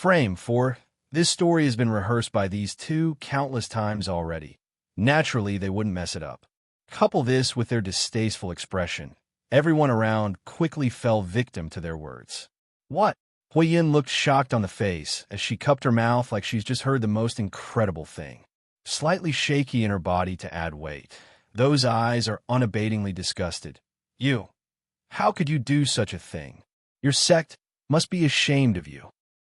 Frame 4. This story has been rehearsed by these two countless times already. Naturally, they wouldn't mess it up. Couple this with their distasteful expression. Everyone around quickly fell victim to their words. What? Huiyin looked shocked on the face as she cupped her mouth like she's just heard the most incredible thing. Slightly shaky in her body to add weight. Those eyes are unabatingly disgusted. You. How could you do such a thing? Your sect must be ashamed of you.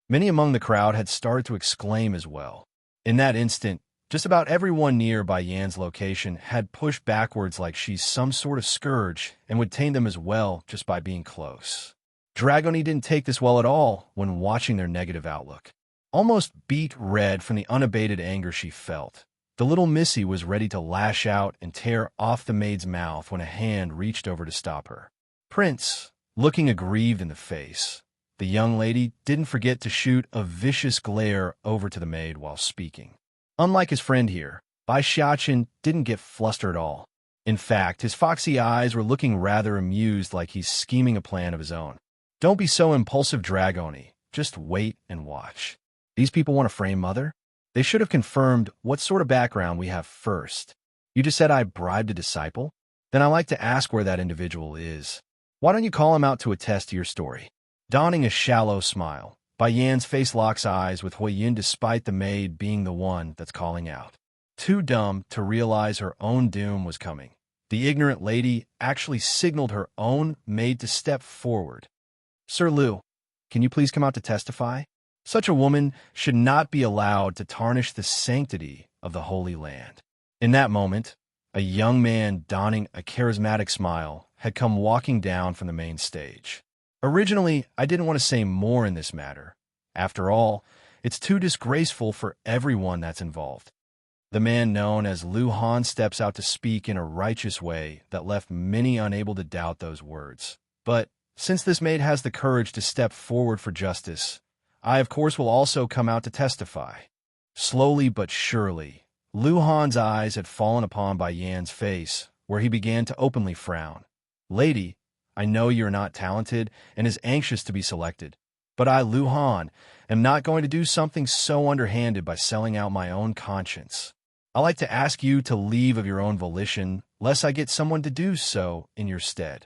Many among the crowd had started to exclaim as well. In that instant, just about everyone near Bai Yan's location had pushed backwards like she's some sort of scourge and would tame them as well just by being close. Dragoni didn't take this well at all when watching their negative outlook. Almost beet red from the unabated anger she felt, the little missy was ready to lash out and tear off the maid's mouth when a hand reached over to stop her. Prince, looking aggrieved in the face, the young lady didn't forget to shoot a vicious glare over to the maid while speaking. Unlike his friend here, Bai Xiaqin didn't get flustered at all. In fact, his foxy eyes were looking rather amused like he's scheming a plan of his own. Don't be so impulsive, Dragoni. Just wait and watch. These people want to frame Mother? They should have confirmed what sort of background we have first. You just said I bribed a disciple? Then I like to ask where that individual is. Why don't you call him out to attest to your story? Donning a shallow smile, Bai Yan's face locks eyes with Huiyin despite the maid being the one that's calling out. Too dumb to realize her own doom was coming, the ignorant lady actually signaled her own maid to step forward. Sir Liu, can you please come out to testify? Such a woman should not be allowed to tarnish the sanctity of the Holy Land. In that moment, a young man donning a charismatic smile had come walking down from the main stage. Originally, I didn't want to say more in this matter. After all, it's too disgraceful for everyone that's involved. The man known as Lu Han steps out to speak in a righteous way that left many unable to doubt those words. But since this maid has the courage to step forward for justice, I of course will also come out to testify. Slowly but surely, Lu Han's eyes had fallen upon Bai Yan's face, where he began to openly frown. Lady, I know you're not talented and is anxious to be selected, but I, Lu Han, am not going to do something so underhanded by selling out my own conscience. I like to ask you to leave of your own volition, lest I get someone to do so in your stead.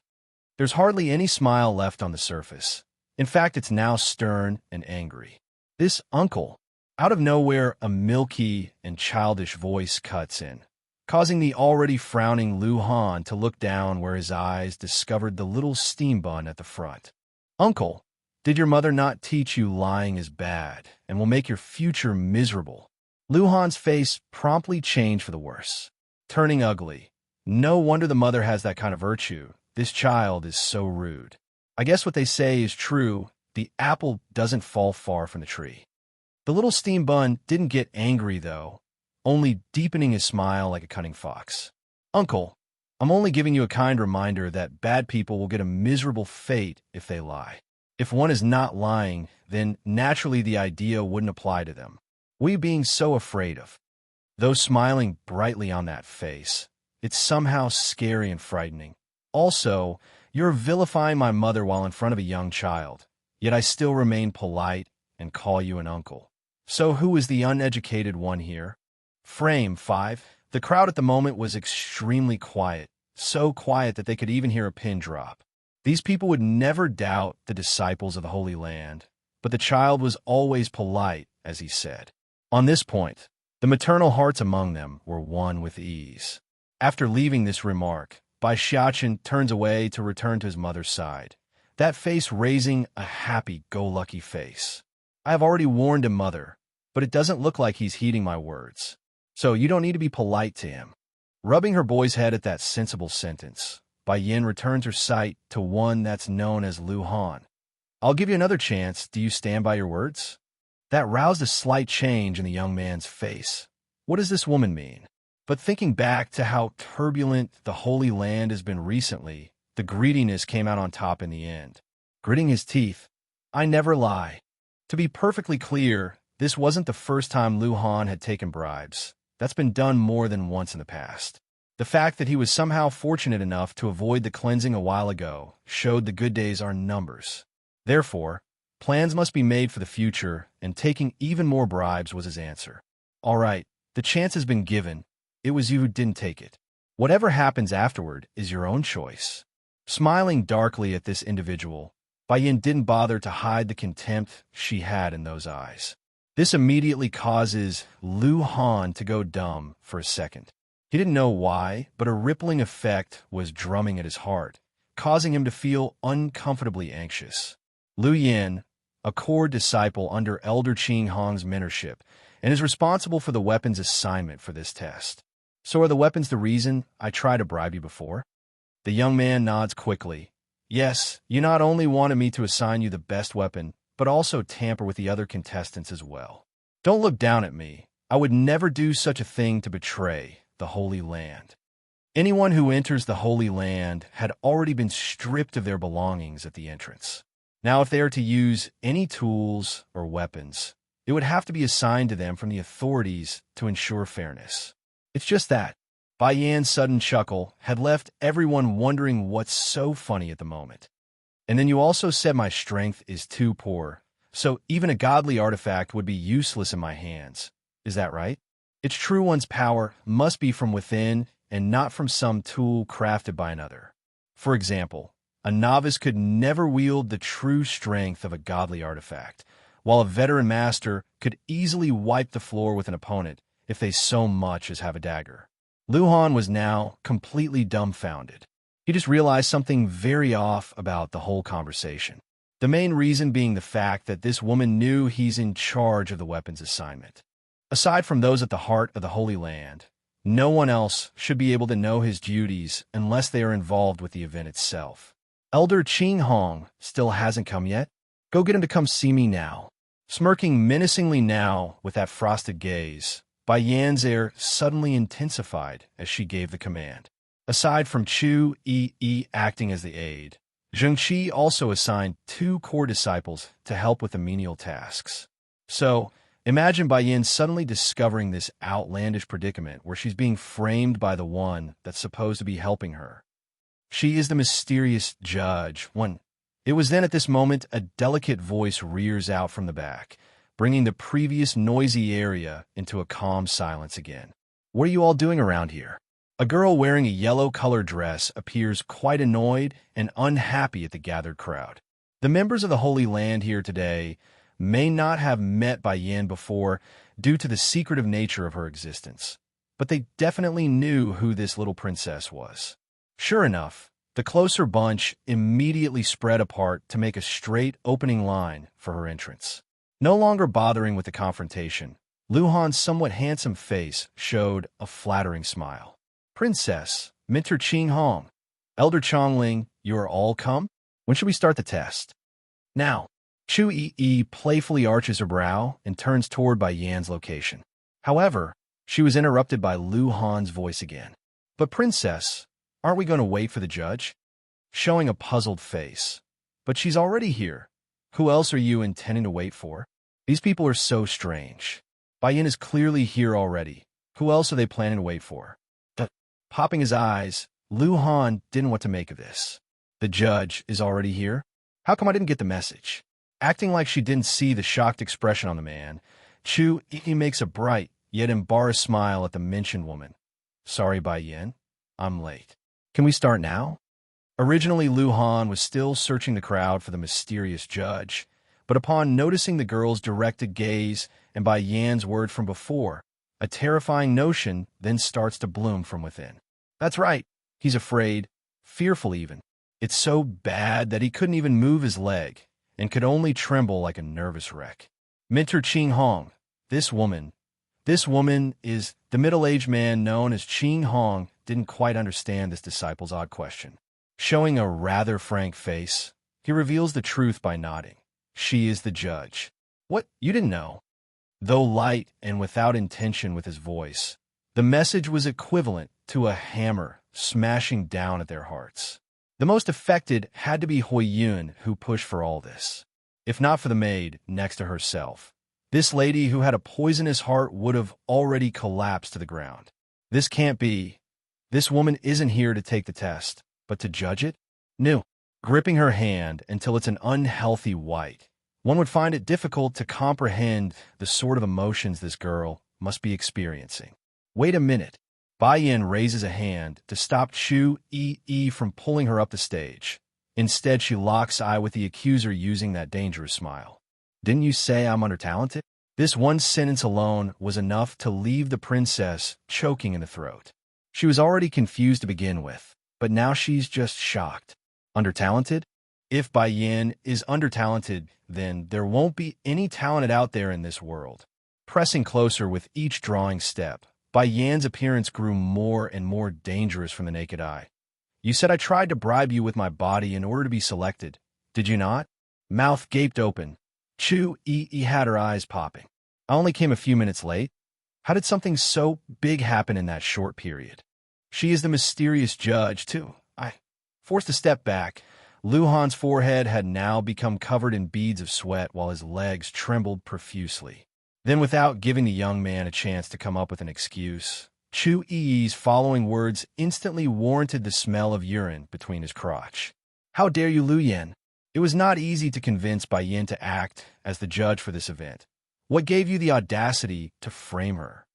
There's hardly any smile left on the surface. In fact, it's now stern and angry. This uncle, out of nowhere, a milky and childish voice cuts in, causing the already frowning Lu Han to look down where his eyes discovered the little steam bun at the front. Uncle, did your mother not teach you lying is bad and will make your future miserable? Lu Han's face promptly changed for the worse, turning ugly. No wonder the mother has that kind of virtue. This child is so rude. I guess what they say is true. The apple doesn't fall far from the tree. The little steam bun didn't get angry, though, only deepening his smile like a cunning fox. Uncle, I'm only giving you a kind reminder that bad people will get a miserable fate if they lie. If one is not lying, then naturally the idea wouldn't apply to them. We being so afraid of. Though smiling brightly on that face, it's somehow scary and frightening. Also, you're vilifying my mother while in front of a young child, yet I still remain polite and call you an uncle. So who is the uneducated one here? Frame 5. The crowd at the moment was extremely quiet, so quiet that they could even hear a pin drop. These people would never doubt the disciples of the Holy Land, but the child was always polite, as he said. On this point, the maternal hearts among them were won with ease. After leaving this remark, Bai Xiaqin turns away to return to his mother's side, that face raising a happy-go-lucky face. I have already warned him, Mother, but it doesn't look like he's heeding my words. So you don't need to be polite to him. Rubbing her boy's head at that sensible sentence, Bai Yin returns her sight to one that's known as Lu Han. I'll give you another chance. Do you stand by your words? That roused a slight change in the young man's face. What does this woman mean? But thinking back to how turbulent the Holy Land has been recently, the greediness came out on top in the end. Gritting his teeth, I never lie. To be perfectly clear, this wasn't the first time Lu Han had taken bribes. That's been done more than once in the past. The fact that he was somehow fortunate enough to avoid the cleansing a while ago showed the good days are numbers. Therefore, Plans must be made for the future, and taking even more bribes was his answer. All right, the chance has been given. It was you who didn't take it. Whatever happens afterward is your own choice. Smiling darkly at this individual, Bai Yin didn't bother to hide the contempt she had in those eyes. This immediately causes Lu Han to go dumb for a second. He didn't know why, but a rippling effect was drumming at his heart, causing him to feel uncomfortably anxious. Lu Yin, a core disciple under Elder Qing Hong's mentorship, and is responsible for the weapons assignment for this test. So are the weapons the reason I tried to bribe you before? The young man nods quickly. Yes, you not only wanted me to assign you the best weapon, but also tamper with the other contestants as well. Don't look down at me. I would never do such a thing to betray the Holy Land. Anyone who enters the Holy Land had already been stripped of their belongings at the entrance. Now, if they are to use any tools or weapons, it would have to be assigned to them from the authorities to ensure fairness. It's just that. Bai Yan's sudden chuckle had left everyone wondering what's so funny at the moment. And then you also said my strength is too poor, so even a godly artifact would be useless in my hands. Is that right? It's true one's power must be from within and not from some tool crafted by another. For example, a novice could never wield the true strength of a godly artifact, while a veteran master could easily wipe the floor with an opponent if they so much as have a dagger. Lu Han was now completely dumbfounded. He just realized something very off about the whole conversation. The main reason being the fact that this woman knew he's in charge of the weapons assignment. Aside from those at the heart of the Holy Land, no one else should be able to know his duties unless they are involved with the event itself. Elder Qing Hong still hasn't come yet? Go get him to come see me now. Smirking menacingly now with that frosted gaze, Bai Yan's air suddenly intensified as she gave the command. Aside from Chu Yi acting as the aide, Zheng Qi also assigned 2 core disciples to help with the menial tasks. So, imagine Bai Yin suddenly discovering this outlandish predicament where she's being framed by the one that's supposed to be helping her. She is the mysterious judge. It was then at this moment a delicate voice rears out from the back, bringing the previous noisy area into a calm silence again. What are you all doing around here? A girl wearing a yellow-colored dress appears quite annoyed and unhappy at the gathered crowd. The members of the Holy Land here today may not have met Bai Yin before due to the secretive nature of her existence, but they definitely knew who this little princess was. Sure enough, the closer bunch immediately spread apart to make a straight opening line for her entrance. No longer bothering with the confrontation, Lu Han's somewhat handsome face showed a flattering smile. Princess, Mentor Qing Hong, Elder Chongling, you are all come? When should we start the test? Now. Chu Yi playfully arches her brow and turns toward Bai Yan's location. However, she was interrupted by Lu Han's voice again. But princess, aren't we going to wait for the judge? Showing a puzzled face. But she's already here. Who else are you intending to wait for? These people are so strange. Bai Yin is clearly here already. Who else are they planning to wait for? Popping his eyes, Lu Han didn't know what to make of this. The judge is already here? How come I didn't get the message? Acting like she didn't see the shocked expression on the man, Chu Yi makes a bright yet embarrassed smile at the mentioned woman. Sorry, Bai Yin. I'm late. Can we start now? Originally, Lu Han was still searching the crowd for the mysterious judge, but upon noticing the girl's directed gaze and Bai Yan's word from before, a terrifying notion then starts to bloom from within. That's right. He's afraid, fearful even. It's so bad that he couldn't even move his leg and could only tremble like a nervous wreck. Mentor Qing Hong, this woman is the middle-aged man known as Qing Hong didn't quite understand this disciple's odd question. Showing a rather frank face, he reveals the truth by nodding. She is the judge. What? You didn't know? Though light and without intention with his voice, the message was equivalent to a hammer smashing down at their hearts. The most affected had to be Hui Yun, who pushed for all this. If not for the maid next to herself, this lady who had a poisonous heart would have already collapsed to the ground. This can't be. This woman isn't here to take the test, but to judge it? No. Gripping her hand until it's an unhealthy white, One would find it difficult to comprehend the sort of emotions this girl must be experiencing. Wait a minute. Bai Yin raises a hand to stop Chu Yi from pulling her up the stage. Instead, she locks eye with the accuser using that dangerous smile. Didn't you say I'm undertalented? This one sentence alone was enough to leave the princess choking in the throat. She was already confused to begin with, but now she's just shocked. Undertalented? If Bai Yin is undertalented, then there won't be any talented out there in this world. Pressing closer with each drawing step, Bai Yan's appearance grew more and more dangerous from the naked eye. You said I tried to bribe you with my body in order to be selected. Did you not? Mouth gaped open. Chu Yi had her eyes popping. I only came a few minutes late. How did something so big happen in that short period? She is the mysterious judge, too. I forced a step back. Lu Han's forehead had now become covered in beads of sweat while his legs trembled profusely. Then, without giving the young man a chance to come up with an excuse, Chu Yi's following words instantly warranted the smell of urine between his crotch. How dare you, Lu Yan? It was not easy to convince Bai Yin to act as the judge for this event. What gave you the audacity to frame her?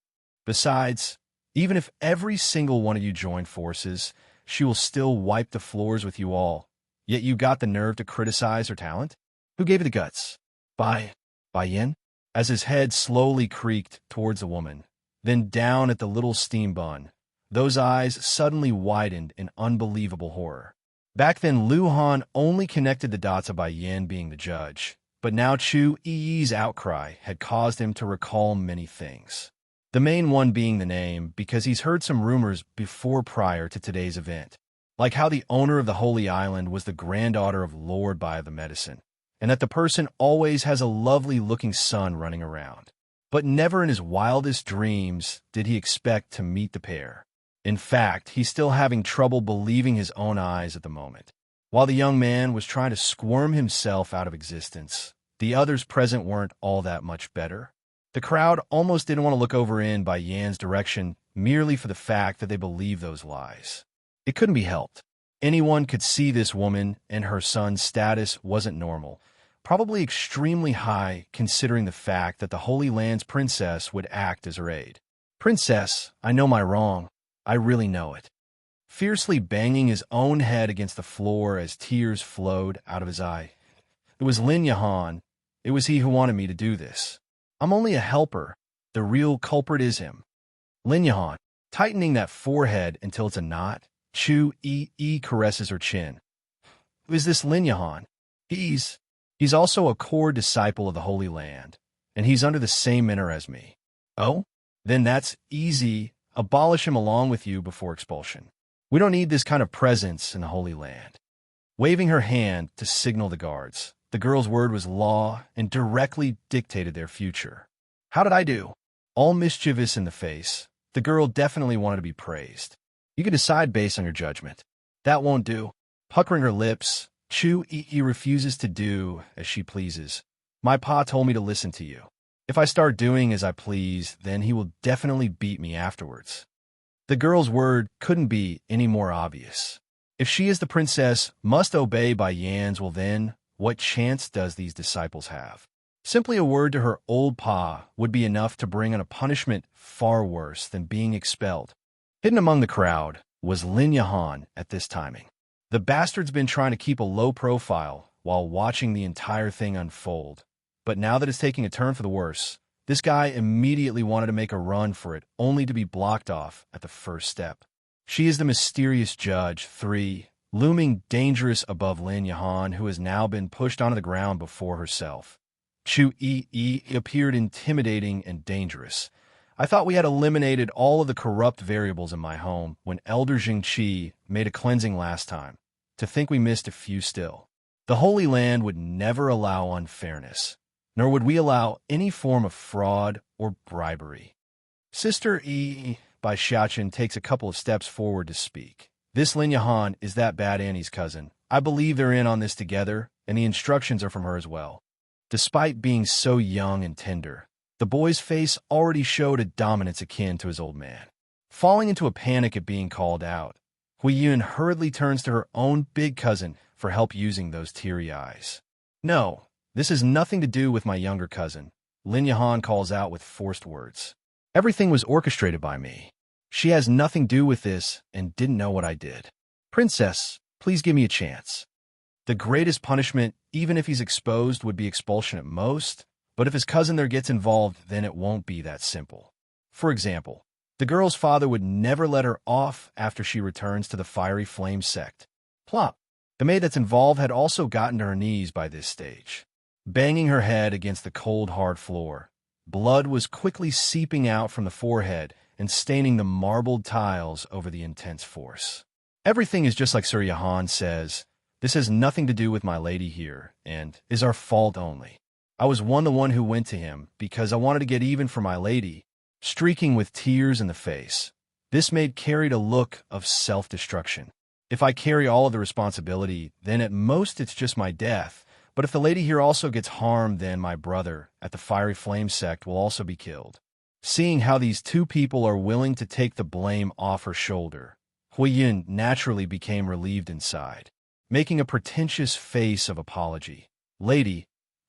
Besides, even if every single one of you join forces, she will still wipe the floors with you all. Yet you got the nerve to criticize her talent? Who gave you the guts? Bai Yin? As his head slowly creaked towards the woman, then down at the little steam bun, those eyes suddenly widened in unbelievable horror. Back then, Lu Han only connected the dots of Bai Yin being the judge, but now Chu Yi's outcry had caused him to recall many things. The main one being the name, because he's heard some rumors before prior to today's event, like how the owner of the Holy Island was the granddaughter of Lord Bai of the Medicine, and that the person always has a lovely-looking son running around. But never in his wildest dreams did he expect to meet the pair. In fact, he's still having trouble believing his own eyes at the moment. While the young man was trying to squirm himself out of existence, the others present weren't all that much better. The crowd almost didn't want to look over in Bai Yan's direction merely for the fact that they believed those lies. It couldn't be helped. Anyone could see this woman and her son's status wasn't normal. Probably extremely high considering the fact that the Holy Land's princess would act as her aide. Princess, I know my wrong. I really know it. Fiercely banging his own head against the floor as tears flowed out of his eye. It was Lin Yahan. It was he who wanted me to do this. I'm only a helper. The real culprit is him. Lin Yahan, tightening that forehead until it's a knot, Chu Yi caresses her chin. Who is this Lin Yahan? He's also a core disciple of the Holy Land, and he's under the same mentor as me. Oh? Then that's easy. Abolish him along with you before expulsion. We don't need this kind of presence in the Holy Land. Waving her hand to signal the guards, the girl's word was law and directly dictated their future. How did I do? All mischievous in the face, the girl definitely wanted to be praised. You can decide based on your judgment. That won't do. Puckering her lips, Chu Yi refuses to do as she pleases. My pa told me to listen to you. If I start doing as I please, then he will definitely beat me afterwards. The girl's word couldn't be any more obvious. If she is the princess, must obey Bai Yan's, well then, what chance does these disciples have? Simply a word to her old pa would be enough to bring on a punishment far worse than being expelled. Hidden among the crowd was Lin Yahan at this timing. The bastard's been trying to keep a low profile while watching the entire thing unfold. But now that it's taking a turn for the worse, this guy immediately wanted to make a run for it, only to be blocked off at the first step. She is the mysterious judge, 3, looming dangerous above Lin Yahan, who has now been pushed onto the ground before herself. Chu Yi appeared intimidating and dangerous. I thought we had eliminated all of the corrupt variables in my home when Elder Jingqi made a cleansing last time. To think we missed a few still. The Holy Land would never allow unfairness, nor would we allow any form of fraud or bribery. Sister Yi Bai Xiaochen takes a couple of steps forward to speak. This Lin Yahan is that bad Annie's cousin. I believe they're in on this together, and the instructions are from her as well. Despite being so young and tender, the boy's face already showed a dominance akin to his old man. Falling into a panic at being called out, Hui Yun hurriedly turns to her own big cousin for help using those teary eyes. No, This has nothing to do with my younger cousin, Lin Yahan calls out with forced words. Everything was orchestrated by me. She has nothing to do with this and didn't know what I did. Princess, please give me a chance. The greatest punishment, even if he's exposed, would be expulsion at most, but if his cousin there gets involved, then it won't be that simple. For example, the girl's father would never let her off after she returns to the Fiery Flame sect. Plop. The maid that's involved had also gotten to her knees by this stage, banging her head against the cold, hard floor. Blood was quickly seeping out from the forehead and staining the marbled tiles over the intense force. Everything is just like Sir Yahan says. This has nothing to do with my lady here, and is our fault only. I was the one who went to him, because I wanted to get even for my lady, streaking with tears in the face. This maid carried a look of self-destruction. If I carry all of the responsibility, then at most it's just my death, but if the lady here also gets harmed, then my brother, at the Fiery Flame sect, will also be killed. Seeing how these two people are willing to take the blame off her shoulder, Huiyun naturally became relieved inside, making a pretentious face of apology. Lady,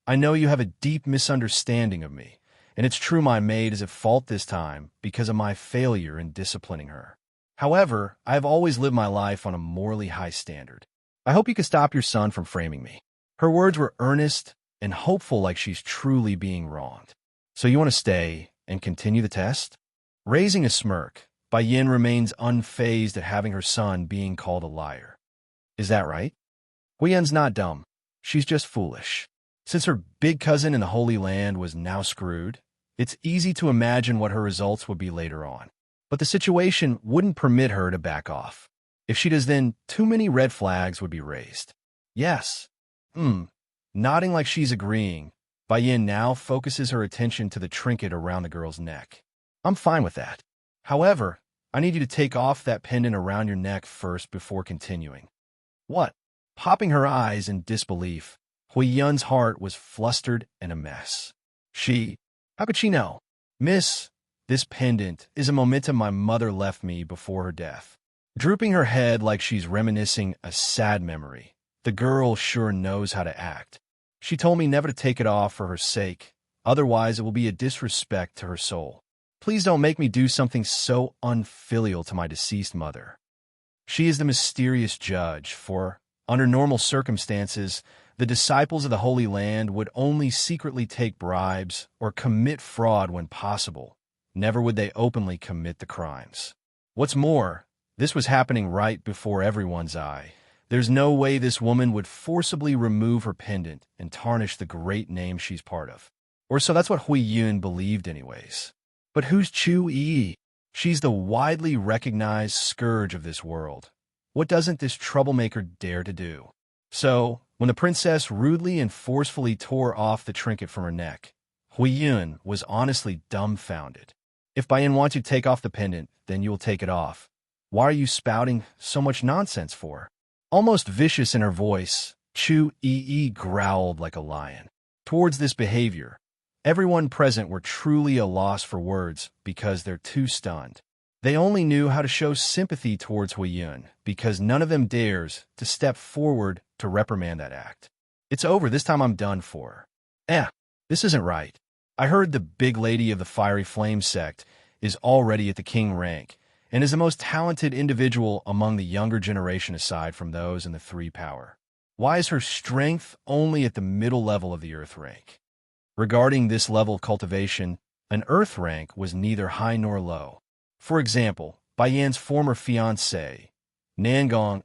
I know you have a deep misunderstanding of me, and it's true my maid is at fault this time because of my failure in disciplining her. However, I have always lived my life on a morally high standard. I hope you can stop your son from framing me. Her words were earnest and hopeful, like she's truly being wronged. So you want to stay and continue the test? Raising a smirk, Bai Yin remains unfazed at having her son being called a liar. Is that right? Huiyun's not dumb. She's just foolish. Since her big cousin in the Holy Land was now screwed, it's easy to imagine what her results would be later on. But the situation wouldn't permit her to back off. If she does, then too many red flags would be raised. Yes. Nodding like she's agreeing, Bai Yin now focuses her attention to the trinket around the girl's neck. I'm fine with that. However, I need you to take off that pendant around your neck first before continuing. What? Popping her eyes in disbelief, Huiyun's heart was flustered and a mess. How could she know? Miss, this pendant is a memento my mother left me before her death. Drooping her head like she's reminiscing a sad memory, the girl sure knows how to act. She told me never to take it off for her sake, otherwise it will be a disrespect to her soul. Please don't make me do something so unfilial to my deceased mother. She is the mysterious judge, for, under normal circumstances, the disciples of the Holy Land would only secretly take bribes or commit fraud when possible. Never would they openly commit the crimes. What's more, this was happening right before everyone's eye. There's no way this woman would forcibly remove her pendant and tarnish the great name she's part of. Or so that's what Huiyun believed anyways. But who's Chu Yi? She's the widely recognized scourge of this world. What doesn't this troublemaker dare to do? So, when the princess rudely and forcefully tore off the trinket from her neck, Huiyun was honestly dumbfounded. If Bai Yin wants you to take off the pendant, then you will take it off. Why are you spouting so much nonsense for? Almost vicious in her voice, Chu Yi growled like a lion. Towards this behavior, everyone present were truly a loss for words because they're too stunned. They only knew how to show sympathy towards Huiyun because none of them dares to step forward to reprimand that act. It's over, this time I'm done for. This isn't right. I heard the big lady of the Fiery Flame sect is already at the king rank and is the most talented individual among the younger generation aside from those in the 3 power. Why is her strength only at the middle level of the earth rank? Regarding this level of cultivation, an earth rank was neither high nor low. For example, Bai Yan's former fiancée, Nangong,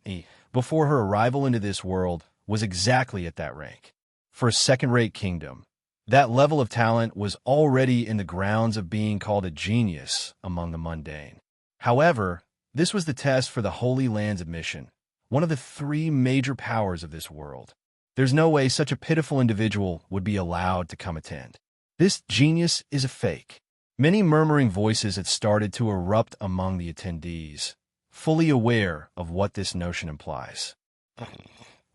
before her arrival into this world, was exactly at that rank. For a second-rate kingdom, that level of talent was already in the grounds of being called a genius among the mundane. However, this was the test for the Holy Land's admission, one of the 3 major powers of this world. There's no way such a pitiful individual would be allowed to come attend. This genius is a fake. Many murmuring voices had started to erupt among the attendees, fully aware of what this notion implies.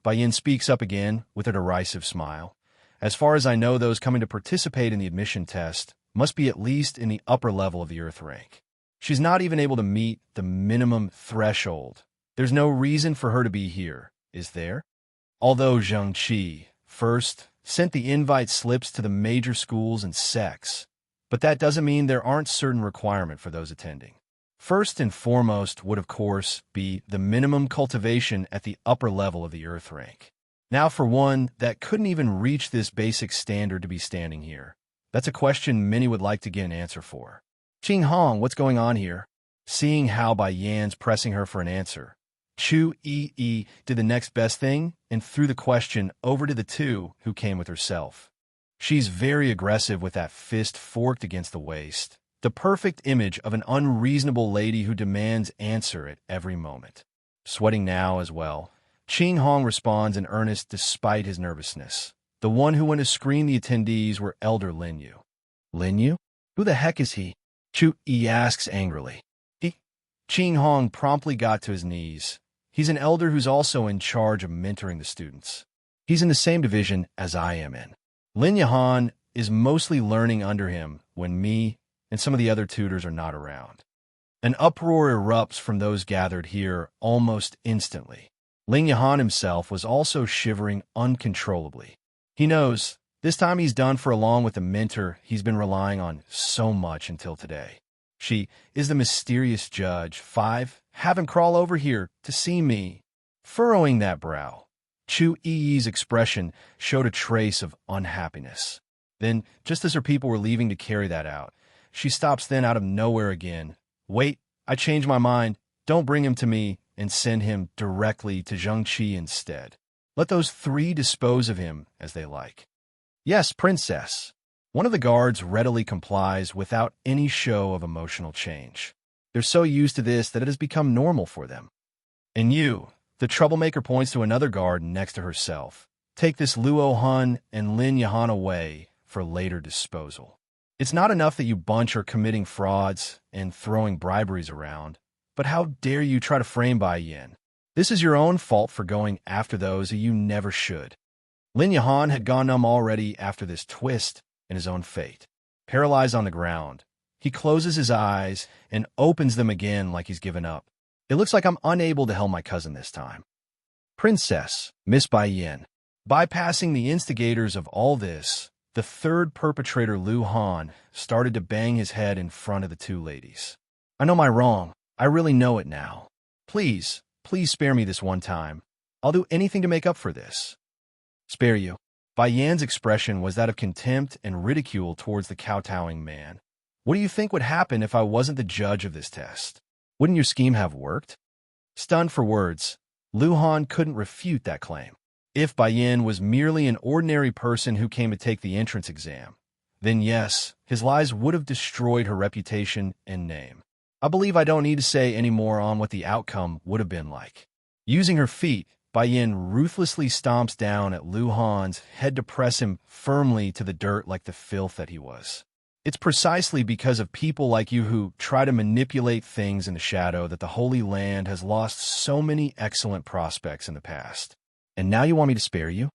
Bai Yin speaks up again with a derisive smile. As far as I know, those coming to participate in the admission test must be at least in the upper level of the earth rank. She's not even able to meet the minimum threshold. There's no reason for her to be here, is there? Although Zheng Qi, first, sent the invite slips to the major schools and sects, but that doesn't mean there aren't certain requirements for those attending. First and foremost would, of course, be the minimum cultivation at the upper level of the Earth rank. Now, for one that couldn't even reach this basic standard to be standing here, that's a question many would like to get an answer for. Qing Hong, what's going on here? Seeing how Bai Yan's pressing her for an answer, Chu Yi did the next best thing and threw the question over to the two who came with herself. She's very aggressive with that fist forked against the waist, the perfect image of an unreasonable lady who demands answer at every moment. Sweating now as well, Qing Hong responds in earnest despite his nervousness. The one who went to screen the attendees were Elder Lin Yu. Lin Yu? Who the heck is he? Chu Yi asks angrily. Qing Hong promptly got to his knees. He's an elder who's also in charge of mentoring the students. He's in the same division as I am in. Lin Yahan is mostly learning under him when me and some of the other tutors are not around. An uproar erupts from those gathered here almost instantly. Lin Yahan himself was also shivering uncontrollably. He knows this time he's done for along with the mentor he's been relying on so much until today. She is the mysterious judge. 5. Have him crawl over here to see me. Furrowing that brow, Chu Yi's expression showed a trace of unhappiness. Then, just as her people were leaving to carry that out, she stops then out of nowhere again. Wait, I changed my mind. Don't bring him to me and send him directly to Zhengqi instead. Let those 3 dispose of him as they like. Yes, princess. One of the guards readily complies without any show of emotional change. They're so used to this that it has become normal for them. And you, the troublemaker, points to another guard next to herself. Take this Luo Hun and Lin Yahan away for later disposal. It's not enough that you bunch are committing frauds and throwing briberies around, but how dare you try to frame Bai Yan? This is your own fault for going after those who you never should. Lin Yahan had gone numb already after this twist in his own fate. Paralyzed on the ground, he closes his eyes and opens them again like he's given up. It looks like I'm unable to help my cousin this time. Princess, Miss Bai Yan. Bypassing the instigators of all this, the 3rd perpetrator Lu Han started to bang his head in front of the 2 ladies. I know my wrong. I really know it now. Please spare me this one time. I'll do anything to make up for this. Spare you. Bai Yan's expression was that of contempt and ridicule towards the kowtowing man. What do you think would happen if I wasn't the judge of this test? Wouldn't your scheme have worked? Stunned for words, Lu Han couldn't refute that claim. If Bai Yan was merely an ordinary person who came to take the entrance exam, then yes, his lies would have destroyed her reputation and name. I believe I don't need to say any more on what the outcome would have been like. Using her feet, Bai Yan ruthlessly stomps down at Lu Han's head to press him firmly to the dirt like the filth that he was. It's precisely because of people like you who try to manipulate things in the shadow that the Holy Land has lost so many excellent prospects in the past. And now you want me to spare you?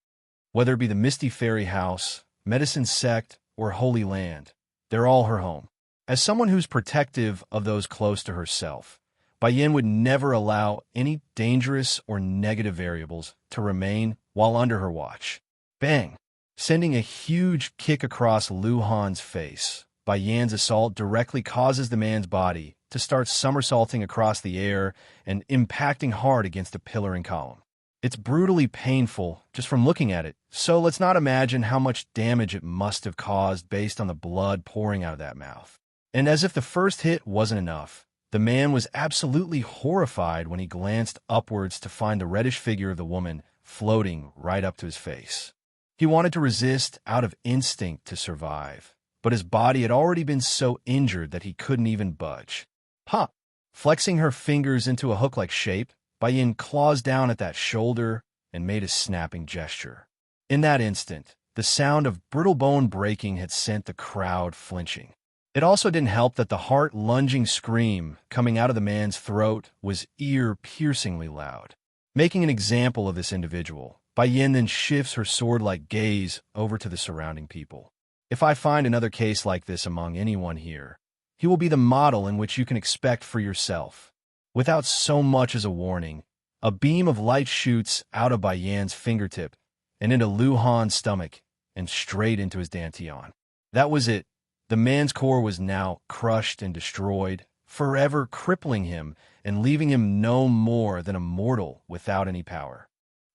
Whether it be the Misty Fairy House, Medicine Sect, or Holy Land, they're all her home. As someone who's protective of those close to herself, Bai Yan would never allow any dangerous or negative variables to remain while under her watch. Bang! Sending a huge kick across Lu Han's face, Bai Yan's assault directly causes the man's body to start somersaulting across the air and impacting hard against a pillar and column. It's brutally painful just from looking at it, so let's not imagine how much damage it must have caused based on the blood pouring out of that mouth. And as if the first hit wasn't enough, the man was absolutely horrified when he glanced upwards to find the reddish figure of the woman floating right up to his face. He wanted to resist out of instinct to survive, but his body had already been so injured that he couldn't even budge. Pop! Flexing her fingers into a hook-like shape, Bai Yan claws down at that shoulder and made a snapping gesture. In that instant, the sound of brittle bone breaking had sent the crowd flinching. It also didn't help that the heart-lunging scream coming out of the man's throat was ear-piercingly loud. Making an example of this individual, Bai Yan then shifts her sword-like gaze over to the surrounding people. If I find another case like this among anyone here, he will be the model in which you can expect for yourself. Without so much as a warning, a beam of light shoots out of Bai Yan's fingertip and into Lu Han's stomach, and straight into his dantian. That was it. The man's core was now crushed and destroyed, forever crippling him and leaving him no more than a mortal without any power.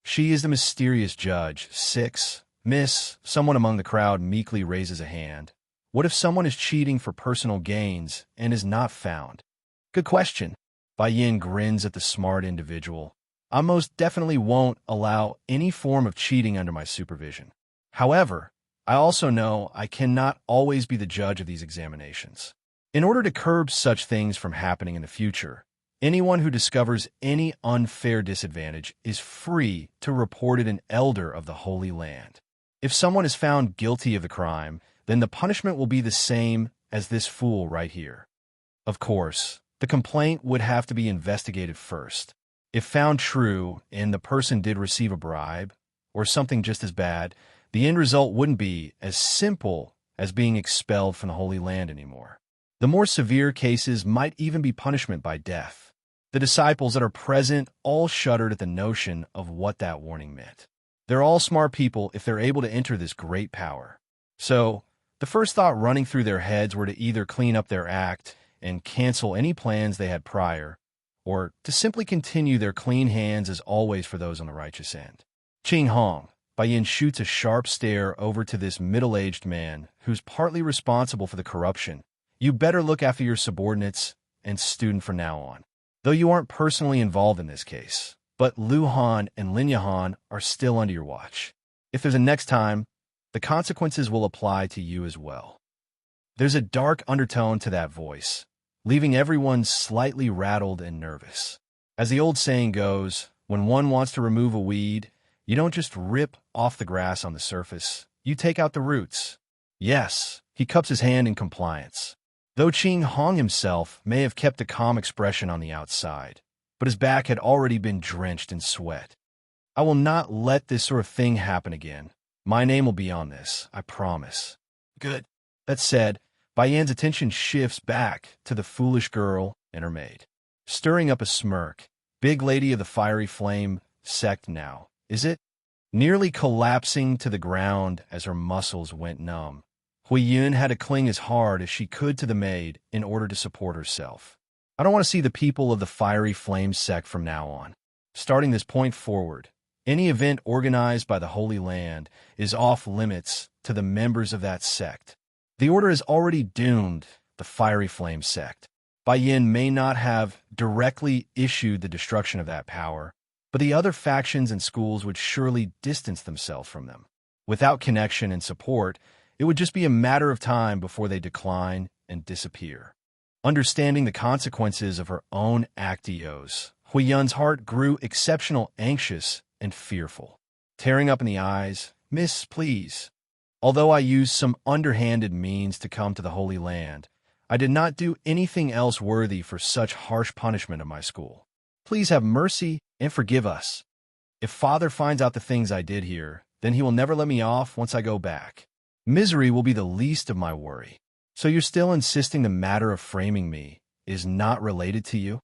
She is the mysterious judge. 6. Miss, someone among the crowd meekly raises a hand. What if someone is cheating for personal gains and is not found? Good question. Bai Yin grins at the smart individual. I most definitely won't allow any form of cheating under my supervision. However, I also know I cannot always be the judge of these examinations. In order to curb such things from happening in the future, anyone who discovers any unfair disadvantage is free to report it an elder of the Holy Land. If someone is found guilty of the crime, then the punishment will be the same as this fool right here. Of course, the complaint would have to be investigated first. If found true and the person did receive a bribe, or something just as bad, the end result wouldn't be as simple as being expelled from the Holy Land anymore. The more severe cases might even be punishment by death. The disciples that are present all shuddered at the notion of what that warning meant. They're all smart people if they're able to enter this great power. So, the first thought running through their heads were to either clean up their act and cancel any plans they had prior, or to simply continue their clean hands as always for those on the righteous end. Ching Hong, Bai Yin shoots a sharp stare over to this middle-aged man who's partly responsible for the corruption. You better look after your subordinates and student from now on. Though you aren't personally involved in this case, but Lu Han and Lin Yahan are still under your watch. If there's a next time, the consequences will apply to you as well. There's a dark undertone to that voice, leaving everyone slightly rattled and nervous. As the old saying goes, when one wants to remove a weed, you don't just rip off the grass on the surface, you take out the roots. Yes, he cups his hand in compliance. Though Ching Hong himself may have kept a calm expression on the outside, but his back had already been drenched in sweat. I will not let this sort of thing happen again. My name will be on this, I promise. Good. That said, Bai Yan's attention shifts back to the foolish girl and her maid. Stirring up a smirk, big lady of the fiery flame sect now, is it? Nearly collapsing to the ground as her muscles went numb, Hui Yun had to cling as hard as she could to the maid in order to support herself. I don't want to see the people of the fiery flame sect from now on. Starting this point forward, any event organized by the Holy Land is off limits to the members of that sect. The order has already doomed the fiery flame sect. Bai Yin may not have directly issued the destruction of that power, but the other factions and schools would surely distance themselves from them. Without connection and support, it would just be a matter of time before they decline and disappear. Understanding the consequences of her own actios, Hui Yun's heart grew exceptional anxious and fearful. Tearing up in the eyes, "Miss, please. Although I used some underhanded means to come to the Holy Land, I did not do anything else worthy for such harsh punishment of my school. Please have mercy and forgive us. If Father finds out the things I did here, then he will never let me off once I go back. Misery will be the least of my worry. So you're still insisting the matter of framing me is not related to you?"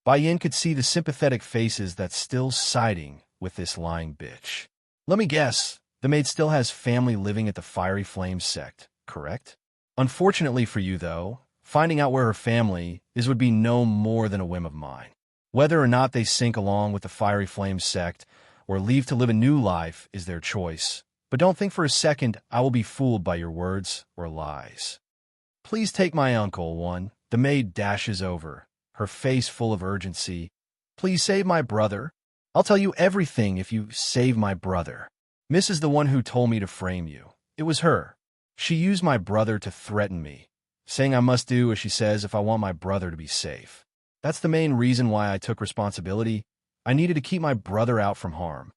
Bai Yin could see the sympathetic faces that's still siding with this lying bitch. "Let me guess, the maid still has family living at the Fiery Flame sect, correct? Unfortunately for you, though, finding out where her family is would be no more than a whim of mine. Whether or not they sink along with the Fiery Flame sect or leave to live a new life is their choice. But don't think for a second I will be fooled by your words or lies. Please take my uncle, one." The maid dashes over, her face full of urgency. "Please save my brother. I'll tell you everything if you save my brother. Miss is the one who told me to frame you. It was her. She used my brother to threaten me, saying I must do as she says if I want my brother to be safe. That's the main reason why I took responsibility. I needed to keep my brother out from harm."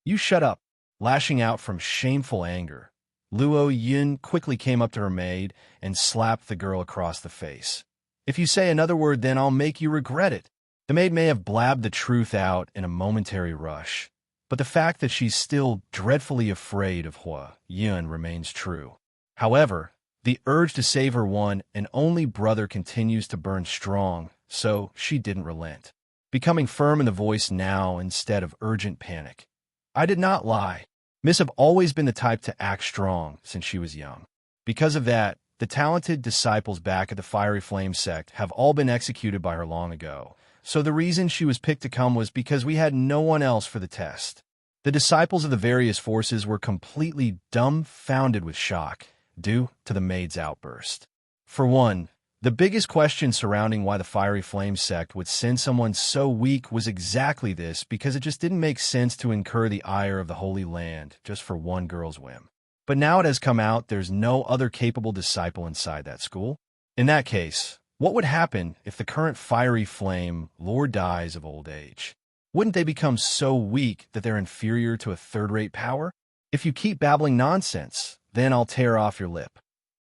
"You shut up." Lashing out from shameful anger, Luo Yun quickly came up to her maid and slapped the girl across the face. "If you say another word, then I'll make you regret it." The maid may have blabbed the truth out in a momentary rush, but the fact that she's still dreadfully afraid of Hua Yun remains true. However, the urge to save her one and only brother continues to burn strong, so she didn't relent, becoming firm in the voice now instead of urgent panic. "I did not lie. Miss have always been the type to act strong since she was young. Because of that, the talented disciples back at the Fiery Flame sect have all been executed by her long ago. So the reason she was picked to come was because we had no one else for the test. The disciples of the various forces were completely dumbfounded with shock due to the maid's outburst. For one, the biggest question surrounding why the Fiery Flame sect would send someone so weak was exactly this, because it just didn't make sense to incur the ire of the Holy Land just for one girl's whim. But now it has come out there's no other capable disciple inside that school. In that case, what would happen if the current Fiery Flame Lord dies of old age? Wouldn't they become so weak that they're inferior to a third-rate power? If you keep babbling nonsense, then I'll tear off your lip.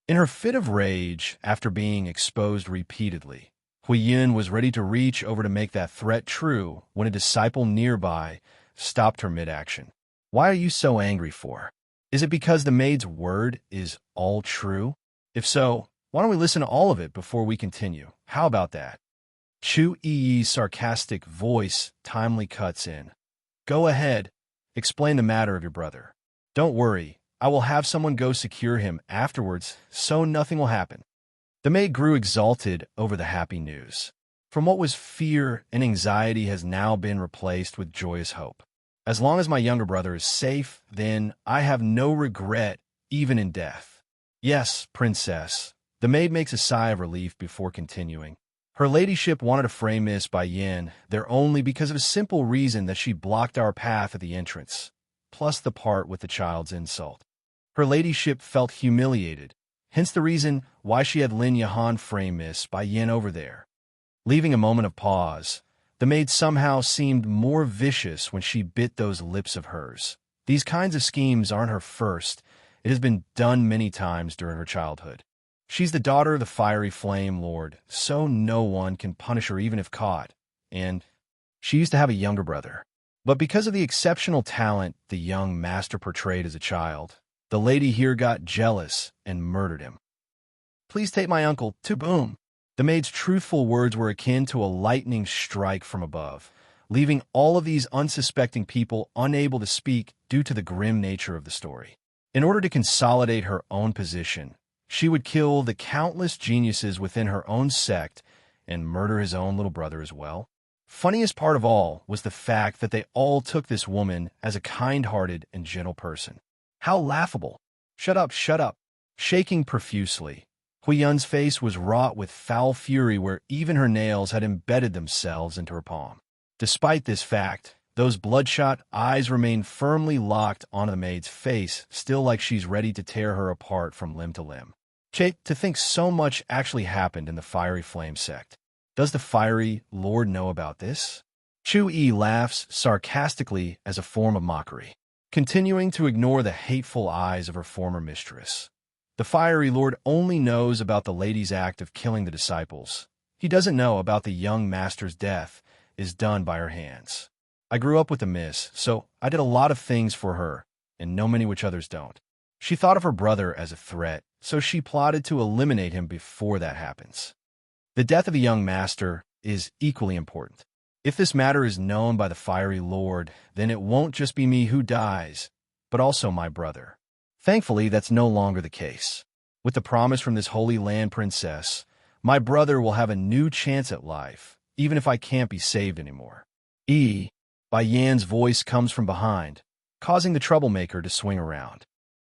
In her fit of rage, after being exposed repeatedly, Huiyun was ready to reach over to make that threat true when a disciple nearby stopped her mid-action. Why are you so angry for? Is it because the maid's word is all true? If so, why don't we listen to all of it before we continue? How about that? Chu Yi's sarcastic voice timely cuts in. Go ahead, explain the matter of your brother. Don't worry, I will have someone go secure him afterwards, so nothing will happen. The maid grew exalted over the happy news. From what was fear and anxiety has now been replaced with joyous hope. As long as my younger brother is safe, then I have no regret, even in death. Yes, princess. The maid makes a sigh of relief before continuing. Her ladyship wanted to frame Miss by Yin there only because of a simple reason that she blocked our path at the entrance, plus the part with the child's insult. Her ladyship felt humiliated, hence the reason why she had Lin Yahan frame Miss by Yin over there. Leaving a moment of pause, the maid somehow seemed more vicious when she bit those lips of hers. These kinds of schemes aren't her first. It has been done many times during her childhood. She's the daughter of the Fiery Flame Lord, so no one can punish her even if caught. And she used to have a younger brother. But because of the exceptional talent the young master portrayed as a child, the lady here got jealous and murdered him. Please take my uncle to boom. The maid's truthful words were akin to a lightning strike from above, leaving all of these unsuspecting people unable to speak due to the grim nature of the story. In order to consolidate her own position, she would kill the countless geniuses within her own sect and murder his own little brother as well. Funniest part of all was the fact that they all took this woman as a kind-hearted and gentle person. How laughable. Shut up, shut up. Shaking profusely, Huiyun's face was wrought with foul fury where even her nails had embedded themselves into her palm. Despite this fact, those bloodshot eyes remained firmly locked onto the maid's face, still like she's ready to tear her apart from limb to limb. Che, to think so much actually happened in the Fiery Flame sect. Does the Fiery Lord know about this? Chu Yi laughs sarcastically as a form of mockery, continuing to ignore the hateful eyes of her former mistress. The Fiery Lord only knows about the lady's act of killing the disciples. He doesn't know about the young master's death is done by her hands. I grew up with the miss, so I did a lot of things for her, and know many which others don't. She thought of her brother as a threat, so she plotted to eliminate him before that happens. The death of a young master is equally important. If this matter is known by the Fiery Lord, then it won't just be me who dies, but also my brother. Thankfully, that's no longer the case. With the promise from this Holy Land princess, my brother will have a new chance at life, even if I can't be saved anymore. By Yan's voice comes from behind, causing the troublemaker to swing around.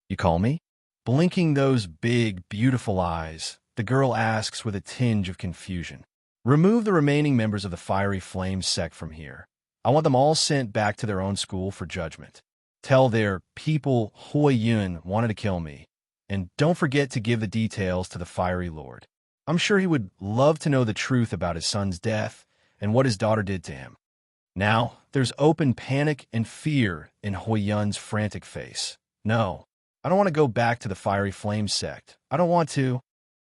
You call me? Blinking those big, beautiful eyes, the girl asks with a tinge of confusion. Remove the remaining members of the Fiery Flame sect from here. I want them all sent back to their own school for judgment. Tell their people Huiyun wanted to kill me, and don't forget to give the details to the Fiery Lord. I'm sure he would love to know the truth about his son's death and what his daughter did to him. Now, there's open panic and fear in Huiyun's frantic face. No, I don't want to go back to the Fiery Flame sect. I don't want to.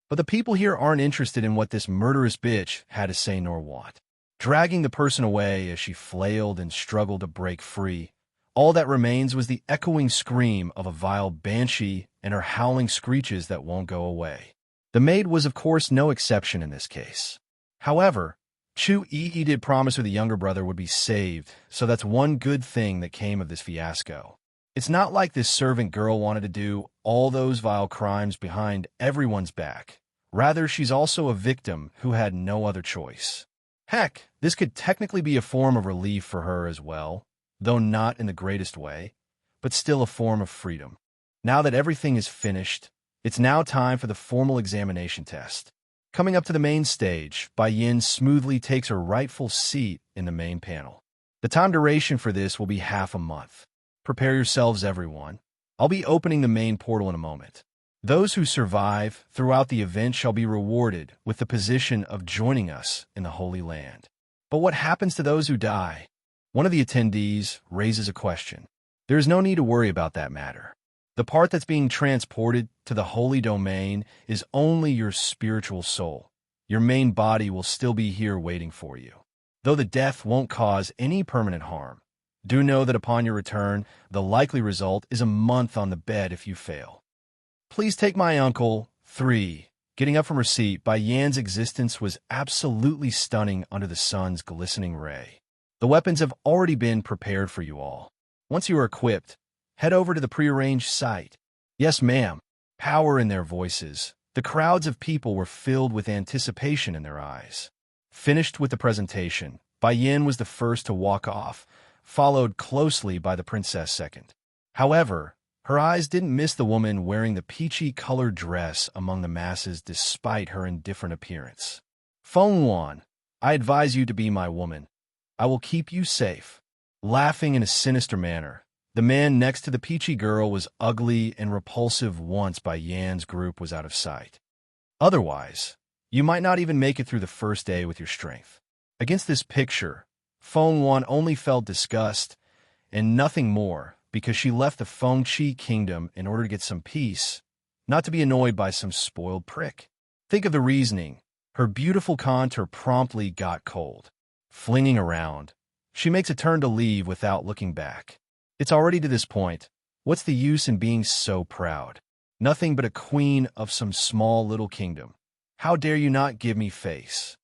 But the people here aren't interested in what this murderous bitch had to say nor want. Dragging the person away as she flailed and struggled to break free, all that remains was the echoing scream of a vile banshee and her howling screeches that won't go away. The maid was of course no exception in this case. However, Chu Yi did promise her the younger brother would be saved, so that's one good thing that came of this fiasco. It's not like this servant girl wanted to do all those vile crimes behind everyone's back. Rather, she's also a victim who had no other choice. Heck, this could technically be a form of relief for her as well, though not in the greatest way, but still a form of freedom. Now that everything is finished, it's now time for the formal examination test. Coming up to the main stage, Bai Yin smoothly takes her rightful seat in the main panel. The time duration for this will be half a month. Prepare yourselves, everyone. I'll be opening the main portal in a moment. Those who survive throughout the event shall be rewarded with the position of joining us in the Holy Land. But what happens to those who die? One of the attendees raises a question. There is no need to worry about that matter. The part that's being transported to the holy domain is only your spiritual soul. Your main body will still be here waiting for you. Though the death won't cause any permanent harm, do know that upon your return, the likely result is a month on the bed if you fail. Please take my uncle. 3. Getting up from her seat, Bai Yan's existence was absolutely stunning under the sun's glistening ray. The weapons have already been prepared for you all. Once you are equipped, head over to the prearranged site. Yes, ma'am. Power in their voices. The crowds of people were filled with anticipation in their eyes. Finished with the presentation, Bai Yan was the first to walk off, followed closely by the princess second. However, her eyes didn't miss the woman wearing the peachy-colored dress among the masses despite her indifferent appearance. Feng Wan, I advise you to be my woman. I will keep you safe. Laughing in a sinister manner, the man next to the peachy girl was ugly and repulsive once Bai Yan's group was out of sight. Otherwise, you might not even make it through the first day with your strength. Against this picture, Feng Wan only felt disgust and nothing more because she left the Fengqi kingdom in order to get some peace, not to be annoyed by some spoiled prick. Think of the reasoning. Her beautiful contour promptly got cold. Flinging around, she makes a turn to leave without looking back. It's already to this point. What's the use in being so proud? Nothing but a queen of some small little kingdom. How dare you not give me face?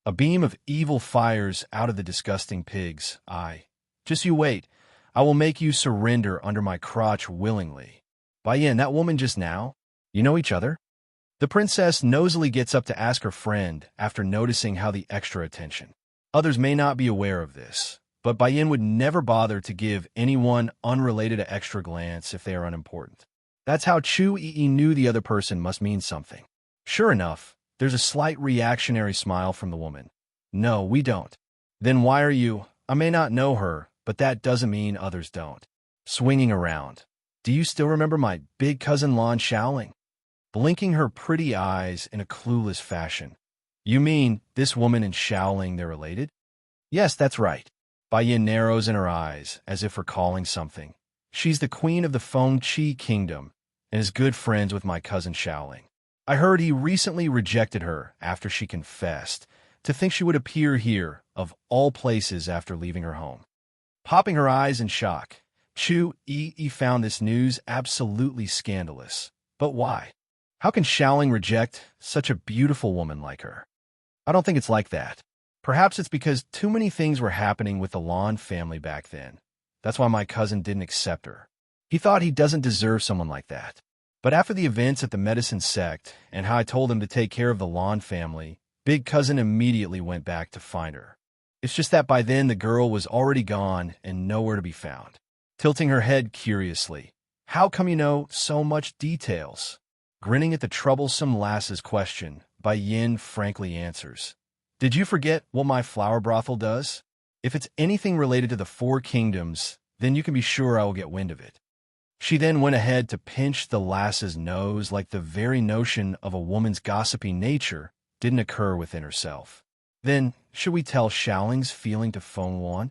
A beam of evil fires out of the disgusting pig's eye. Just you wait. I will make you surrender under my crotch willingly. Bai Yin, that woman just now? You know each other? The princess nosily gets up to ask her friend after noticing how the extra attention. Others may not be aware of this, but Bai Yin would never bother to give anyone unrelated an extra glance if they are unimportant. That's how Chu Yi knew the other person must mean something. Sure enough, there's a slight reactionary smile from the woman. No, we don't. Then why are you? I may not know her, but that doesn't mean others don't. Swinging around. Do you still remember my big cousin Lan Shaoling? Blinking her pretty eyes in a clueless fashion. You mean this woman and Shaoling, they're related? Yes, that's right. Bai Yin narrows in her eyes, as if recalling something. She's the queen of the Fengqi kingdom, and is good friends with my cousin Shaoling. I heard he recently rejected her after she confessed. To think she would appear here, of all places, after leaving her home. Popping her eyes in shock, Chu Yi found this news absolutely scandalous. But why? How can Shaoling reject such a beautiful woman like her? I don't think it's like that. Perhaps it's because too many things were happening with the Lan family back then. That's why my cousin didn't accept her. He thought he doesn't deserve someone like that. But after the events at the medicine sect and how I told him to take care of the Lan family, Big Cousin immediately went back to find her. It's just that by then the girl was already gone and nowhere to be found. Tilting her head curiously. How come you know so much details? Grinning at the troublesome lass's question, Bai Yin frankly answers. Did you forget what my flower brothel does? If it's anything related to the 4 kingdoms, then you can be sure I will get wind of it. She then went ahead to pinch the lass's nose like the very notion of a woman's gossipy nature didn't occur within herself. Then, should we tell Shaoling's feeling to Feng Wan?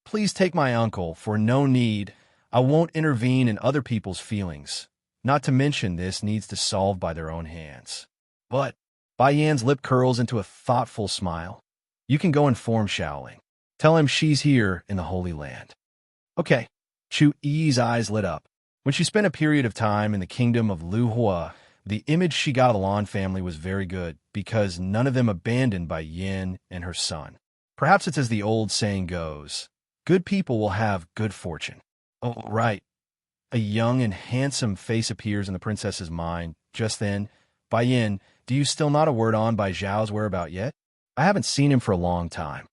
Please take my uncle, for no need. I won't intervene in other people's feelings. Not to mention this needs to solve by their own hands. But, Bai Yan's lip curls into a thoughtful smile. You can go inform Shaoling. Tell him she's here in the Holy Land. Okay. Chu Yi's eyes lit up. When she spent a period of time in the kingdom of Lu Hua, the image she got of the Lan family was very good because none of them abandoned Bai Yin and her son. Perhaps it's as the old saying goes, good people will have good fortune. Oh, right. A young and handsome face appears in the princess's mind. Just then, Bai Yin, do you still not a word on Bai Zhao's whereabout yet? I haven't seen him for a long time.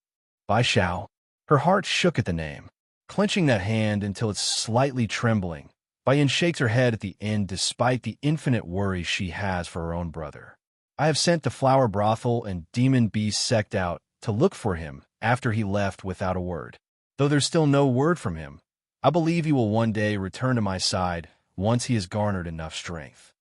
Bai Xiao. Her heart shook at the name. Clenching that hand until it's slightly trembling, Bai Yin shakes her head at the end despite the infinite worry she has for her own brother. I have sent the flower brothel and demon beast sect out to look for him after he left without a word. Though there's still no word from him, I believe he will one day return to my side once he has garnered enough strength.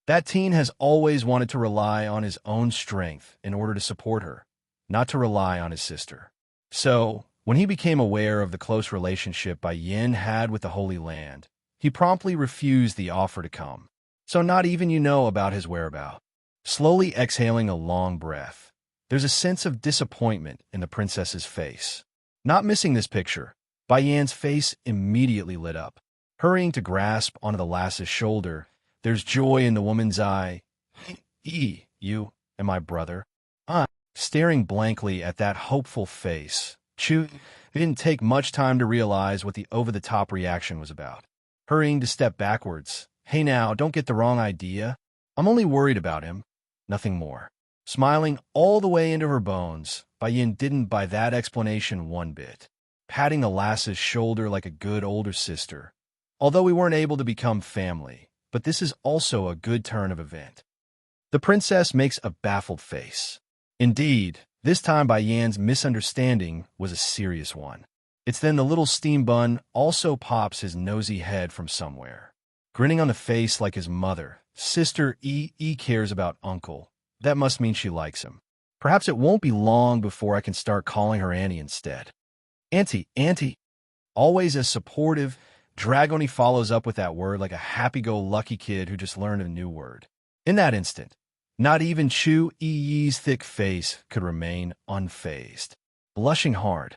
That teen has always wanted to rely on his own strength in order to support her, not to rely on his sister. So, when he became aware of the close relationship Bai Yin had with the Holy Land, he promptly refused the offer to come. So not even you know about his whereabouts. Slowly exhaling a long breath, there's a sense of disappointment in the princess's face. Not missing this picture, Bai Yan's face immediately lit up. Hurrying to grasp onto the lass's shoulder, there's joy in the woman's eye. You and my brother. Staring blankly at that hopeful face, it didn't take much time to realize what the over-the-top reaction was about. Hurrying to step backwards. Hey now, don't get the wrong idea. I'm only worried about him. Nothing more. Smiling all the way into her bones, Bai Yin didn't buy that explanation one bit. Patting the lass's shoulder like a good older sister. Although we weren't able to become family, but this is also a good turn of event. The princess makes a baffled face. Indeed, this time Bai Yan's misunderstanding was a serious one. It's then the little steam bun also pops his nosy head from somewhere. Grinning on the face like his mother, Sister E cares about Uncle. That must mean she likes him. Perhaps it won't be long before I can start calling her Auntie instead. Auntie. Always as supportive, Dragoni follows up with that word like a happy-go-lucky kid who just learned a new word. In that instant, not even Chu Yi's thick face could remain unfazed. Blushing hard.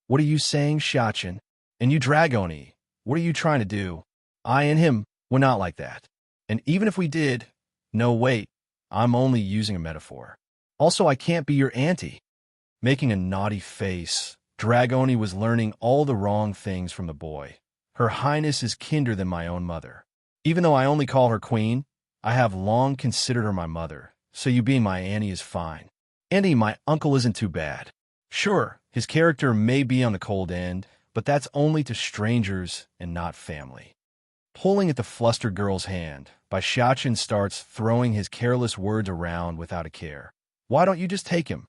What are you saying, Xiaqin? And you, Dragoni, what are you trying to do? I and him, we're not like that. And even if we did, no, wait, I'm only using a metaphor. Also, I can't be your auntie. Making a naughty face, Dragoni was learning all the wrong things from the boy. Her highness is kinder than my own mother. Even though I only call her queen, I have long considered her my mother, so you being my auntie is fine. Auntie, my uncle isn't too bad. Sure, his character may be on the cold end, but that's only to strangers and not family. Pulling at the flustered girl's hand, Bai Xiaqin starts throwing his careless words around without a care. Why don't you just take him?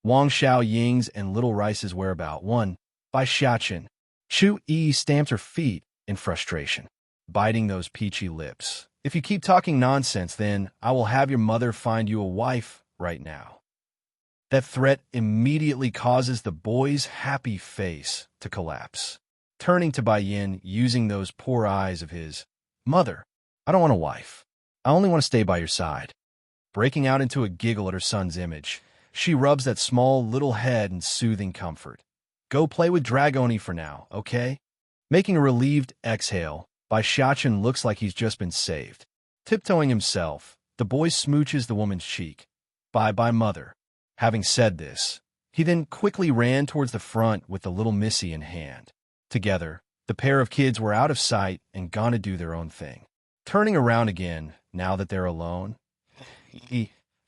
Wang Xiao Ying's and Little Rice's whereabout. 1. Bai Xiaqin. Chu Yi stamped her feet in frustration, biting those peachy lips. If you keep talking nonsense, then I will have your mother find you a wife right now. That threat immediately causes the boy's happy face to collapse. Turning to Bai Yin, using those poor eyes of his, Mother, I don't want a wife. I only want to stay by your side. Breaking out into a giggle at her son's image, she rubs that small little head in soothing comfort. Go play with Dragoni for now, okay? Making a relieved exhale, Bai Xiaqin looks like he's just been saved. Tiptoeing himself, the boy smooches the woman's cheek. Bye-bye, mother. Having said this, he then quickly ran towards the front with the little missy in hand. Together, the pair of kids were out of sight and gone to do their own thing. Turning around again, now that they're alone.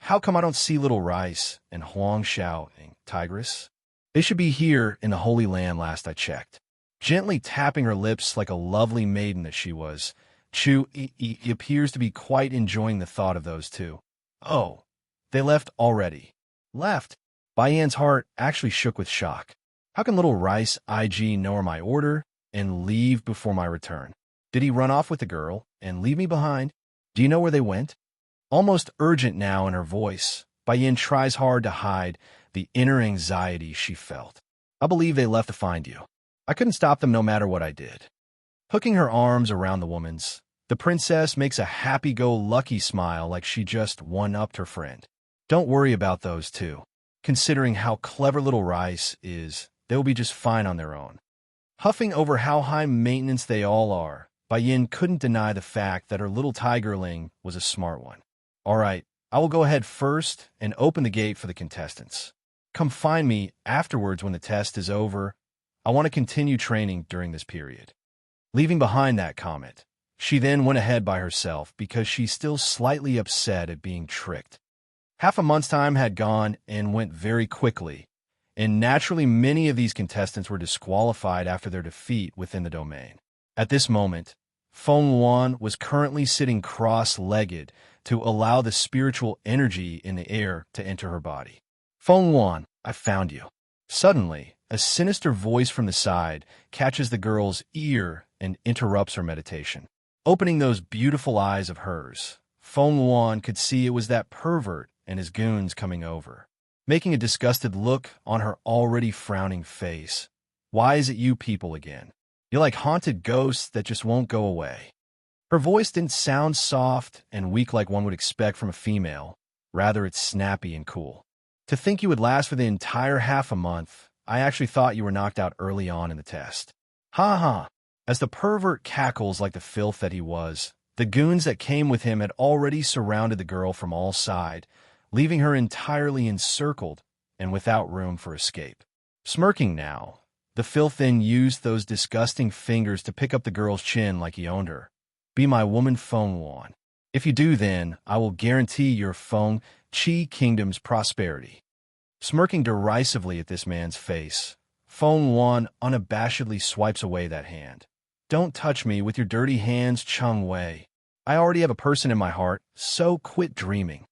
How come I don't see Little Rice and Huang Xiao and Tigress? They should be here in the Holy Land last I checked. Gently tapping her lips like a lovely maiden that she was, Chu Yi appears to be quite enjoying the thought of those two. Oh, they left already. Left? Bai Yan's heart actually shook with shock. How can Little Rice IG know my order and leave before my return? Did he run off with the girl and leave me behind? Do you know where they went? Almost urgent now in her voice, Bai Yin tries hard to hide the inner anxiety she felt. I believe they left to find you. I couldn't stop them no matter what I did. Hooking her arms around the woman's, the princess makes a happy-go-lucky smile like she just one-upped her friend. Don't worry about those two. Considering how clever Little Rice is, they'll be just fine on their own. Huffing over how high maintenance they all are, Bai Yin couldn't deny the fact that her little tigerling was a smart one. All right, I will go ahead first and open the gate for the contestants. Come find me afterwards when the test is over. I want to continue training during this period. leaving behind that comment. She then went ahead by herself because she's still slightly upset at being tricked. Half a month's time had gone and went very quickly, and naturally many of these contestants were disqualified after their defeat within the domain. At this moment, Feng Wan was currently sitting cross-legged to allow the spiritual energy in the air to enter her body. Feng Wan, I found you. Suddenly, a sinister voice from the side catches the girl's ear and interrupts her meditation. Opening those beautiful eyes of hers, Feng Wan could see it was that pervert and his goons coming over, making a disgusted look on her already frowning face. Why is it you people again? You're like haunted ghosts that just won't go away. Her voice didn't sound soft and weak like one would expect from a female. Rather, it's snappy and cool. To think you would last for the entire half a month, I actually thought you were knocked out early on in the test. Ha ha! As the pervert cackles like the filth that he was, the goons that came with him had already surrounded the girl from all sides, leaving her entirely encircled and without room for escape. Smirking now, the filth then used those disgusting fingers to pick up the girl's chin like he owned her. Be my woman, Feng Wan. If you do, then I will guarantee your Feng Qi kingdom's prosperity. Smirking derisively at this man's face, Feng Wan unabashedly swipes away that hand. Don't touch me with your dirty hands, Cheng Wei. I already have a person in my heart, so quit dreaming.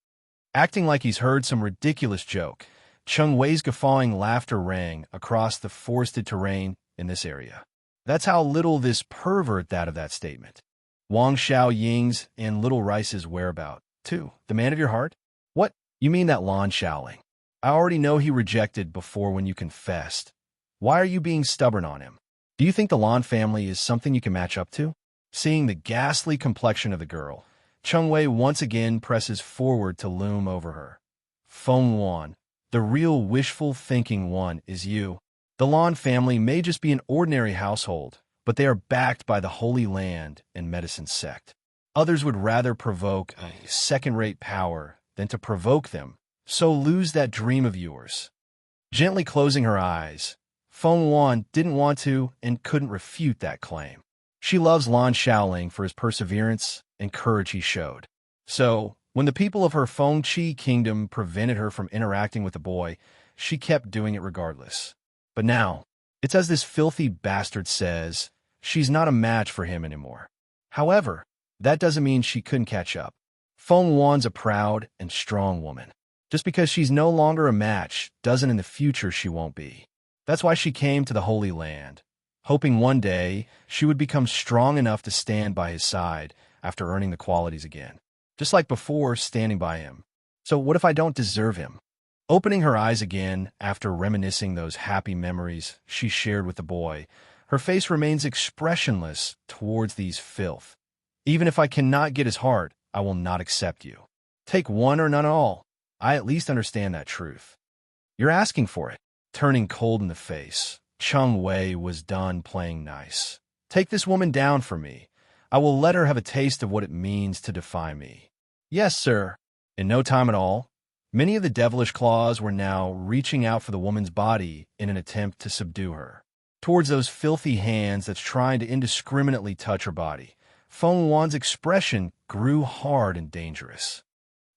Acting like he's heard some ridiculous joke, Cheng Wei's guffawing laughter rang across the forested terrain in this area. That's how little this pervert thought of that statement. Wang Xiao Ying's and Little Rice's whereabout, too. The man of your heart? What? You mean that Lan Xiaoling? I already know he rejected before when you confessed. Why are you being stubborn on him? Do you think the Lan family is something you can match up to? Seeing the ghastly complexion of the girl, Cheng Wei once again presses forward to loom over her. Feng Wan, the real wishful thinking one is you. The Lan family may just be an ordinary household, but they are backed by the Holy Land and Medicine Sect. Others would rather provoke a second-rate power than to provoke them, so lose that dream of yours. Gently closing her eyes, Feng Wan didn't want to and couldn't refute that claim. She loves Lan Xiaoling for his perseverance and courage he showed. So, when the people of her Feng Qi kingdom prevented her from interacting with the boy, she kept doing it regardless. But now, it's as this filthy bastard says, she's not a match for him anymore. However, that doesn't mean she couldn't catch up. Feng Wan's a proud and strong woman. Just because she's no longer a match doesn't in the future she won't be. That's why she came to the Holy Land, hoping one day she would become strong enough to stand by his side after earning the qualities again. Just like before standing by him. So what if I don't deserve him? Opening her eyes again after reminiscing those happy memories she shared with the boy, her face remains expressionless towards these filth. Even if I cannot get his heart, I will not accept you. Take one or none at all. I at least understand that truth. You're asking for it. Turning cold in the face, Cheng Wei was done playing nice. Take this woman down for me. I will let her have a taste of what it means to defy me. Yes, sir. In no time at all, many of the devilish claws were now reaching out for the woman's body in an attempt to subdue her. Towards those filthy hands that's trying to indiscriminately touch her body, Feng Wan's expression grew hard and dangerous.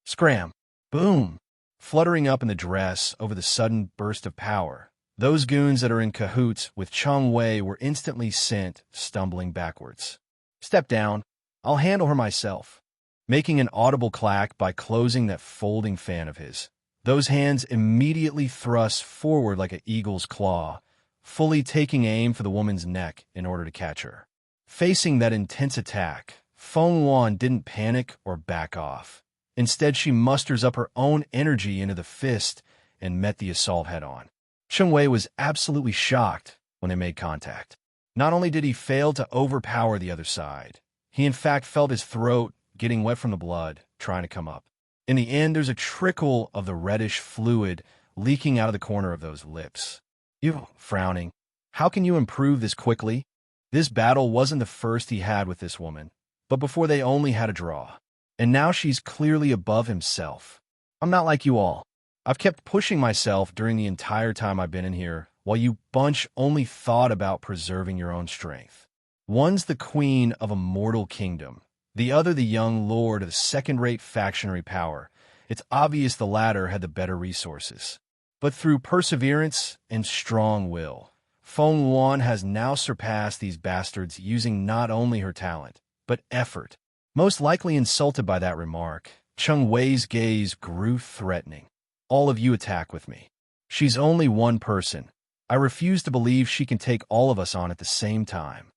Scram! Boom! Fluttering up in the dress over the sudden burst of power, those goons that are in cahoots with Cheng Wei were instantly sent stumbling backwards. Step down. I'll handle her myself. Making an audible clack by closing that folding fan of his, those hands immediately thrust forward like an eagle's claw, fully taking aim for the woman's neck in order to catch her. Facing that intense attack, Feng Wan didn't panic or back off. Instead, she musters up her own energy into the fist and met the assault head-on. Cheng Wei was absolutely shocked when they made contact. Not only did he fail to overpower the other side, he in fact felt his throat getting wet from the blood trying to come up. In the end, there's a trickle of the reddish fluid leaking out of the corner of those lips. You, frowning. How can you improve this quickly? This battle wasn't the first he had with this woman, but before they only had a draw. And now she's clearly above himself. I'm not like you all. I've kept pushing myself during the entire time I've been in here, while you bunch only thought about preserving your own strength. One's the queen of a mortal kingdom, the other the young lord of second-rate factionary power. It's obvious the latter had the better resources. But through perseverance and strong will, Feng Yuan has now surpassed these bastards using not only her talent, but effort. Most likely insulted by that remark, Cheng Wei's gaze grew threatening. All of you attack with me. She's only one person. I refuse to believe she can take all of us on at the same time.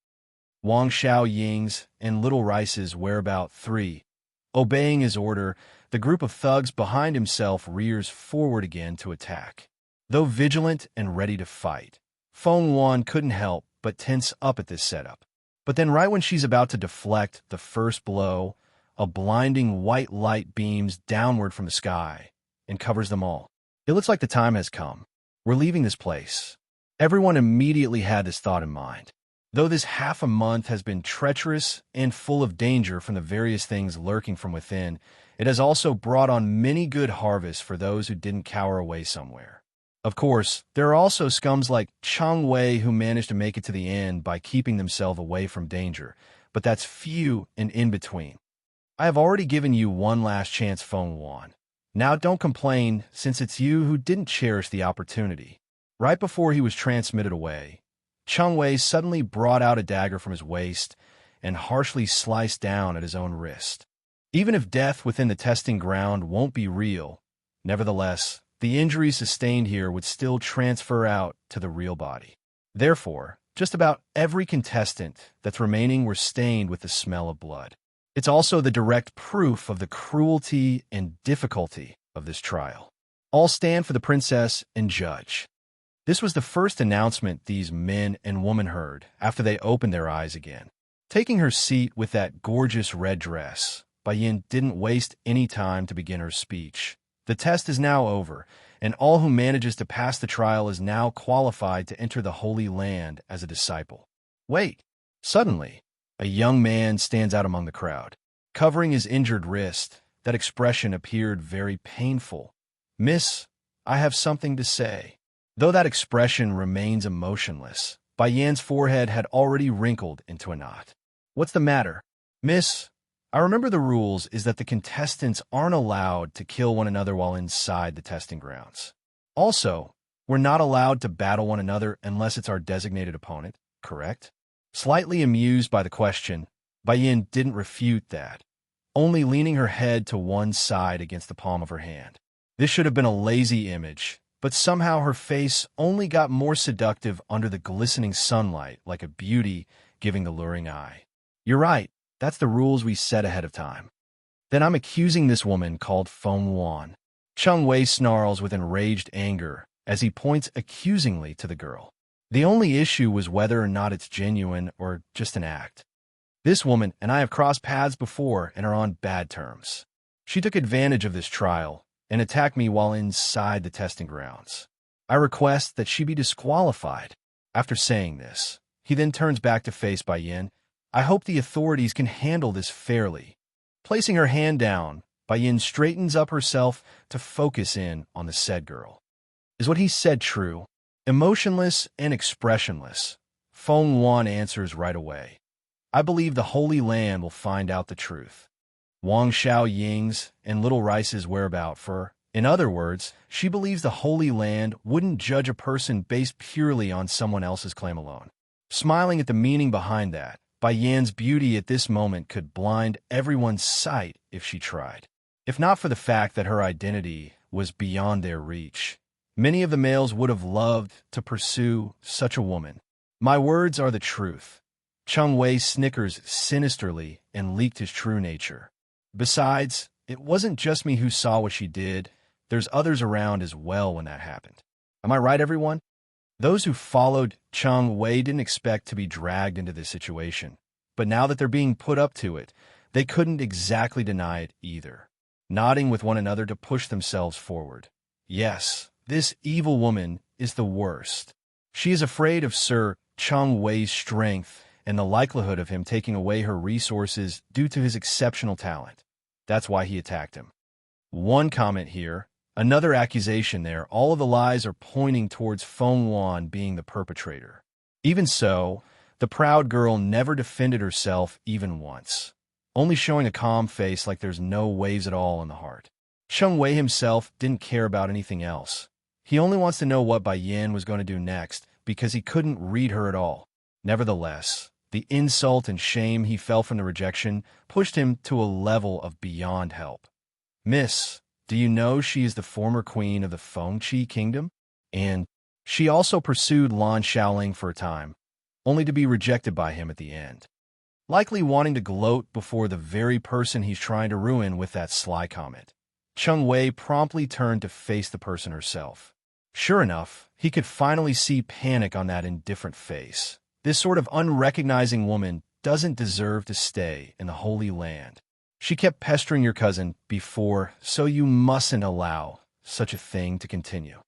Wang Xiaoying's and Little Rice's whereabout 3. Obeying his order, the group of thugs behind himself rears forward again to attack. Though vigilant and ready to fight, Feng Yuan couldn't help but tense up at this setup. But then right when she's about to deflect the first blow, a blinding white light beams downward from the sky and covers them all. It looks like the time has come. We're leaving this place. Everyone immediately had this thought in mind. Though this half a month has been treacherous and full of danger from the various things lurking from within, it has also brought on many good harvests for those who didn't cower away somewhere. Of course, there are also scums like Cheng Wei who managed to make it to the end by keeping themselves away from danger, but that's few and in between. I have already given you one last chance, Feng Yuan. Now don't complain, since it's you who didn't cherish the opportunity. Right before he was transmitted away, Cheng Wei suddenly brought out a dagger from his waist and harshly sliced down at his own wrist. Even if death within the testing ground won't be real, nevertheless, the injuries sustained here would still transfer out to the real body. Therefore, just about every contestant that's remaining were stained with the smell of blood. It's also the direct proof of the cruelty and difficulty of this trial. All stand for the princess and judge. This was the first announcement these men and women heard after they opened their eyes again. Taking her seat with that gorgeous red dress, Baiyin didn't waste any time to begin her speech. The test is now over, and all who manages to pass the trial is now qualified to enter the Holy Land as a disciple. Wait! Suddenly, a young man stands out among the crowd. Covering his injured wrist, that expression appeared very painful. Miss, I have something to say. Though that expression remains emotionless, Baiyan's forehead had already wrinkled into a knot. What's the matter? Miss, I remember the rules is that the contestants aren't allowed to kill one another while inside the testing grounds. Also, we're not allowed to battle one another unless it's our designated opponent, correct? Slightly amused by the question, Baiyin didn't refute that, only leaning her head to one side against the palm of her hand. This should have been a lazy image, but somehow her face only got more seductive under the glistening sunlight, like a beauty giving the luring eye. You're right. That's the rules we set ahead of time. Then I'm accusing this woman called Feng Yuan. Cheng Wei snarls with enraged anger as he points accusingly to the girl. The only issue was whether or not it's genuine or just an act. This woman and I have crossed paths before and are on bad terms. She took advantage of this trial and attacked me while inside the testing grounds. I request that she be disqualified. After saying this, he then turns back to face Baiyin. I hope the authorities can handle this fairly. Placing her hand down, Baiyin straightens up herself to focus in on the said girl. Is what he said true? Emotionless and expressionless, Feng Yuan answers right away. I believe the Holy Land will find out the truth. Wang Xiaoying's and Little Rice's whereabout for, in other words, she believes the Holy Land wouldn't judge a person based purely on someone else's claim alone. Smiling at the meaning behind that, Baiyan's beauty at this moment could blind everyone's sight if she tried. If not for the fact that her identity was beyond their reach, many of the males would have loved to pursue such a woman. My words are the truth. Cheng Wei snickers sinisterly and leaked his true nature. Besides, it wasn't just me who saw what she did. There's others around as well when that happened. Am I right, everyone? Those who followed Cheng Wei didn't expect to be dragged into this situation, but now that they're being put up to it, they couldn't exactly deny it either, nodding with one another to push themselves forward. Yes, this evil woman is the worst. She is afraid of Sir Cheng Wei's strength and the likelihood of him taking away her resources due to his exceptional talent. That's why he attacked him. One comment here, another accusation there. All of the lies are pointing towards Feng Yuan being the perpetrator. Even so, The proud girl never defended herself even once, only showing a calm face like there's no waves at all in the heart. Cheng Wei himself didn't care about anything else. He only wants to know what Bai Yin was going to do next because he couldn't read her at all. Nevertheless, the insult and shame he felt from the rejection pushed him to a level of beyond help. Miss, do you know she is the former queen of the Fengqi kingdom? And she also pursued Lan Shaoling for a time, only to be rejected by him at the end. Likely wanting to gloat before the very person he's trying to ruin with that sly comment. Cheng Wei promptly turned to face the person herself. Sure enough, he could finally see panic on that indifferent face. This sort of unrecognizing woman doesn't deserve to stay in the Holy Land. She kept pestering your cousin before, so you mustn't allow such a thing to continue.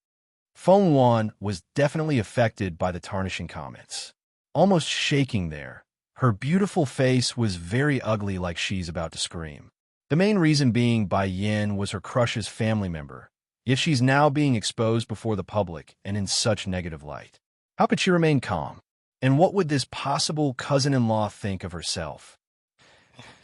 Feng Wan was definitely affected by the tarnishing comments. Almost shaking there. Her beautiful face was very ugly, like she's about to scream. The main reason being Bai Yin was her crush's family member, yet she's now being exposed before the public and in such negative light. How could she remain calm? And what would this possible cousin-in-law think of herself?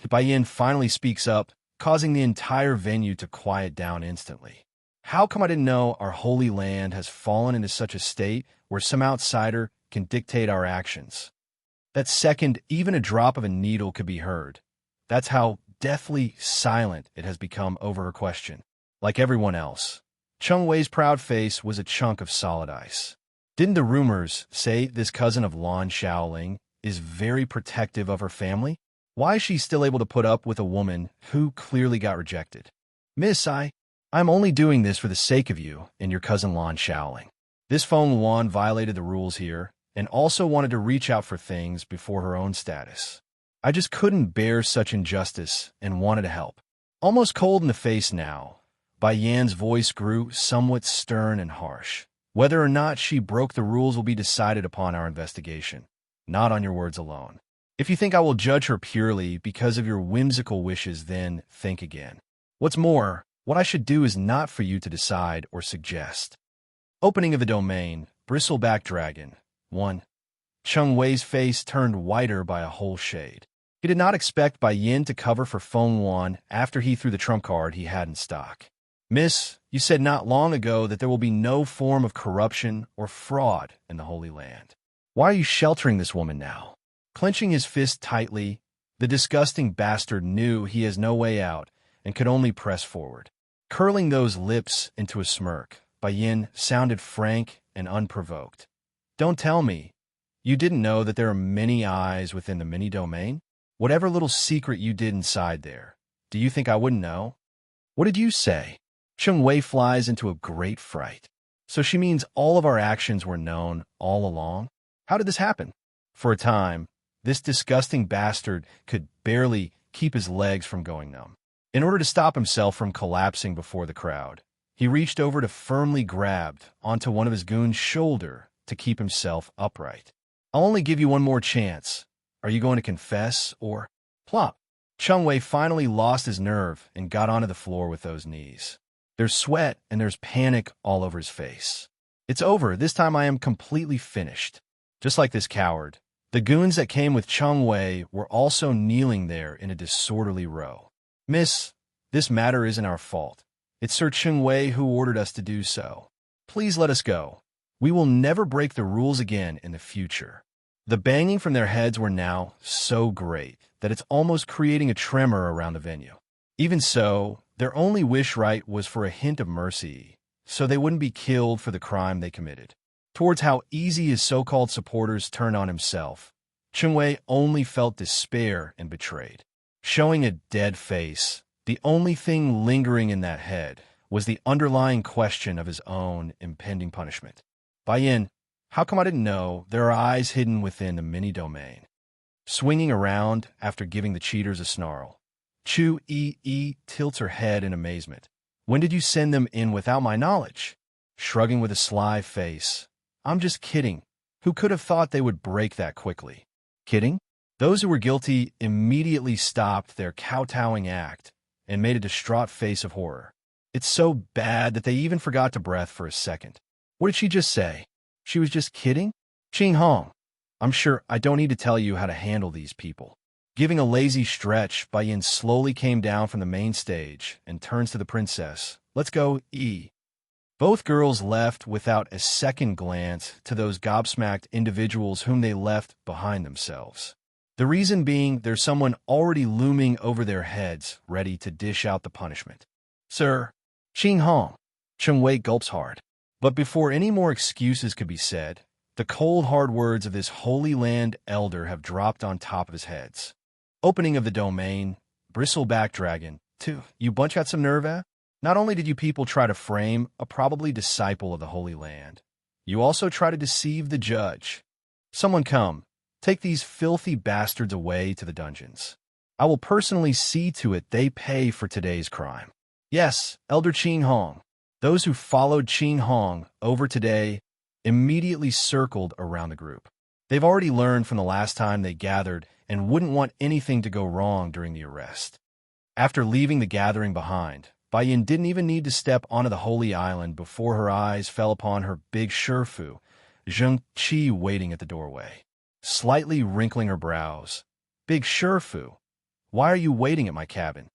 Bai Yin finally speaks up, causing the entire venue to quiet down instantly. How come I didn't know our holy land has fallen into such a state where some outsider can dictate our actions? That second, even a drop of a needle could be heard. That's how deathly silent it has become over her question. Like everyone else, Cheng Wei's proud face was a chunk of solid ice. Didn't the rumors say this cousin of Lan Shaoling is very protective of her family? Why is she still able to put up with a woman who clearly got rejected? Miss, I'm only doing this for the sake of you and your cousin Lan Shaoling. This Feng Wan violated the rules here and also wanted to reach out for things before her own status. I just couldn't bear such injustice and wanted to help. Almost cold in the face now, Bai Yan's voice grew somewhat stern and harsh. Whether or not she broke the rules will be decided upon our investigation, not on your words alone. If you think I will judge her purely because of your whimsical wishes, then think again. What's more, what I should do is not for you to decide or suggest. Opening of the domain, Bristleback Dragon. 1. Cheng Wei's face turned whiter by a whole shade. He did not expect Bai Yin to cover for Feng Wan after he threw the trump card he had in stock. Miss, you said not long ago that there will be no form of corruption or fraud in the Holy Land. Why are you sheltering this woman now? Clenching his fist tightly, the disgusting bastard knew he has no way out and could only press forward. Curling those lips into a smirk, Bai Yin sounded frank and unprovoked. Don't tell me. You didn't know that there are many eyes within the mini domain? Whatever little secret you did inside there, do you think I wouldn't know? What did you say? Cheng Wei flies into a great fright. So she means all of our actions were known all along? How did this happen? For a time, this disgusting bastard could barely keep his legs from going numb. In order to stop himself from collapsing before the crowd, he reached over to firmly grabbed onto one of his goon's shoulder to keep himself upright. I'll only give you one more chance. Are you going to confess or... Plop! Cheng Wei finally lost his nerve and got onto the floor with those knees. There's sweat and there's panic all over his face. It's over. This time I am completely finished. Just like this coward, the goons that came with Cheng Wei were also kneeling there in a disorderly row. Miss, this matter isn't our fault. It's Sir Cheng Wei who ordered us to do so. Please let us go. We will never break the rules again in the future. The banging from their heads were now so great that it's almost creating a tremor around the venue. Even so, their only wish right was for a hint of mercy, so they wouldn't be killed for the crime they committed. Towards how easy his so-called supporters turned on himself, Cheng Wei only felt despair and betrayed. Showing a dead face, the only thing lingering in that head was the underlying question of his own impending punishment. Bai Yin, how come I didn't know there are eyes hidden within the mini-domain? Swinging around after giving the cheaters a snarl, Chu Yi tilts her head in amazement. When did you send them in without my knowledge? Shrugging with a sly face, I'm just kidding. Who could have thought they would break that quickly? Kidding? Those who were guilty immediately stopped their kowtowing act and made a distraught face of horror. It's so bad that they even forgot to breath for a second. What did she just say? She was just kidding? Ching Hong. I'm sure I don't need to tell you how to handle these people. Giving a lazy stretch, Bayin slowly came down from the main stage and turns to the princess. Let's go, E. Both girls left without a second glance to those gobsmacked individuals whom they left behind themselves. The reason being there's someone already looming over their heads, ready to dish out the punishment. Sir, Qing Hong. Cheng Wei gulps hard. But before any more excuses could be said, the cold, hard words of this Holy Land elder have dropped on top of his heads. Opening of the domain, bristleback dragon. 2. You bunch got some nerve, eh? Not only did you people try to frame a probably disciple of the Holy Land, you also try to deceive the judge. Someone come, take these filthy bastards away to the dungeons. I will personally see to it they pay for today's crime. Yes, Elder Qing Hong. Those who followed Qing Hong over today immediately circled around the group. They've already learned from the last time they gathered and wouldn't want anything to go wrong during the arrest. After leaving the gathering behind, Bayin didn't even need to step onto the Holy Island before her eyes fell upon her big Shifu, Zheng Qi, waiting at the doorway. Slightly wrinkling her brows. Big Shifu, why are you waiting at my cabin?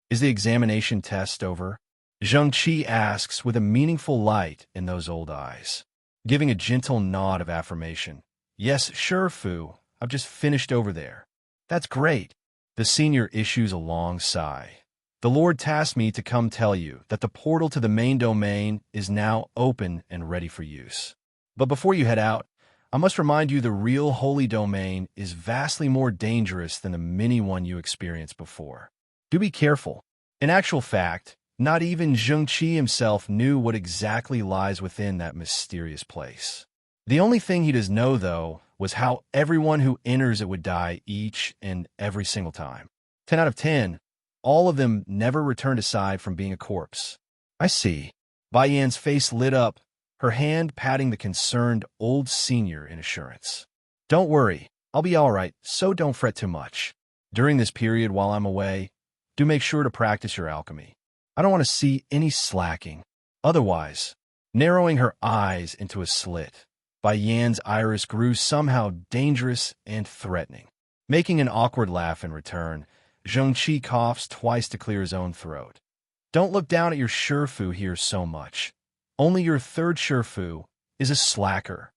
Is the examination test over? Zheng Qi asks with a meaningful light in those old eyes. Giving a gentle nod of affirmation. Yes, Shifu, I've just finished over there. That's great. The senior issues a long sigh. The Lord tasked me to come tell you that the portal to the main domain is now open and ready for use. But before you head out, I must remind you the real holy domain is vastly more dangerous than the mini one you experienced before. Do be careful. In actual fact, not even Zheng Qi himself knew what exactly lies within that mysterious place. The only thing he does know, though, was how everyone who enters it would die each and every single time. 10 out of 10. All of them never returned aside from being a corpse. I see. Bayan's face lit up, her hand patting the concerned old senior in assurance. Don't worry, I'll be all right, so don't fret too much. During this period while I'm away, do make sure to practice your alchemy. I don't want to see any slacking. Otherwise, narrowing her eyes into a slit, Bayan's iris grew somehow dangerous and threatening. Making an awkward laugh in return, Zheng Qi coughs twice to clear his own throat. Don't look down at your Shifu here so much. Only your third Shifu is a slacker.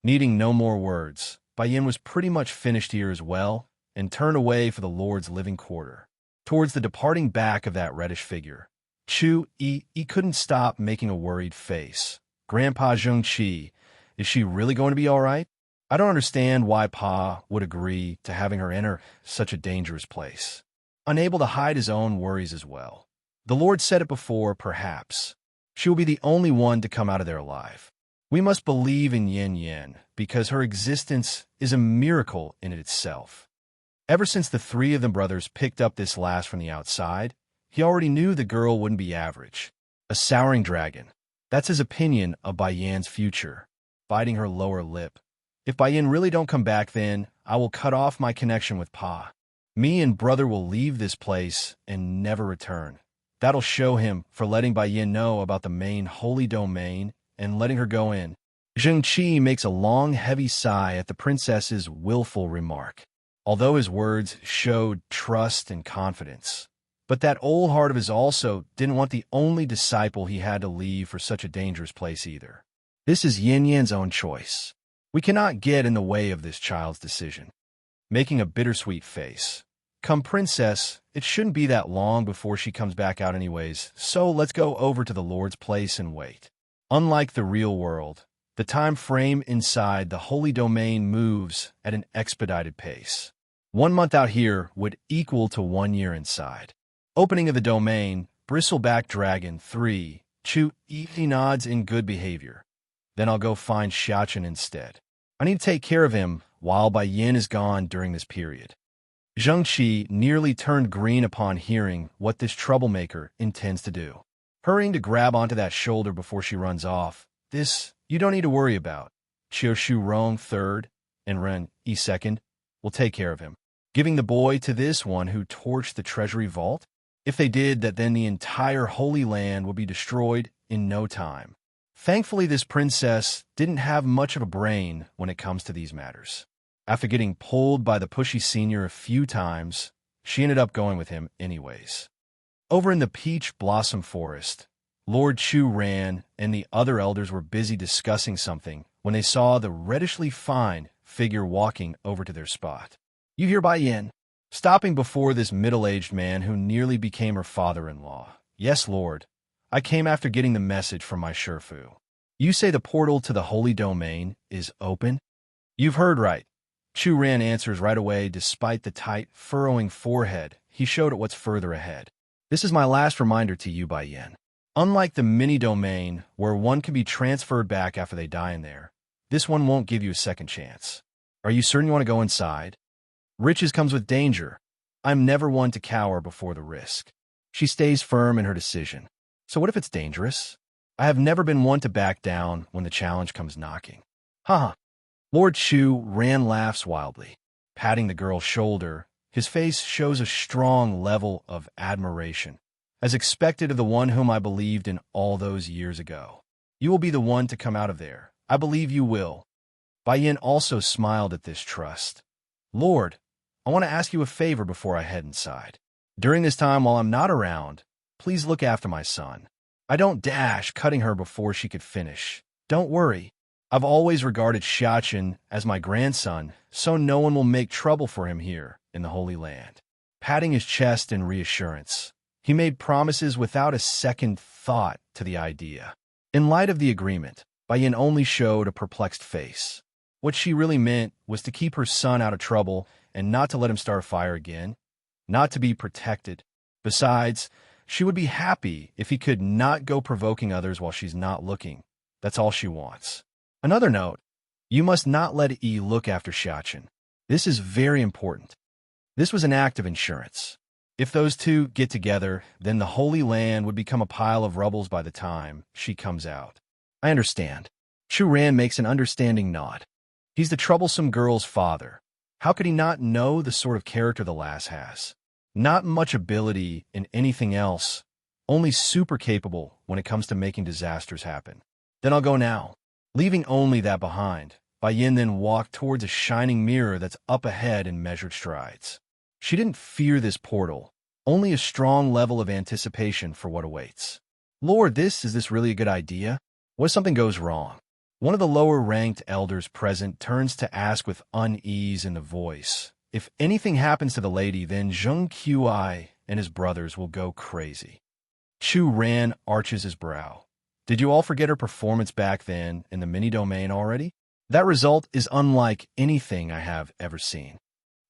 Needing no more words, Bayan was pretty much finished here as well and turned away for the Lord's living quarter. Towards the departing back of that reddish figure, Chu Yi couldn't stop making a worried face. Grandpa Zheng Qi, is she really going to be all right? I don't understand why Pa would agree to having her enter such a dangerous place. Unable to hide his own worries as well. The Lord said it before, perhaps. She will be the only one to come out of there alive. We must believe in Yin Yin, because her existence is a miracle in itself. Ever since the three of the brothers picked up this last from the outside, he already knew the girl wouldn't be average. A souring dragon. That's his opinion of Bayan's future. Biting her lower lip. If Bayan really don't come back, then I will cut off my connection with Pa. Me and brother will leave this place and never return. That'll show him for letting Bayan know about the main holy domain and letting her go in. Zheng Qi makes a long, heavy sigh at the princess's willful remark, although his words showed trust and confidence. But that old heart of his also didn't want the only disciple he had to leave for such a dangerous place either. This is Yin Yan's own choice. We cannot get in the way of this child's decision. Making a bittersweet face. Come, princess, it shouldn't be that long before she comes back out anyways, so let's go over to the Lord's place and wait. Unlike the real world, the time frame inside the holy domain moves at an expedited pace. 1 month out here would equal to 1 year inside. Opening of the domain, bristleback dragon 3, Chu Yi nods in good behavior. Then I'll go find Xiachen instead. I need to take care of him while Bayan is gone during this period. Zheng Qi nearly turned green upon hearing what this troublemaker intends to do. Hurrying to grab onto that shoulder before she runs off. This, you don't need to worry about. Qiu Shu Rong 3rd and Ren Yi 2nd will take care of him. Giving the boy to this one who torched the treasury vault? If they did that, then the entire Holy Land would be destroyed in no time. Thankfully, this princess didn't have much of a brain when it comes to these matters. After getting pulled by the pushy senior a few times, she ended up going with him anyways. Over in the peach blossom forest, Lord Chu Ran and the other elders were busy discussing something when they saw the reddishly fine figure walking over to their spot. "You here, Bai Yin?" Stopping before this middle-aged man who nearly became her father-in-law. "Yes, Lord. I came after getting the message from my Shifu. You say the portal to the Holy Domain is open?" "You've heard right." Chu Ran answers right away. Despite the tight, furrowing forehead, he showed it what's further ahead. "This is my last reminder to you, Bai Yin. Unlike the mini-domain, where one can be transferred back after they die in there, this one won't give you a second chance. Are you certain you want to go inside? Riches comes with danger. I'm never one to cower before the risk." She stays firm in her decision. "So what if it's dangerous? I have never been one to back down when the challenge comes knocking." "Haha." Lord Chu Ran laughs wildly, patting the girl's shoulder. His face shows a strong level of admiration, as expected of the one whom I believed in all those years ago. "You will be the one to come out of there. I believe you will." Bai Yin also smiled at this trust. "Lord, I want to ask you a favor before I head inside. During this time while I'm not around, please look after my son." I don't dash, cutting her before she could finish. "Don't worry. I've always regarded Xiaqin as my grandson, so no one will make trouble for him here in the Holy Land." Patting his chest in reassurance, he made promises without a second thought to the idea. In light of the agreement, Bai Yin only showed a perplexed face. What she really meant was to keep her son out of trouble and not to let him start a fire again, not to be protected. Besides, she would be happy if he could not go provoking others while she's not looking. That's all she wants. Another note, you must not let Yi look after Xiaqin. This is very important. This was an act of insurance. If those two get together, then the Holy Land would become a pile of rubbles by the time she comes out. I understand. Chu Ran makes an understanding nod. He's the troublesome girl's father. How could he not know the sort of character the lass has? Not much ability in anything else, only super capable when it comes to making disasters happen. Then I'll go now. Leaving only that behind, Bai Yin then walked towards a shining mirror that's up ahead in measured strides. She didn't fear this portal, only a strong level of anticipation for what awaits. "Lord, is this really a good idea? What if something goes wrong?" One of the lower-ranked elders present turns to ask with unease in the voice. If anything happens to the lady, then Zheng Qi and his brothers will go crazy. Chu Ran arches his brow. Did you all forget her performance back then in the mini-domain already? That result is unlike anything I have ever seen.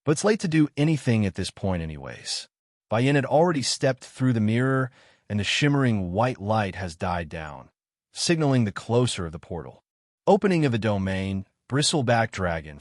But it's late to do anything at this point anyways. Bai Yin had already stepped through the mirror, and the shimmering white light has died down, signaling the closer of the portal. Opening of the domain, bristleback dragon.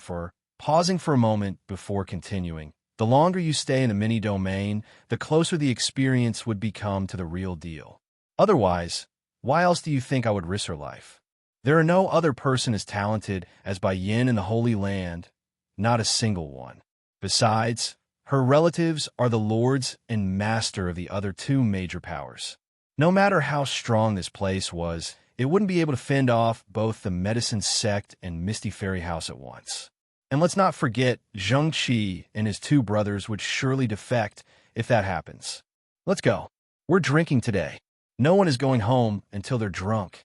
Pausing for a moment before continuing. The longer you stay in the mini-domain, the closer the experience would become to the real deal. Otherwise, why else do you think I would risk her life? There are no other person as talented as Bai Yin in the Holy Land, not a single one. Besides, her relatives are the lords and master of the other two major powers. No matter how strong this place was, it wouldn't be able to fend off both the medicine sect and Misty Fairy House at once. And let's not forget, Zheng Qi and his two brothers would surely defect if that happens. Let's go. We're drinking today. No one is going home until they're drunk.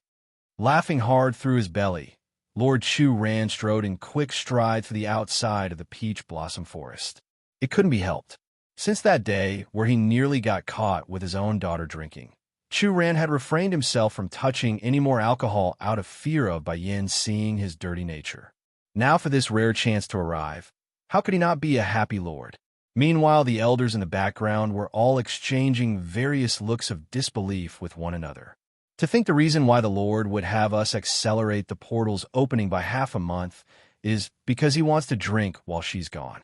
Laughing hard through his belly, Lord Chu Ran strode in quick stride to the outside of the peach blossom forest. It couldn't be helped. Since that day where he nearly got caught with his own daughter drinking, Chu Ran had refrained himself from touching any more alcohol out of fear of Bai Yin seeing his dirty nature. Now for this rare chance to arrive. How could he not be a happy lord? Meanwhile, the elders in the background were all exchanging various looks of disbelief with one another. To think the reason why the Lord would have us accelerate the portal's opening by half a month is because he wants to drink while she's gone.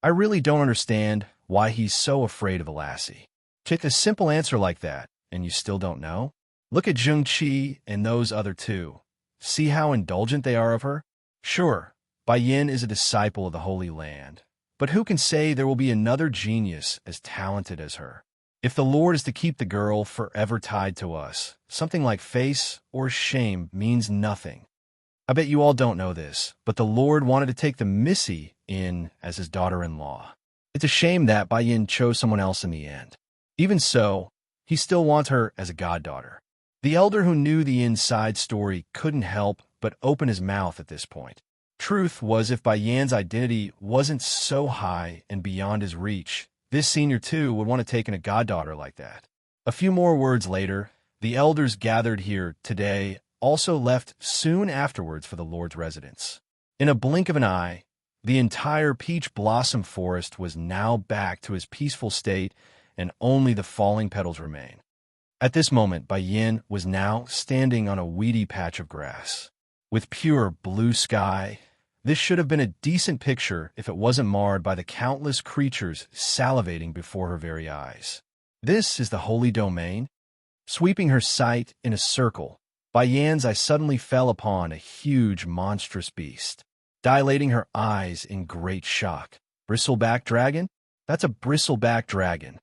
I really don't understand why he's so afraid of a lassie. Take a simple answer like that, and you still don't know? Look at Zheng Qi and those other two. See how indulgent they are of her? Sure, Bai Yin is a disciple of the Holy Land, but who can say there will be another genius as talented as her? If the Lord is to keep the girl forever tied to us, something like face or shame means nothing. I bet you all don't know this, but the Lord wanted to take the Missy in as his daughter-in-law. It's a shame that Bai Yin chose someone else in the end. Even so, he still wants her as a goddaughter. The elder who knew the inside story couldn't help but open his mouth at this point. Truth was, if Bai Yan's identity wasn't so high and beyond his reach, this senior too would want to take in a goddaughter like that. A few more words later, the elders gathered here today also left soon afterwards for the Lord's residence. In a blink of an eye, the entire peach blossom forest was now back to its peaceful state, and only the falling petals remain. At this moment, Bai Yin was now standing on a weedy patch of grass. With pure blue sky, this should have been a decent picture if it wasn't marred by the countless creatures salivating before her very eyes. This is the holy domain? Sweeping her sight in a circle, Bai Yan's eye suddenly fell upon a huge, monstrous beast. Dilating her eyes in great shock. Bristleback dragon? That's a bristleback dragon.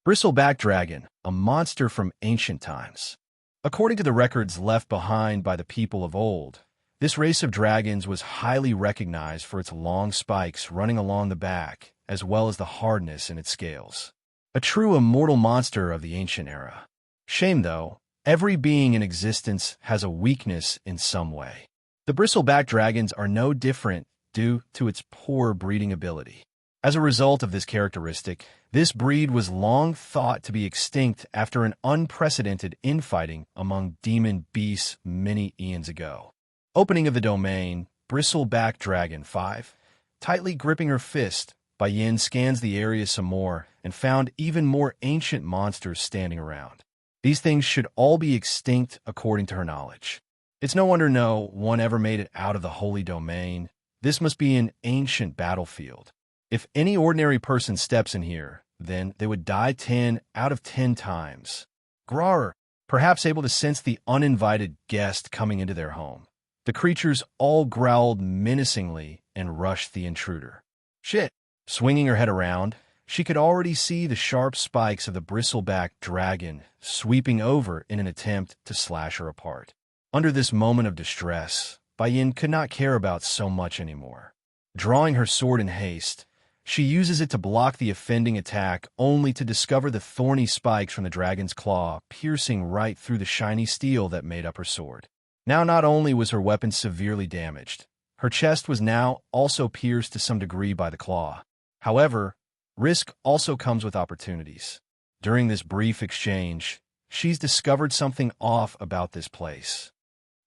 Bristleback dragon, a monster from ancient times. According to the records left behind by the people of old, this race of dragons was highly recognized for its long spikes running along the back, as well as the hardness in its scales. A true immortal monster of the ancient era. Shame, though, every being in existence has a weakness in some way. The bristleback dragons are no different due to its poor breeding ability. As a result of this characteristic, this breed was long thought to be extinct after an unprecedented infighting among demon beasts many eons ago. Opening of the domain, Bristleback Dragon 5. Tightly gripping her fist, Bai Yin scans the area some more and found even more ancient monsters standing around. These things should all be extinct according to her knowledge. It's no wonder no one ever made it out of the holy domain. This must be an ancient battlefield. If any ordinary person steps in here, then they would die 10 out of 10 times. Grawr, perhaps able to sense the uninvited guest coming into their home. The creatures all growled menacingly and rushed the intruder. Shit! Swinging her head around, she could already see the sharp spikes of the bristleback dragon sweeping over in an attempt to slash her apart. Under this moment of distress, Bai Yin could not care about so much anymore. Drawing her sword in haste, she uses it to block the offending attack, only to discover the thorny spikes from the dragon's claw piercing right through the shiny steel that made up her sword. Now not only was her weapon severely damaged, her chest was now also pierced to some degree by the claw. However, risk also comes with opportunities. During this brief exchange, she's discovered something off about this place.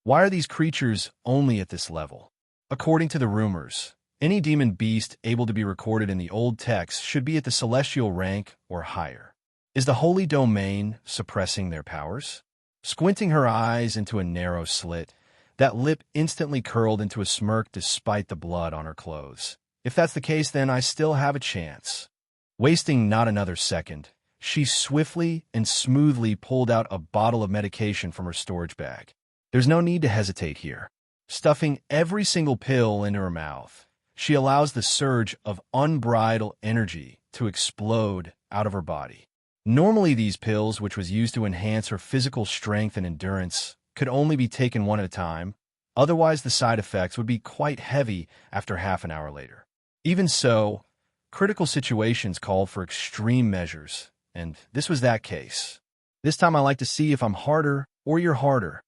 Why are these creatures only at this level? According to the rumors, any demon beast able to be recorded in the old text should be at the celestial rank or higher. Is the holy domain suppressing their powers? Squinting her eyes into a narrow slit, that lip instantly curled into a smirk despite the blood on her clothes. If that's the case, then I still have a chance. Wasting not another second, she swiftly and smoothly pulled out a bottle of medication from her storage bag. There's no need to hesitate here. Stuffing every single pill into her mouth, she allows the surge of unbridled energy to explode out of her body. Normally these pills, which was used to enhance her physical strength and endurance, could only be taken one at a time. Otherwise the side effects would be quite heavy after half an hour later. Even so, critical situations called for extreme measures, and this was that case. This time I like to see if I'm harder or you're harder.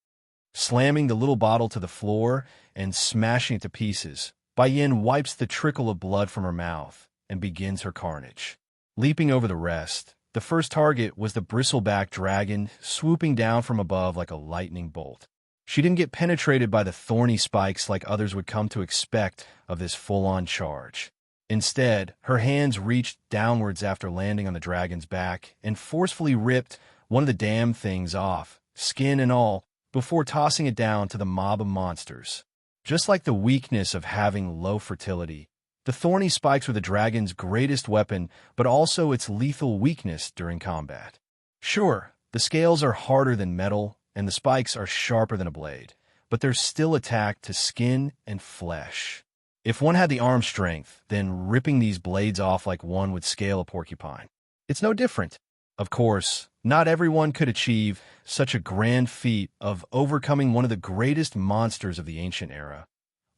Slamming the little bottle to the floor and smashing it to pieces, Bai Yin wipes the trickle of blood from her mouth and begins her carnage. Leaping over the rest, the first target was the bristleback dragon swooping down from above like a lightning bolt. She didn't get penetrated by the thorny spikes like others would come to expect of this full-on charge. Instead, her hands reached downwards after landing on the dragon's back and forcefully ripped one of the damn things off, skin and all, before tossing it down to the mob of monsters. Just like the weakness of having low fertility, the thorny spikes were the dragon's greatest weapon, but also its lethal weakness during combat. Sure, the scales are harder than metal, and the spikes are sharper than a blade, but they're still attacked to skin and flesh. If one had the arm strength, then ripping these blades off like one would scale a porcupine. It's no different. Of course, not everyone could achieve such a grand feat of overcoming one of the greatest monsters of the ancient era.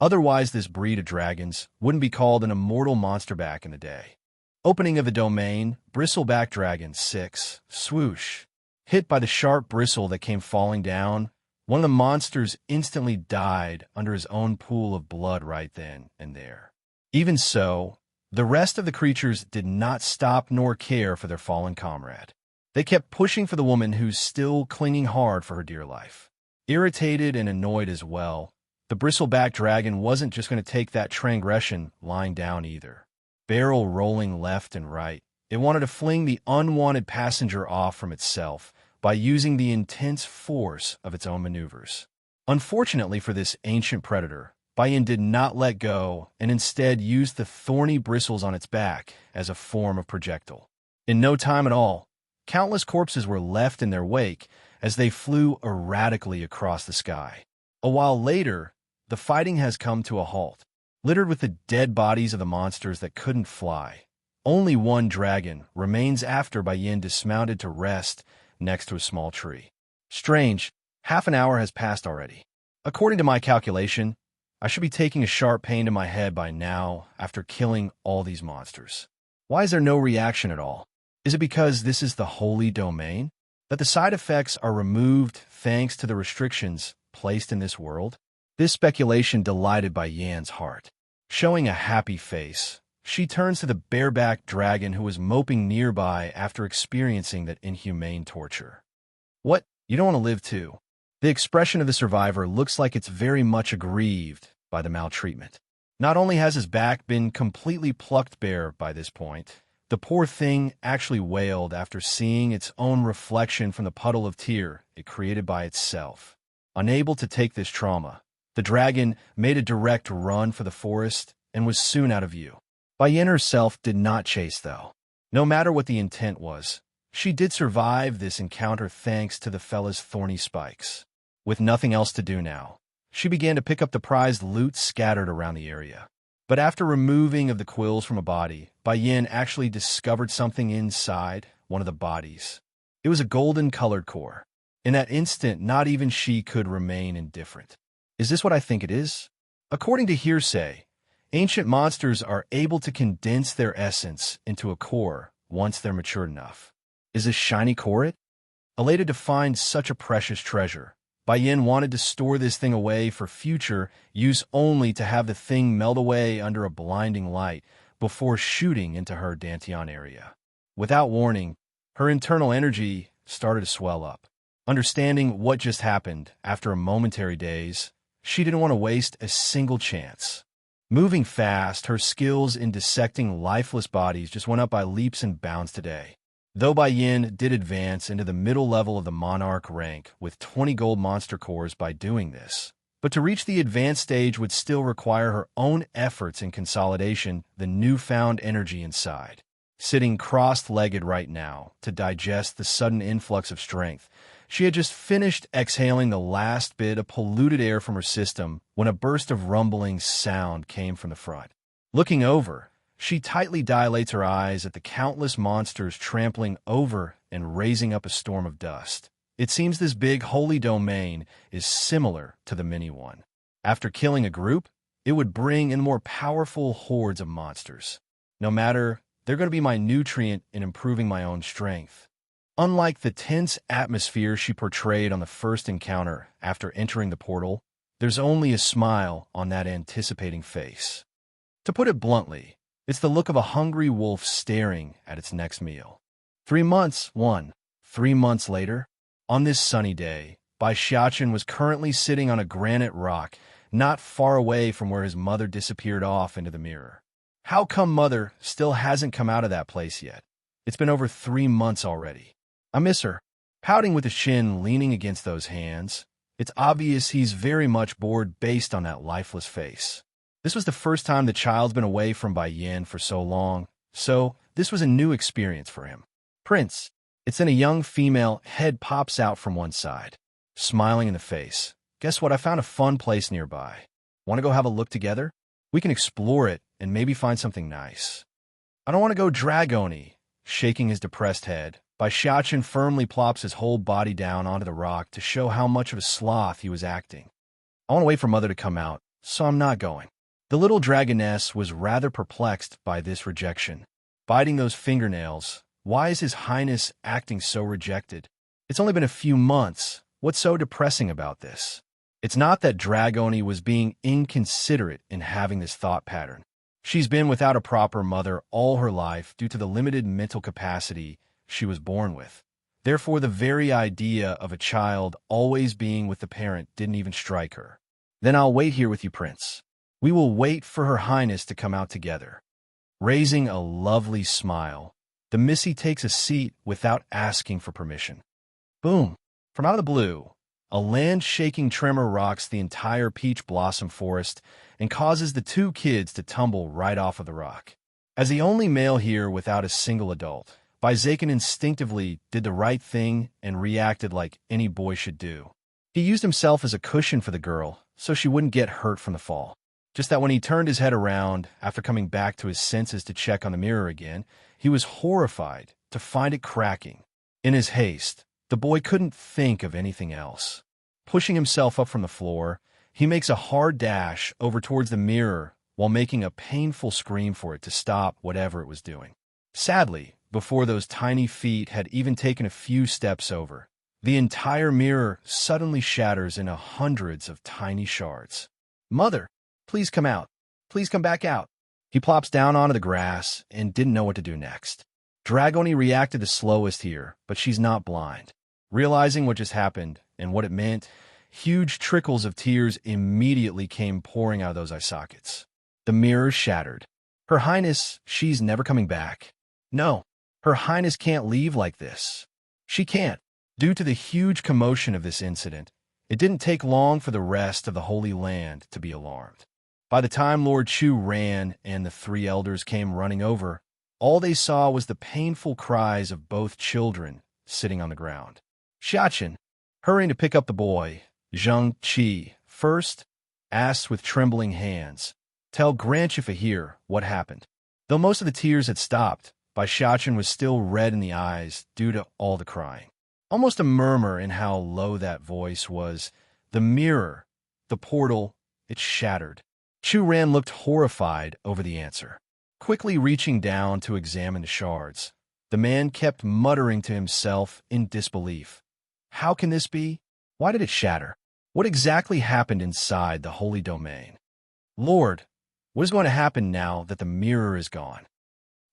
Otherwise, this breed of dragons wouldn't be called an immortal monster back in the day. Opening of the domain, bristleback dragon 6, swoosh. Hit by the sharp bristle that came falling down, one of the monsters instantly died under his own pool of blood right then and there. Even so, the rest of the creatures did not stop nor care for their fallen comrade. They kept pushing for the woman who's still clinging hard for her dear life. Irritated and annoyed as well, the bristleback dragon wasn't just going to take that transgression lying down either. Barrel rolling left and right, it wanted to fling the unwanted passenger off from itself by using the intense force of its own maneuvers. Unfortunately for this ancient predator, Bayan did not let go and instead used the thorny bristles on its back as a form of projectile. In no time at all, countless corpses were left in their wake as they flew erratically across the sky. A while later, the fighting has come to a halt, littered with the dead bodies of the monsters that couldn't fly. Only one dragon remains after Bayan dismounted to rest next to a small tree. Strange, half an hour has passed already. According to my calculation, I should be taking a sharp pain to my head by now after killing all these monsters. Why is there no reaction at all? Is it because this is the holy domain? That the side effects are removed thanks to the restrictions placed in this world? This speculation delighted Bayan's heart. Showing a happy face, she turns to the bareback dragon who was moping nearby after experiencing that inhumane torture. What? You don't want to live too? The expression of the survivor looks like it's very much aggrieved by the maltreatment. Not only has his back been completely plucked bare by this point, the poor thing actually wailed after seeing its own reflection from the puddle of tear it created by itself. Unable to take this trauma, the dragon made a direct run for the forest and was soon out of view. Bayan herself did not chase, though. No matter what the intent was, she did survive this encounter thanks to the fella's thorny spikes. With nothing else to do now, she began to pick up the prized loot scattered around the area. But after removing of the quills from a body, Bayan actually discovered something inside one of the bodies. It was a golden-colored core. In that instant, not even she could remain indifferent. Is this what I think it is? According to hearsay, ancient monsters are able to condense their essence into a core once they're mature enough. Is this shiny core it? Elated to find such a precious treasure, Bayan wanted to store this thing away for future use only to have the thing melt away under a blinding light before shooting into her Dantian area. Without warning, her internal energy started to swell up. Understanding what just happened after a momentary daze, she didn't want to waste a single chance. Moving fast, her skills in dissecting lifeless bodies just went up by leaps and bounds today. Though Bayan did advance into the middle level of the Monarch rank with 20 gold monster cores by doing this, but to reach the advanced stage would still require her own efforts in consolidation, the newfound energy inside. Sitting cross-legged right now to digest the sudden influx of strength, she had just finished exhaling the last bit of polluted air from her system when a burst of rumbling sound came from the front. Looking over, she tightly dilates her eyes at the countless monsters trampling over and raising up a storm of dust. It seems this big holy domain is similar to the mini one. After killing a group, it would bring in more powerful hordes of monsters. No matter, they're going to be my nutrient in improving my own strength. Unlike the tense atmosphere she portrayed on the first encounter after entering the portal, there's only a smile on that anticipating face. To put it bluntly, it's the look of a hungry wolf staring at its next meal. 3 months, 3 months later, on this sunny day, Bai Xiaochen was currently sitting on a granite rock not far away from where his mother disappeared off into the mirror. How come Mother still hasn't come out of that place yet? It's been over 3 months already. I miss her. Pouting with his chin leaning against those hands, it's obvious he's very much bored based on that lifeless face. This was the first time the child's been away from Bai Yin for so long, so this was a new experience for him. Prince. It's then a young female head pops out from one side, smiling in the face. Guess what? I found a fun place nearby. Want to go have a look together? We can explore it and maybe find something nice. I don't want to go dragony. Shaking his depressed head, Bai Xiaochen firmly plops his whole body down onto the rock to show how much of a sloth he was acting. I want to wait for Mother to come out, so I'm not going. The little dragoness was rather perplexed by this rejection. Biting those fingernails, why is His Highness acting so rejected? It's only been a few months. What's so depressing about this? It's not that Dragoni was being inconsiderate in having this thought pattern. She's been without a proper mother all her life due to the limited mental capacity she was born with. Therefore, the very idea of a child always being with the parent didn't even strike her. Then I'll wait here with you, Prince. We will wait for Her Highness to come out together. Raising a lovely smile, the Missy takes a seat without asking for permission. Boom! From out of the blue, a land-shaking tremor rocks the entire peach blossom forest and causes the two kids to tumble right off of the rock. As the only male here without a single adult, Bizakin instinctively did the right thing and reacted like any boy should do. He used himself as a cushion for the girl so she wouldn't get hurt from the fall. Just that when he turned his head around after coming back to his senses to check on the mirror again, he was horrified to find it cracking. In his haste, the boy couldn't think of anything else. Pushing himself up from the floor, he makes a hard dash over towards the mirror while making a painful scream for it to stop whatever it was doing. Sadly, before those tiny feet had even taken a few steps over, the entire mirror suddenly shatters into hundreds of tiny shards. Mother, please come out. Please come back out. He plops down onto the grass and didn't know what to do next. Dragoni reacted the slowest here, but she's not blind. Realizing what just happened and what it meant, huge trickles of tears immediately came pouring out of those eye sockets. The mirror shattered. Her Highness, she's never coming back. No, Her Highness can't leave like this. She can't. Due to the huge commotion of this incident, it didn't take long for the rest of the Holy Land to be alarmed. By the time Lord Chu ran and the three elders came running over, all they saw was the painful cries of both children sitting on the ground. Xiaqin, hurrying to pick up the boy, Zheng Qi, first, asked with trembling hands, "Tell Grandchifa here what happened." Though most of the tears had stopped, Xiaqin was still red in the eyes due to all the crying. Almost a murmur in how low that voice was. The mirror, the portal, it shattered. Chu Ran looked horrified over the answer. Quickly reaching down to examine the shards, the man kept muttering to himself in disbelief. How can this be? Why did it shatter? What exactly happened inside the holy domain? Lord, what is going to happen now that the mirror is gone?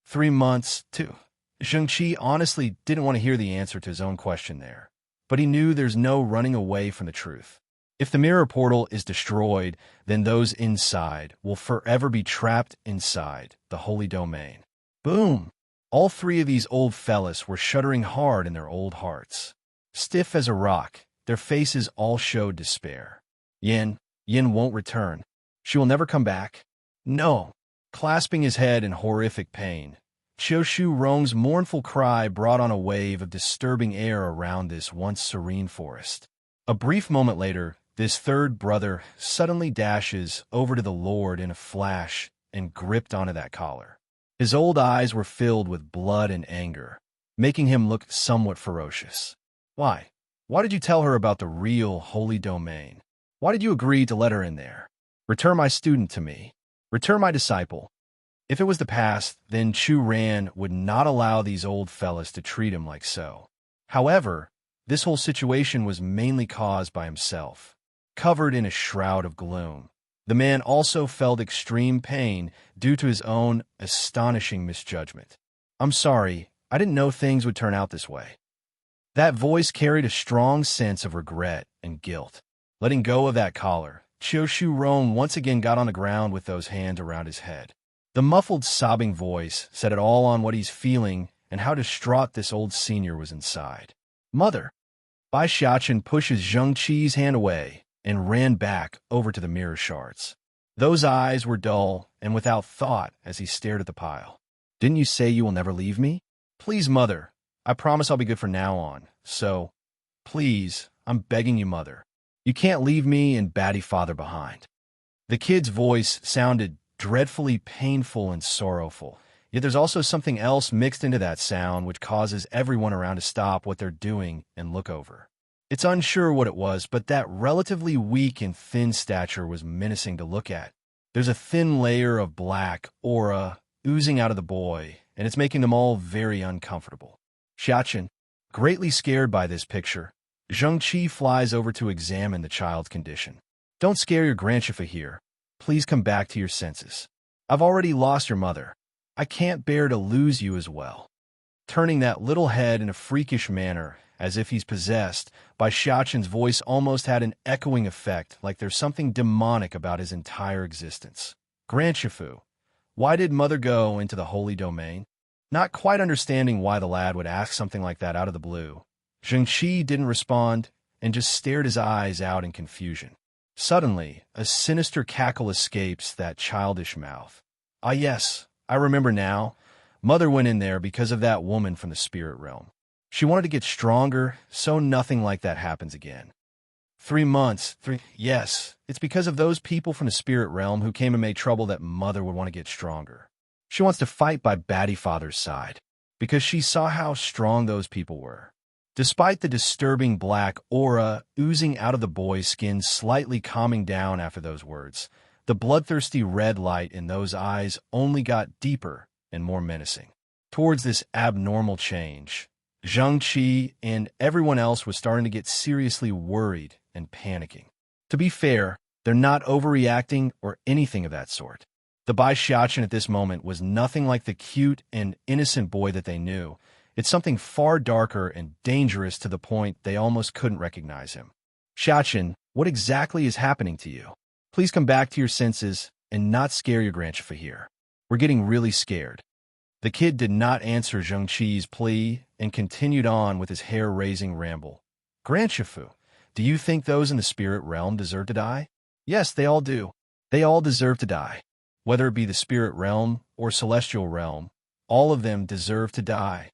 3 months, too. Zhengqi honestly didn't want to hear the answer to his own question there, but he knew there's no running away from the truth. If the mirror portal is destroyed, then those inside will forever be trapped inside the holy domain. Boom! All three of these old fellas were shuddering hard in their old hearts. Stiff as a rock, their faces all showed despair. Yin won't return. She will never come back. No. Clasping his head in horrific pain, Qiushu Rong's mournful cry brought on a wave of disturbing air around this once serene forest. A brief moment later, this third brother suddenly dashes over to the Lord in a flash and gripped onto that collar. His old eyes were filled with blood and anger, making him look somewhat ferocious. Why? Why did you tell her about the real holy domain? Why did you agree to let her in there? Return my student to me. Return my disciple. If it was the past, then Chu Ran would not allow these old fellas to treat him like so. However, this whole situation was mainly caused by himself. Covered in a shroud of gloom, the man also felt extreme pain due to his own astonishing misjudgment. I'm sorry, I didn't know things would turn out this way. That voice carried a strong sense of regret and guilt. Letting go of that collar, Qiushu Rong once again got on the ground with those hands around his head. The muffled, sobbing voice said it all on what he's feeling and how distraught this old senior was inside. Mother! Bai Xiaqin pushes Zheng Qi's hand away and ran back over to the mirror shards. Those eyes were dull and without thought as he stared at the pile. Didn't you say you will never leave me? Please, Mother. I promise I'll be good from now on. So, please, I'm begging you, Mother. You can't leave me and Batty Father behind. The kid's voice sounded dreadfully painful and sorrowful, yet there's also something else mixed into that sound which causes everyone around to stop what they're doing and look over. It's unsure what it was, but that relatively weak and thin stature was menacing to look at. There's a thin layer of black aura oozing out of the boy, and it's making them all very uncomfortable. Xiachen, greatly scared by this picture, Zhengqi flies over to examine the child's condition. Don't scare your grandchifa here. Please come back to your senses. I've already lost your mother. I can't bear to lose you as well. Turning that little head in a freakish manner, as if he's possessed, by Xiachen's voice almost had an echoing effect, like there's something demonic about his entire existence. Grandchifu, why did mother go into the holy domain? Not quite understanding why the lad would ask something like that out of the blue, Zhengqi didn't respond and just stared his eyes out in confusion. Suddenly, a sinister cackle escapes that childish mouth. Ah yes, I remember now. Mother went in there because of that woman from the spirit realm. She wanted to get stronger, so nothing like that happens again. 3 months, yes, it's because of those people from the spirit realm who came and made trouble that Mother would want to get stronger. She wants to fight by Baddie Father's side, because she saw how strong those people were. Despite the disturbing black aura oozing out of the boy's skin slightly calming down after those words, the bloodthirsty red light in those eyes only got deeper and more menacing. Towards this abnormal change, Zhengqi and everyone else was starting to get seriously worried and panicking. To be fair, they're not overreacting or anything of that sort. The Bai Xiachen at this moment was nothing like the cute and innocent boy that they knew. It's something far darker and dangerous to the point they almost couldn't recognize him. Xiachen, what exactly is happening to you? Please come back to your senses and not scare your grandchifa here. We're getting really scared. The kid did not answer Zhengqi's plea and continued on with his hair-raising ramble. Grandchifu, do you think those in the spirit realm deserve to die? Yes, they all do. They all deserve to die. Whether it be the spirit realm or celestial realm, all of them deserve to die.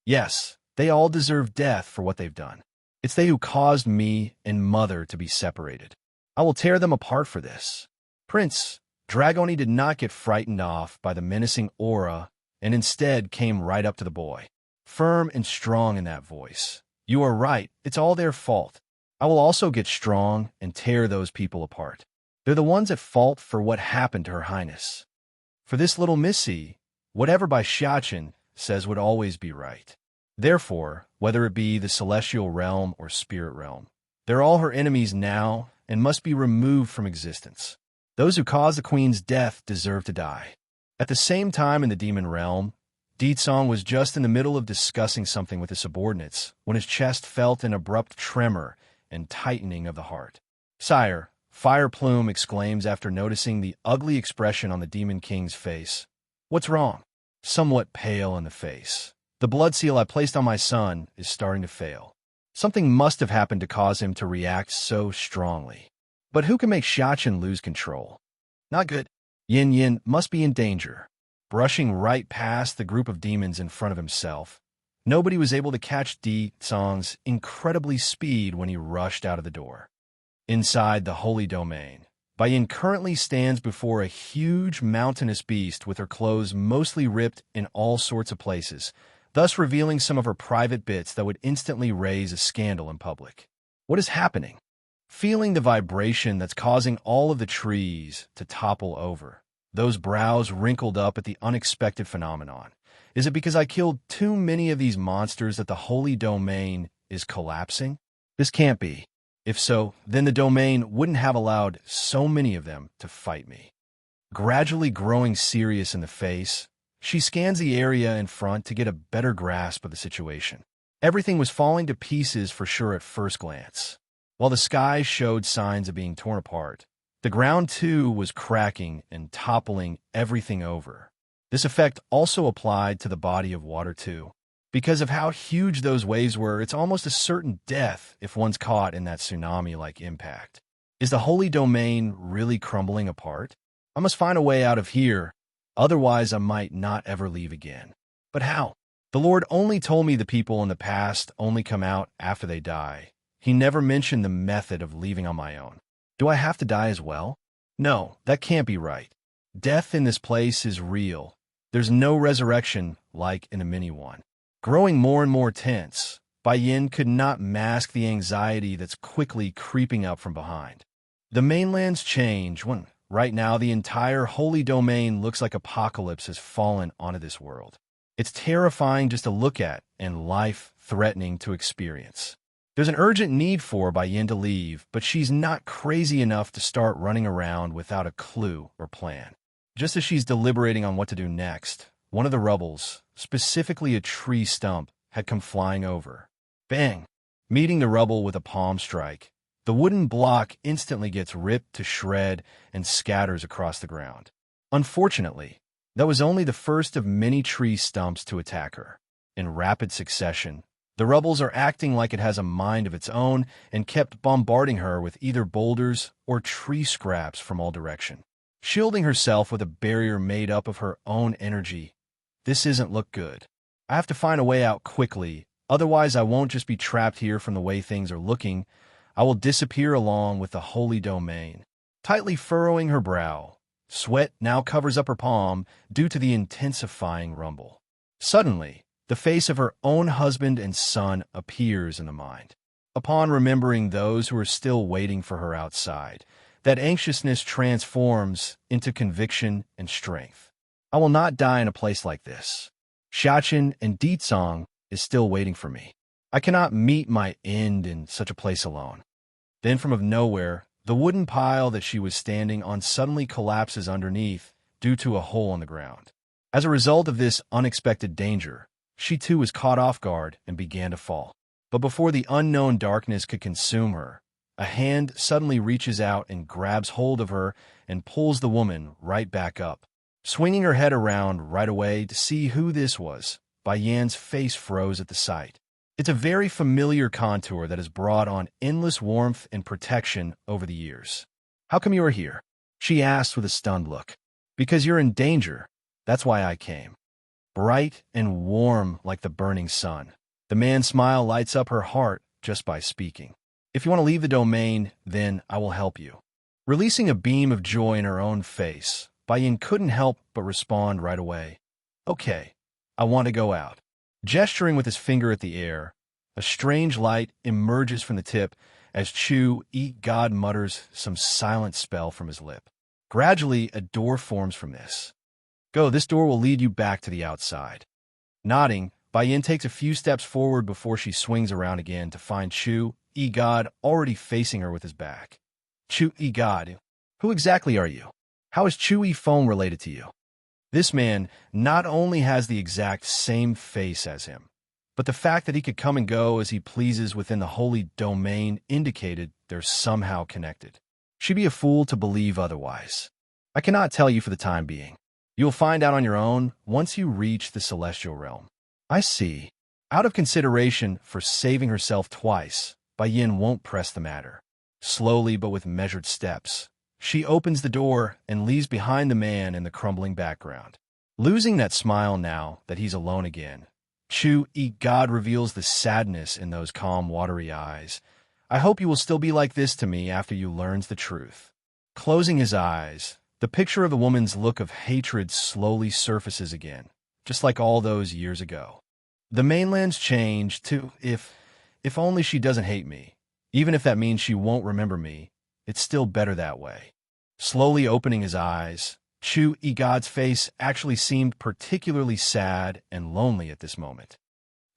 Yes, they all deserve death for what they've done. It's they who caused me and Mother to be separated. I will tear them apart for this. Prince, Dragoni did not get frightened off by the menacing aura and instead came right up to the boy, firm and strong in that voice. You are right, it's all their fault. I will also get strong and tear those people apart. They're the ones at fault for what happened to Her Highness. For this little missy, whatever Bai Xiachen says would always be right. Therefore, whether it be the celestial realm or spirit realm, they're all her enemies now and must be removed from existence. Those who caused the queen's death deserve to die. At the same time in the demon realm, Ditsong was just in the middle of discussing something with his subordinates when his chest felt an abrupt tremor and tightening of the heart. Sire, Fire Plume exclaims after noticing the ugly expression on the demon king's face. What's wrong? Somewhat pale in the face. The blood seal I placed on my son is starting to fail. Something must have happened to cause him to react so strongly. But who can make Xiachen lose control? Not good. Yin Yin must be in danger. Brushing right past the group of demons in front of himself, nobody was able to catch Ditsong's incredibly speed when he rushed out of the door. Inside the holy domain, Bai Yin currently stands before a huge mountainous beast with her clothes mostly ripped in all sorts of places, thus revealing some of her private bits that would instantly raise a scandal in public. What is happening? Feeling the vibration that's causing all of the trees to topple over, those brows wrinkled up at the unexpected phenomenon. Is it because I killed too many of these monsters that the holy domain is collapsing? This can't be. If so, then the domain wouldn't have allowed so many of them to fight me. Gradually growing serious in the face, she scans the area in front to get a better grasp of the situation. Everything was falling to pieces for sure at first glance. While the sky showed signs of being torn apart, the ground too was cracking and toppling everything over. This effect also applied to the body of water too. Because of how huge those waves were, it's almost a certain death if one's caught in that tsunami-like impact. Is the holy domain really crumbling apart? I must find a way out of here, otherwise I might not ever leave again. But how? The Lord only told me the people in the past only come out after they die. He never mentioned the method of leaving on my own. Do I have to die as well? No, that can't be right. Death in this place is real. There's no resurrection like in a mini one. Growing more and more tense, Yin could not mask the anxiety that's quickly creeping up from behind. The mainland's change when, right now, the entire holy domain looks like apocalypse has fallen onto this world. It's terrifying just to look at and life-threatening to experience. There's an urgent need for Yin to leave, but she's not crazy enough to start running around without a clue or plan. Just as she's deliberating on what to do next, one of the rubbles, specifically a tree stump, had come flying over. Bang! Meeting the rubble with a palm strike, the wooden block instantly gets ripped to shred and scatters across the ground. Unfortunately, that was only the first of many tree stumps to attack her. In rapid succession, the rubbles are acting like it has a mind of its own and kept bombarding her with either boulders or tree scraps from all directions. Shielding herself with a barrier made up of her own energy, this isn't look good. I have to find a way out quickly, otherwise I won't just be trapped here from the way things are looking. I will disappear along with the holy domain. Tightly furrowing her brow, sweat now covers up her palm due to the intensifying rumble. Suddenly, the face of her own husband and son appears in the mind. Upon remembering those who are still waiting for her outside, that anxiousness transforms into conviction and strength. I will not die in a place like this. Xiaqin and Ditsong is still waiting for me. I cannot meet my end in such a place alone. Then from nowhere, the wooden pile that she was standing on suddenly collapses underneath due to a hole in the ground. As a result of this unexpected danger, she too was caught off guard and began to fall. But before the unknown darkness could consume her, a hand suddenly reaches out and grabs hold of her and pulls the woman right back up. Swinging her head around right away to see who this was, Yan's face froze at the sight. It's a very familiar contour that has brought on endless warmth and protection over the years. "How come you are here?" she asked with a stunned look. "Because you're in danger. That's why I came." Bright and warm like the burning sun, the man's smile lights up her heart just by speaking. "If you want to leave the domain, then I will help you." Releasing a beam of joy in her own face, Yin couldn't help but respond right away. "Okay, I want to go out." Gesturing with his finger at the air, a strange light emerges from the tip as God mutters some silent spell from his lip. Gradually, a door forms from this. "Go, this door will lead you back to the outside." Nodding, Yin takes a few steps forward before she swings around again to find God already facing her with his back. God, who exactly are you? How is Feng related to you?" This man not only has the exact same face as him, but the fact that he could come and go as he pleases within the holy domain indicated they're somehow connected. She'd be a fool to believe otherwise. "I cannot tell you for the time being. You'll find out on your own once you reach the celestial realm." "I see." Out of consideration for saving herself twice, Yin won't press the matter. Slowly but with measured steps, she opens the door and leaves behind the man in the crumbling background. Losing that smile now that he's alone again, God reveals the sadness in those calm, watery eyes. "I hope you will still be like this to me after you learns the truth." Closing his eyes, the picture of the woman's look of hatred slowly surfaces again, just like all those years ago. The mainland's changed too. If only she doesn't hate me. Even if that means she won't remember me, it's still better that way. Slowly opening his eyes, God's face actually seemed particularly sad and lonely at this moment.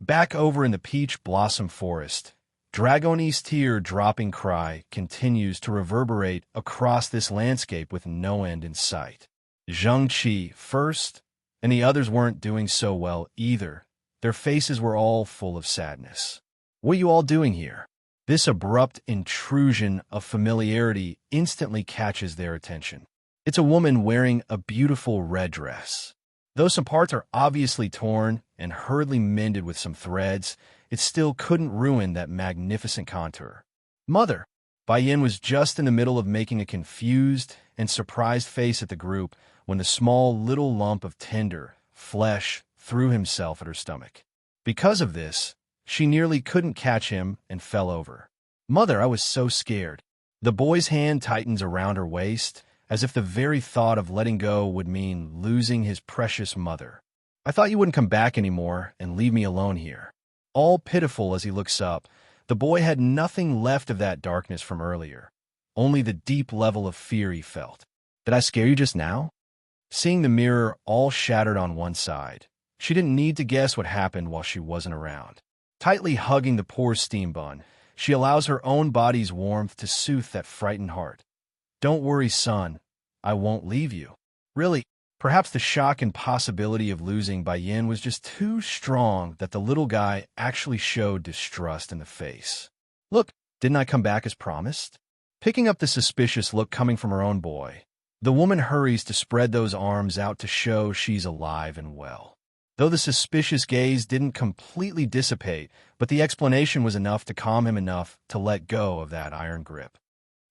Back over in the peach blossom forest, Dragoni's tear-dropping cry continues to reverberate across this landscape with no end in sight. Zheng Qi first, and the others weren't doing so well either. Their faces were all full of sadness. "What are you all doing here?" This abrupt intrusion of familiarity instantly catches their attention. It's a woman wearing a beautiful red dress. Though some parts are obviously torn and hurriedly mended with some threads, it still couldn't ruin that magnificent contour. "Mother!" Yin was just in the middle of making a confused and surprised face at the group when the small little lump of tender flesh threw himself at her stomach. Because of this, she nearly couldn't catch him and fell over. "Mother, I was so scared." The boy's hand tightens around her waist, as if the very thought of letting go would mean losing his precious mother. "I thought you wouldn't come back anymore and leave me alone here." all pitiful as he looks up. The boy had nothing left of that darkness from earlier, only the deep level of fear he felt. Did I scare you just now? Seeing the mirror all shattered on one side, she didn't need to guess what happened while she wasn't around. Tightly hugging the poor steam bun, she allows her own body's warmth to soothe that frightened heart. Don't worry, son. I won't leave you. Really, perhaps the shock and possibility of losing Bai Yin was just too strong that the little guy actually showed distrust in the face. Look, didn't I come back as promised? Picking up the suspicious look coming from her own boy, the woman hurries to spread those arms out to show she's alive and well. Though the suspicious gaze didn't completely dissipate, but the explanation was enough to calm him enough to let go of that iron grip.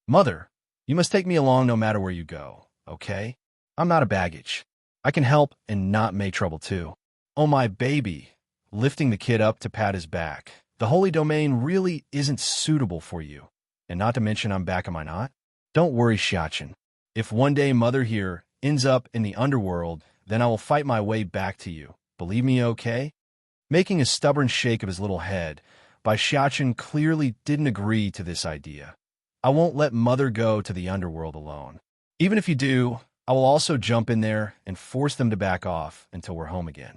Mother, you must take me along no matter where you go, okay? I'm not a baggage. I can help and not make trouble too. Oh, my baby. Lifting the kid up to pat his back. The holy domain really isn't suitable for you. And not to mention I'm back, am I not? Don't worry, Xiachen. If one day Mother here ends up in the underworld, then I will fight my way back to you. Believe me, okay? Making a stubborn shake of his little head, Bai Xiachen clearly didn't agree to this idea. I won't let Mother go to the underworld alone. Even if you do, I will also jump in there and force them to back off until we're home again.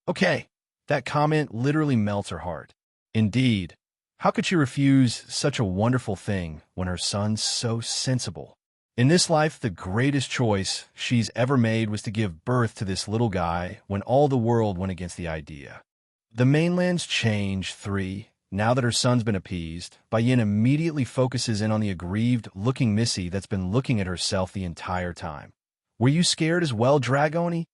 Okay, that comment literally melts her heart. Indeed, how could she refuse such a wonderful thing when her son's so sensible? In this life, the greatest choice she's ever made was to give birth to this little guy when all the world went against the idea. The mainland's change 3. Now that her son's been appeased, Bai Yin immediately focuses in on the aggrieved-looking Missy that's been looking at herself the entire time. Were you scared as well, Dragoni?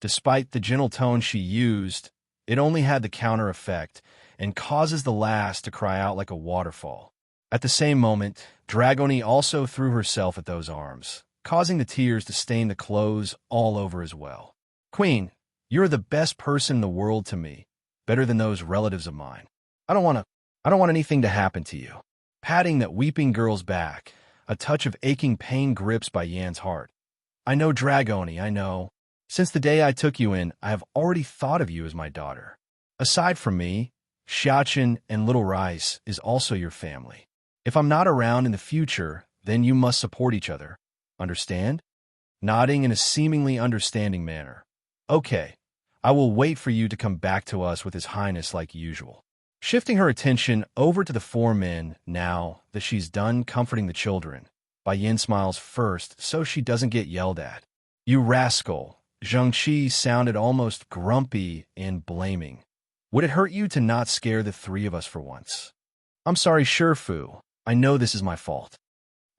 Despite the gentle tone she used, it only had the counter effect and causes the lass to cry out like a waterfall. At the same moment, Dragoni also threw herself at those arms, causing the tears to stain the clothes all over as well. Queen, you're the best person in the world to me, better than those relatives of mine. I don't want anything to happen to you. Patting that weeping girl's back, a touch of aching pain grips Bai Yan's heart. I know, Dragoni, I know. Since the day I took you in, I have already thought of you as my daughter. Aside from me, Xiachen and Little Rice is also your family. If I'm not around in the future, then you must support each other. Understand? Nodding in a seemingly understanding manner. Okay, I will wait for you to come back to us with His Highness like usual. Shifting her attention over to the 4 men now that she's done comforting the children, Bai Yin smiles first so she doesn't get yelled at. You rascal, Zhengqi sounded almost grumpy and blaming. Would it hurt you to not scare the 3 of us for once? I'm sorry, Shifu. I know this is my fault.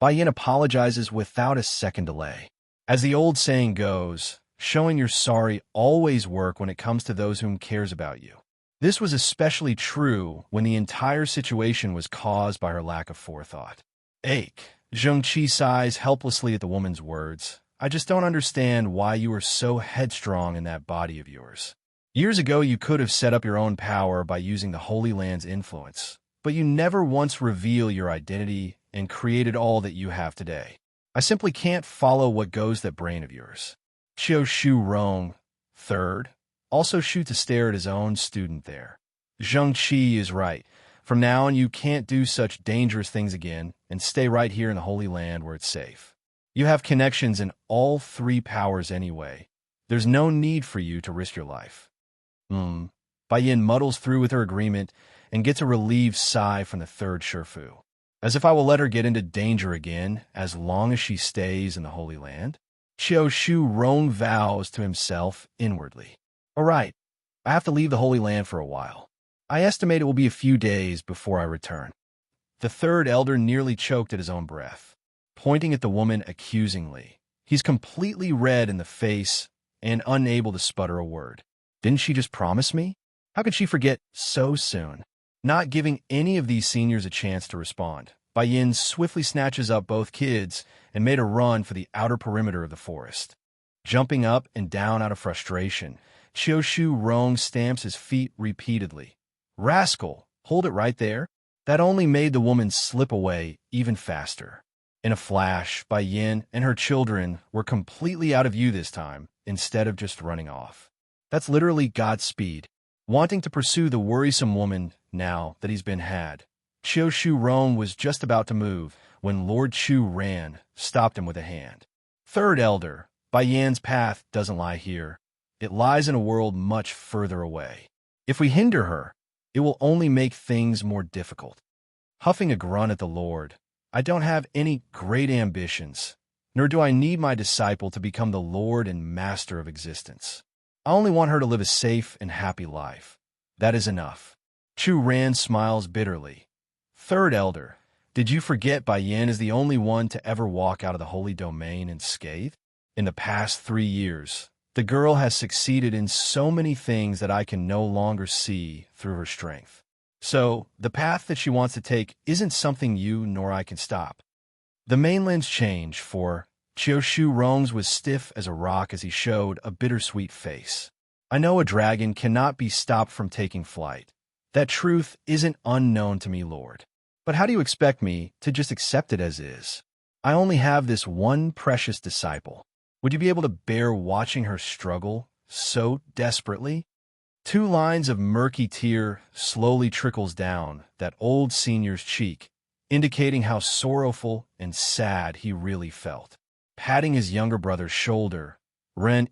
Bai Yin apologizes without a second delay. As the old saying goes, showing you're sorry always works when it comes to those whom cares about you. This was especially true when the entire situation was caused by her lack of forethought. Ache. Zhengqi sighs helplessly at the woman's words. I just don't understand why you were so headstrong in that body of yours. Years ago, you could have set up your own power by using the Holy Land's influence, but you never once reveal your identity and created all that you have today. I simply can't follow what goes that brain of yours. Qiu Shu Rong, 3rd, also shoot to stare at his own student there. Zhengqi is right. From now on, you can't do such dangerous things again and stay right here in the Holy Land where it's safe. You have connections in all 3 powers anyway. There's no need for you to risk your life. Bai Yin muddles through with her agreement and gets a relieved sigh from the 3rd Shifu. As if I will let her get into danger again as long as she stays in the Holy Land? Qiu Shu Rong vows to himself inwardly. All right, I have to leave the Holy Land for a while. I estimate it will be a few days before I return. The 3rd elder nearly choked at his own breath, pointing at the woman accusingly. He's completely red in the face and unable to sputter a word. Didn't she just promise me? How could she forget so soon? Not giving any of these seniors a chance to respond, Bai Yin swiftly snatches up both kids and made a run for the outer perimeter of the forest. Jumping up and down out of frustration, Qiu Shu Rong stamps his feet repeatedly. Rascal, hold it right there. That only made the woman slip away even faster. In a flash, Bai Yin and her children were completely out of view this time, instead of just running off. That's literally Godspeed. wanting to pursue the worrisome woman now that he's been had. Chiu Shu Rong was just about to move when Lord Chu Ran stopped him with a hand. Third Elder, Bai Yan's path doesn't lie here. It lies in a world much further away. If we hinder her, it will only make things more difficult. Huffing a grunt at the Lord, I don't have any great ambitions, nor do I need my disciple to become the Lord and Master of existence. I only want her to live a safe and happy life. That is enough. Chu Ran smiles bitterly. Third Elder, did you forget Bai Yan is the only one to ever walk out of the holy domain unscathed? In the past 3 years, the girl has succeeded in so many things that I can no longer see through her strength. So, the path that she wants to take isn't something you nor I can stop. The mainland's change for Chiu Shu Rong's was stiff as a rock as he showed a bittersweet face. I know a dragon cannot be stopped from taking flight. That truth isn't unknown to me, Lord. But how do you expect me to just accept it as is? I only have this one precious disciple. Would you be able to bear watching her struggle so desperately? 2 lines of murky tear slowly trickles down that old senior's cheek, indicating how sorrowful and sad he really felt. Patting his younger brother's shoulder,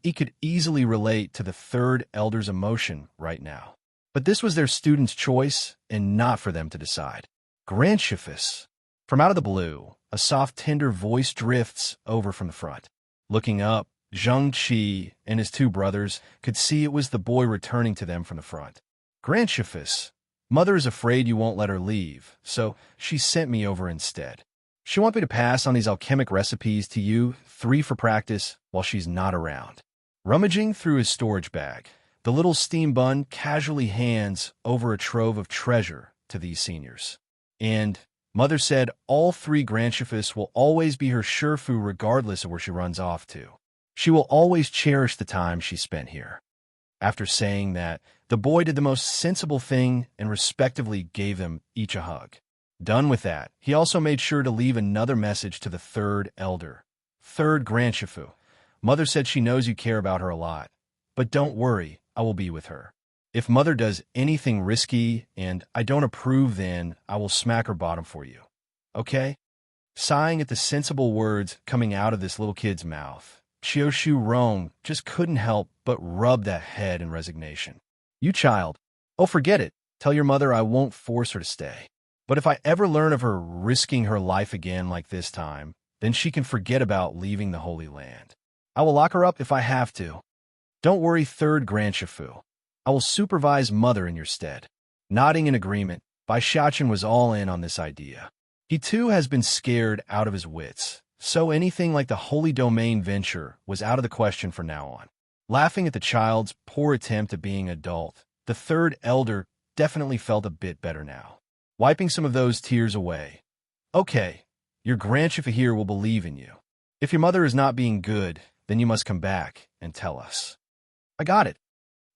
he could easily relate to the third elder's emotion right now. But this was their student's choice and not for them to decide. Grandchiefess. From out of the blue, a soft, tender voice drifts over from the front. Looking up, Zheng Qi and his 2 brothers could see it was the boy returning to them from the front. Grandchiefess, Mother is afraid you won't let her leave, so she sent me over instead. She wants me to pass on these alchemic recipes to you, 3 for practice, while she's not around. Rummaging through his storage bag, the little steam bun casually hands over a trove of treasure to these seniors. And Mother said all 3 grandchiefess will always be her Shifu regardless of where she runs off to. She will always cherish the time she spent here. After saying that, the boy did the most sensible thing and respectively gave them each a hug. Done with that, he also made sure to leave another message to the third elder. Third Grandshifu, Mother said she knows you care about her a lot, but don't worry, I will be with her. If Mother does anything risky and I don't approve, then I will smack her bottom for you. Okay? Sighing at the sensible words coming out of this little kid's mouth, Chiu Shu Rong just couldn't help but rub that head in resignation. You child. Oh, forget it. Tell your mother I won't force her to stay. But if I ever learn of her risking her life again like this time, then she can forget about leaving the Holy Land. I will lock her up if I have to. Don't worry, third Grandshifu. I will supervise Mother in your stead. Nodding in agreement, Bai Xiaochen was all in on this idea. He too has been scared out of his wits, so anything like the Holy Domain venture was out of the question from now on. Laughing at the child's poor attempt at being adult, the third elder definitely felt a bit better now. Wiping some of those tears away. Okay, your Grandshifu here will believe in you. If your mother is not being good, then you must come back and tell us. I got it.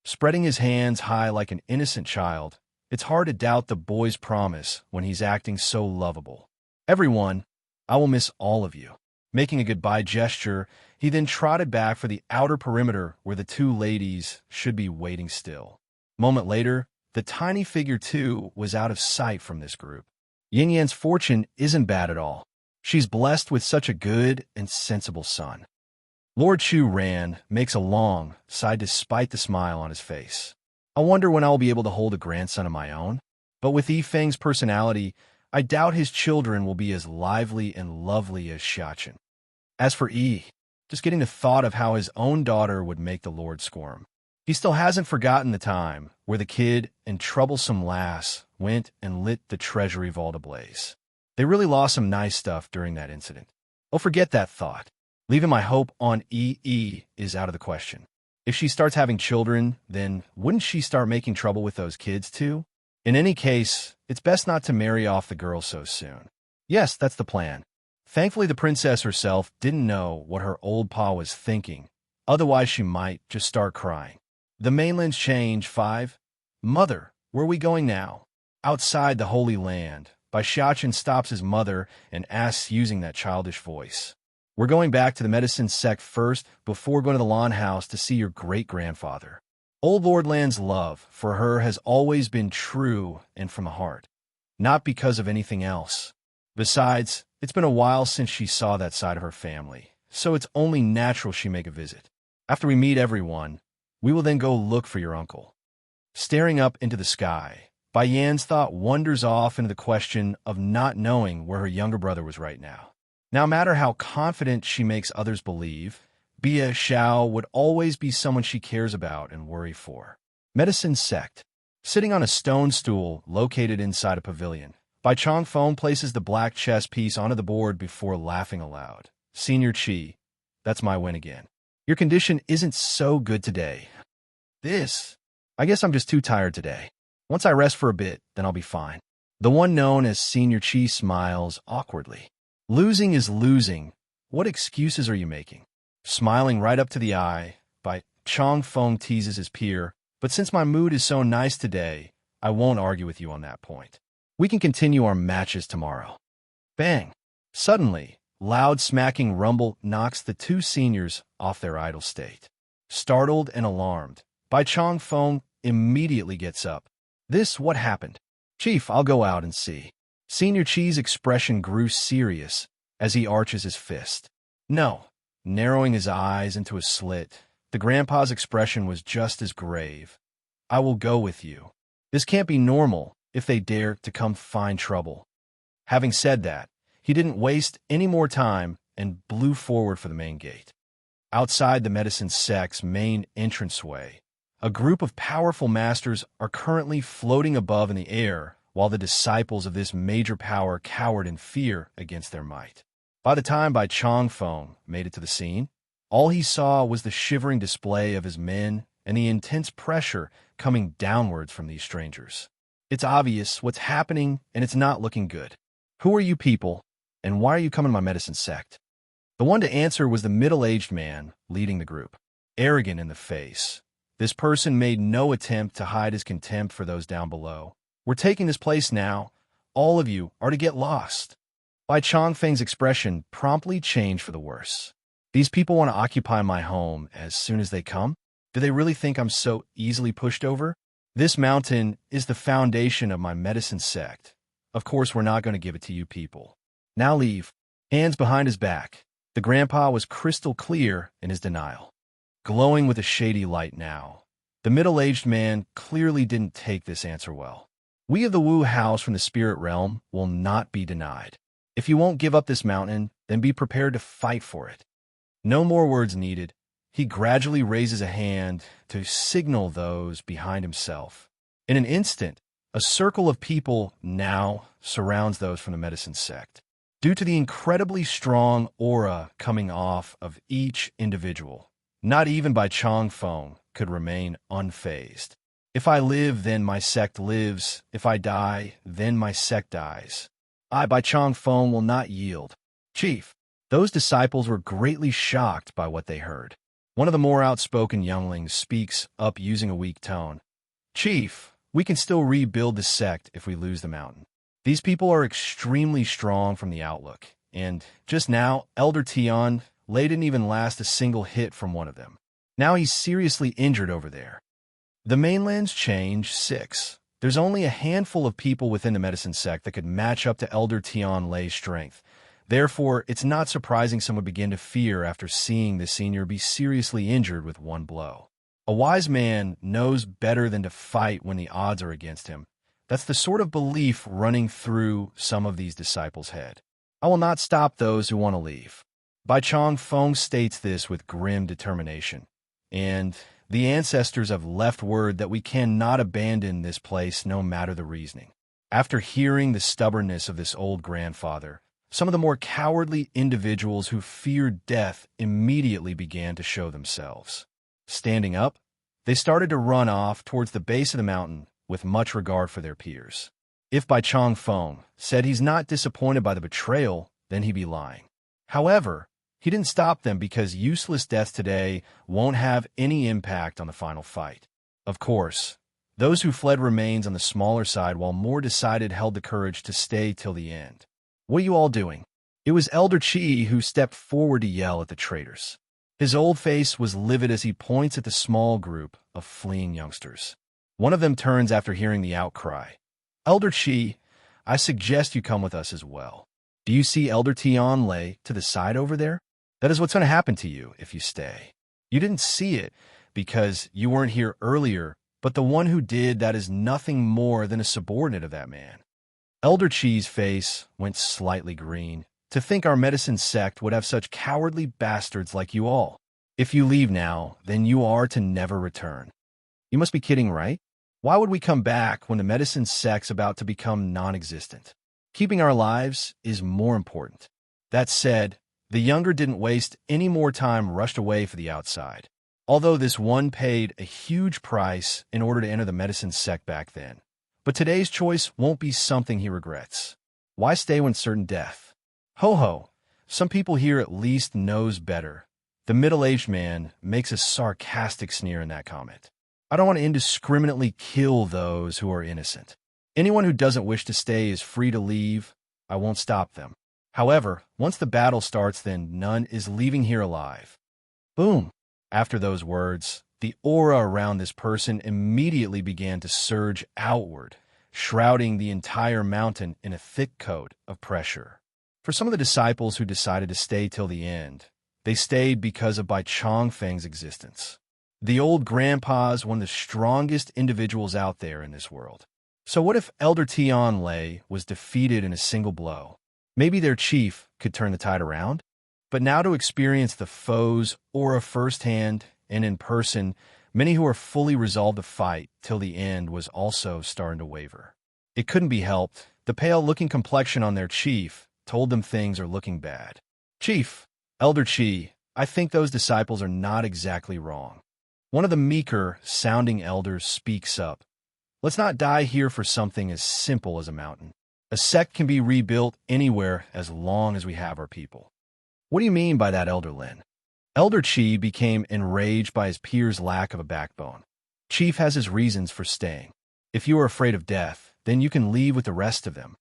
Spreading his hands high like an innocent child, it's hard to doubt the boy's promise when he's acting so lovable. Everyone, I will miss all of you. Making a goodbye gesture, he then trotted back for the outer perimeter where the 2 ladies should be waiting still. Moment later, the tiny figure too was out of sight from this group. Yin Yan's fortune isn't bad at all. She's blessed with such a good and sensible son. Lord Chu Ran makes a long sigh despite the smile on his face. I wonder when I will be able to hold a grandson of my own. But with Yi Feng's personality, I doubt his children will be as lively and lovely as Xiaochen. As for Yi, just getting the thought of how his own daughter would make the Lord squirm. He still hasn't forgotten the time where the kid and troublesome lass went and lit the treasury vault ablaze. They really lost some nice stuff during that incident. Oh, forget that thought. Leaving my hope on EE is out of the question. If she starts having children, then wouldn't she start making trouble with those kids too? In any case, it's best not to marry off the girl so soon. Yes, that's the plan. Thankfully, the princess herself didn't know what her old pa was thinking. Otherwise, she might just start crying. The mainland's change 5. Mother, where are we going now? Outside the Holy Land, Bai Xiaochen stops his mother and asks using that childish voice. We're going back to the medicine sect first before going to the lawn house to see your great-grandfather. Old Lord Land's love for her has always been true and from the heart, not because of anything else. Besides, it's been a while since she saw that side of her family, so it's only natural she make a visit. After we meet everyone, we will then go look for your uncle. Staring up into the sky, Bai Yan's thought wanders off into the question of not knowing where her younger brother was right now. No matter how confident she makes others believe, Bia Xiao would always be someone she cares about and worry for. Medicine Sect. Sitting on a stone stool located inside a pavilion, Bai Chongfeng places the black chess piece onto the board before laughing aloud. Senior Qi, that's my win again. Your condition isn't so good today. I guess I'm just too tired today. Once I rest for a bit, then I'll be fine. The one known as Senior Qi smiles awkwardly. Losing is losing. What excuses are you making? Smiling right up to the eye, Bai Chongfeng teases his peer, but since my mood is so nice today, I won't argue with you on that point. We can continue our matches tomorrow. Bang! Suddenly, loud smacking rumble knocks the two seniors off their idle state. Startled and alarmed, Bai Chongfeng immediately gets up. What happened? Chief, I'll go out and see. Senior Qi's expression grew serious as he arches his fist. No. Narrowing his eyes into a slit, the grandpa's expression was just as grave. I will go with you. This can't be normal if they dare to come find trouble. Having said that, he didn't waste any more time and blew forward for the main gate. Outside the medicine sect's main entranceway, a group of powerful masters are currently floating above in the air while the disciples of this major power cowered in fear against their might. By the time Bai Chongfeng made it to the scene, all he saw was the shivering display of his men and the intense pressure coming downwards from these strangers. It's obvious what's happening, and it's not looking good. Who are you people, and why are you coming to my medicine sect? The one to answer was the middle-aged man leading the group. Arrogant in the face, this person made no attempt to hide his contempt for those down below. We're taking this place now. All of you are to get lost. Bai Chongfeng's expression promptly changed for the worse. These people want to occupy my home as soon as they come? Do they really think I'm so easily pushed over? This mountain is the foundation of my medicine sect. Of course, we're not going to give it to you people. Now leave. Hands behind his back. The grandpa was crystal clear in his denial. Glowing with a shady light now, the middle-aged man clearly didn't take this answer well. We of the Wu House from the spirit realm will not be denied. If you won't give up this mountain, then be prepared to fight for it. No more words needed. He gradually raises a hand to signal those behind himself. In an instant, a circle of people now surrounds those from the medicine sect. Due to the incredibly strong aura coming off of each individual, not even Bai Chongfeng could remain unfazed. If I live, then my sect lives. If I die, then my sect dies. I, Bai Chongfeng, will not yield. Chief, those disciples were greatly shocked by what they heard. One of the more outspoken younglings speaks up using a weak tone. Chief, we can still rebuild the sect if we lose the mountain. These people are extremely strong from the outlook, and just now, Elder Tian Lei didn't even last a single hit from one of them. Now he's seriously injured over there. The mainland's change 6. There's only a handful of people within the medicine sect that could match up to Elder Tian Lei's strength. Therefore, it's not surprising some would begin to fear after seeing the senior be seriously injured with one blow. A wise man knows better than to fight when the odds are against him. That's the sort of belief running through some of these disciples' head. I will not stop those who want to leave. Bai Chongfeng states this with grim determination. And the ancestors have left word that we cannot abandon this place no matter the reasoning. After hearing the stubbornness of this old grandfather, some of the more cowardly individuals who feared death immediately began to show themselves. Standing up, they started to run off towards the base of the mountain with much regard for their peers. If Bai Chongfeng said he's not disappointed by the betrayal, then he'd be lying. However, he didn't stop them because useless death today won't have any impact on the final fight. Of course, those who fled remains on the smaller side while more decided held the courage to stay till the end. What are you all doing? It was Elder Qi who stepped forward to yell at the traitors. His old face was livid as he points at the small group of fleeing youngsters. One of them turns after hearing the outcry. Elder Chi, I suggest you come with us as well. Do you see Elder Tian Lei to the side over there? That is what's going to happen to you if you stay. You didn't see it because you weren't here earlier, but the one who did that is nothing more than a subordinate of that man. Elder Chi's face went slightly green. To think our medicine sect would have such cowardly bastards like you all. If you leave now, then you are to never return. You must be kidding, right? Why would we come back when the medicine sect's about to become non-existent? Keeping our lives is more important. That said, the younger didn't waste any more time rushed away for the outside. Although this one paid a huge price in order to enter the medicine sect back then. But today's choice won't be something he regrets. Why stay when certain death? Ho ho, some people here at least knows better. The middle-aged man makes a sarcastic sneer in that comment. I don't want to indiscriminately kill those who are innocent. Anyone who doesn't wish to stay is free to leave. I won't stop them. However, once the battle starts, then none is leaving here alive. Boom. After those words, the aura around this person immediately began to surge outward, shrouding the entire mountain in a thick coat of pressure. For some of the disciples who decided to stay till the end, they stayed because of Bai Chongfeng's existence. The old grandpa's one of the strongest individuals out there in this world. So what if Elder Tian Lei was defeated in a single blow? Maybe their chief could turn the tide around? But now to experience the foe's aura firsthand and in person, many who are fully resolved to fight till the end was also starting to waver. It couldn't be helped. The pale-looking complexion on their chief told them things are looking bad. Chief, Elder Chi, I think those disciples are not exactly wrong. One of the meeker-sounding elders speaks up. Let's not die here for something as simple as a mountain. A sect can be rebuilt anywhere as long as we have our people. What do you mean by that, Elder Lin? Elder Chi became enraged by his peers' lack of a backbone. Chief has his reasons for staying. If you are afraid of death, then you can leave with the rest of them.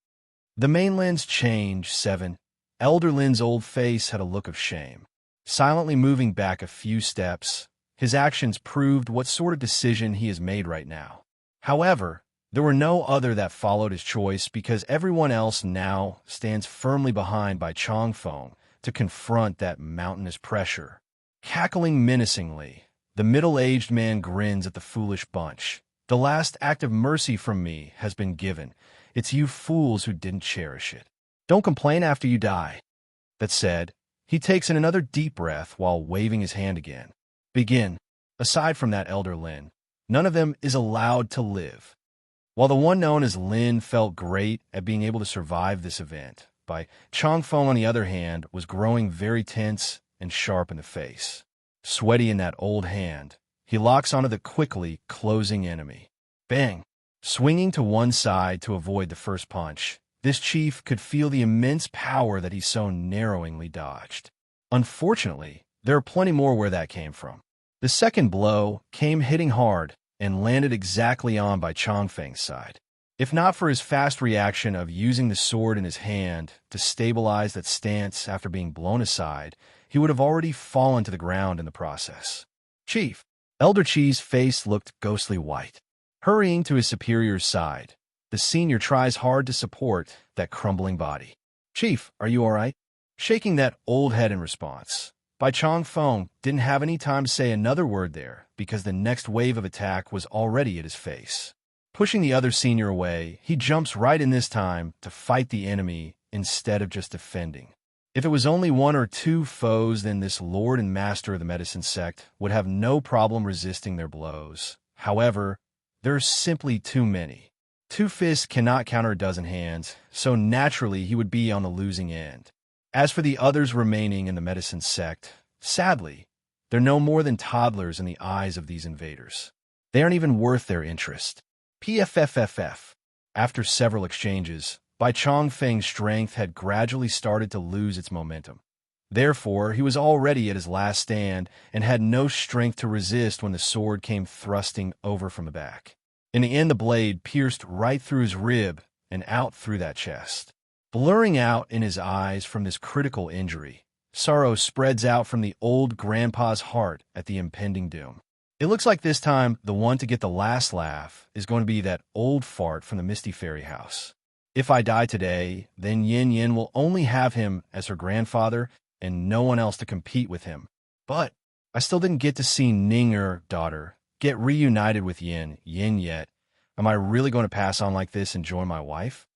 The mainland's change, 7. Elder Lin's old face had a look of shame. Silently moving back a few steps, his actions proved what sort of decision he has made right now. However, there were no other that followed his choice because everyone else now stands firmly behind Bai Chongfeng to confront that mountainous pressure. Cackling menacingly, the middle-aged man grins at the foolish bunch. The last act of mercy from me has been given. It's you fools who didn't cherish it. Don't complain after you die. That said, he takes in another deep breath while waving his hand again. Begin. Aside from that, Elder Lin, none of them is allowed to live. While the one known as Lin felt great at being able to survive this event, Bai Chongfeng, on the other hand, was growing very tense and sharp in the face. Sweaty in that old hand, he locks onto the quickly closing enemy. Bang! Swinging to one side to avoid the first punch, this chief could feel the immense power that he so narrowly dodged. Unfortunately, there are plenty more where that came from. The second blow came hitting hard and landed exactly on Bai Chongfeng's side. If not for his fast reaction of using the sword in his hand to stabilize that stance after being blown aside, he would have already fallen to the ground in the process. Chief, Elder Chi's face looked ghostly white. Hurrying to his superior's side, the senior tries hard to support that crumbling body. Chief, are you all right? Shaking that old head in response, Bai Chongfeng didn't have any time to say another word there because the next wave of attack was already at his face. Pushing the other senior away, he jumps right in this time to fight the enemy instead of just defending. If it was only one or two foes, then this lord and master of the medicine sect would have no problem resisting their blows. However, there are simply too many. Two fists cannot counter a dozen hands, so naturally he would be on the losing end. As for the others remaining in the medicine sect, sadly, they're no more than toddlers in the eyes of these invaders. They aren't even worth their interest. PFFFF. After several exchanges, Bai Chongfeng's strength had gradually started to lose its momentum. Therefore, he was already at his last stand and had no strength to resist when the sword came thrusting over from the back. In the end, the blade pierced right through his rib and out through that chest. Blurring out in his eyes from this critical injury, Sorrow spreads out from the old grandpa's heart at the impending doom. It looks like this time the one to get the last laugh is going to be that old fart from the Misty Fairy House. If I die today, then Yin Yin will only have him as her grandfather and no one else to compete with him. But I still didn't get to see Ning, her daughter, get reunited with Yin yet. Am I really going to pass on like this and join my wife?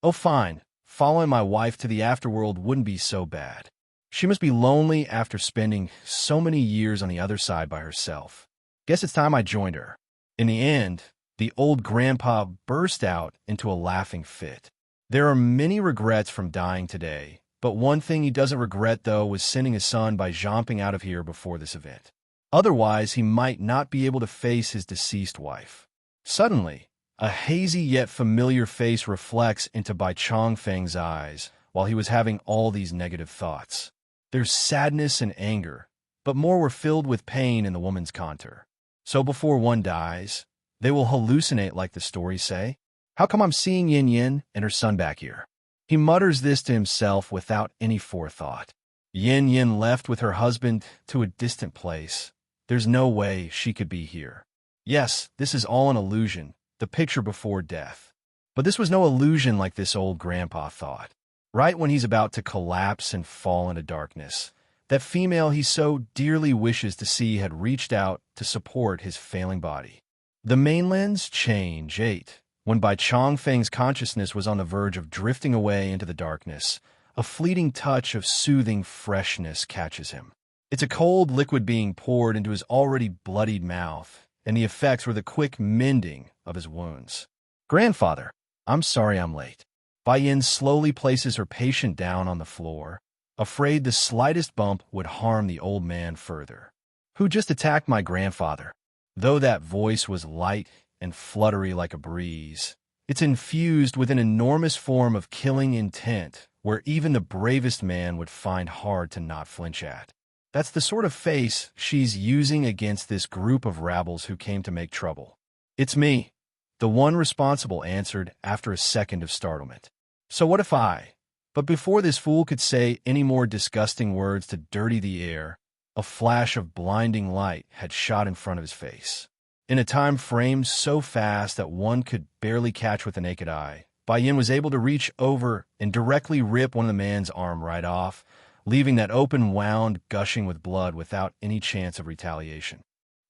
Oh, fine. Following my wife to the afterworld wouldn't be so bad. She must be lonely after spending so many years on the other side by herself. Guess it's time I joined her. In the end, the old grandpa burst out into a laughing fit. There are many regrets from dying today, but one thing he doesn't regret, though, was sending his son by jumping out of here before this event. Otherwise, he might not be able to face his deceased wife. Suddenly, a hazy yet familiar face reflects into Bai Chongfeng's eyes while he was having all these negative thoughts. There's sadness and anger, but more were filled with pain in the woman's contour. So before one dies, they will hallucinate like the stories say. How come I'm seeing Yin Yin and her son back here? He mutters this to himself without any forethought. Yin Yin left with her husband to a distant place. There's no way she could be here. Yes, this is all an illusion, the picture before death. But this was no illusion like this old grandpa thought. Right when he's about to collapse and fall into darkness, that female he so dearly wishes to see had reached out to support his failing body. The mainland's change 8. When Bai Chongfeng's consciousness was on the verge of drifting away into the darkness, a fleeting touch of soothing freshness catches him. It's a cold liquid being poured into his already bloodied mouth, and the effects were the quick mending of his wounds. Grandfather, I'm sorry I'm late. Bai Yin slowly places her patient down on the floor, afraid the slightest bump would harm the old man further. Who just attacked my grandfather? Though that voice was light and fluttery like a breeze, it's infused with an enormous form of killing intent where even the bravest man would find hard to not flinch at. That's the sort of face she's using against this group of rabbles who came to make trouble. It's me, the one responsible answered after a second of startlement. So what if I? But before this fool could say any more disgusting words to dirty the air, a flash of blinding light had shot in front of his face. In a time framed so fast that one could barely catch with the naked eye, Bai Yin was able to reach over and directly rip one of the man's arm right off, leaving that open wound gushing with blood without any chance of retaliation.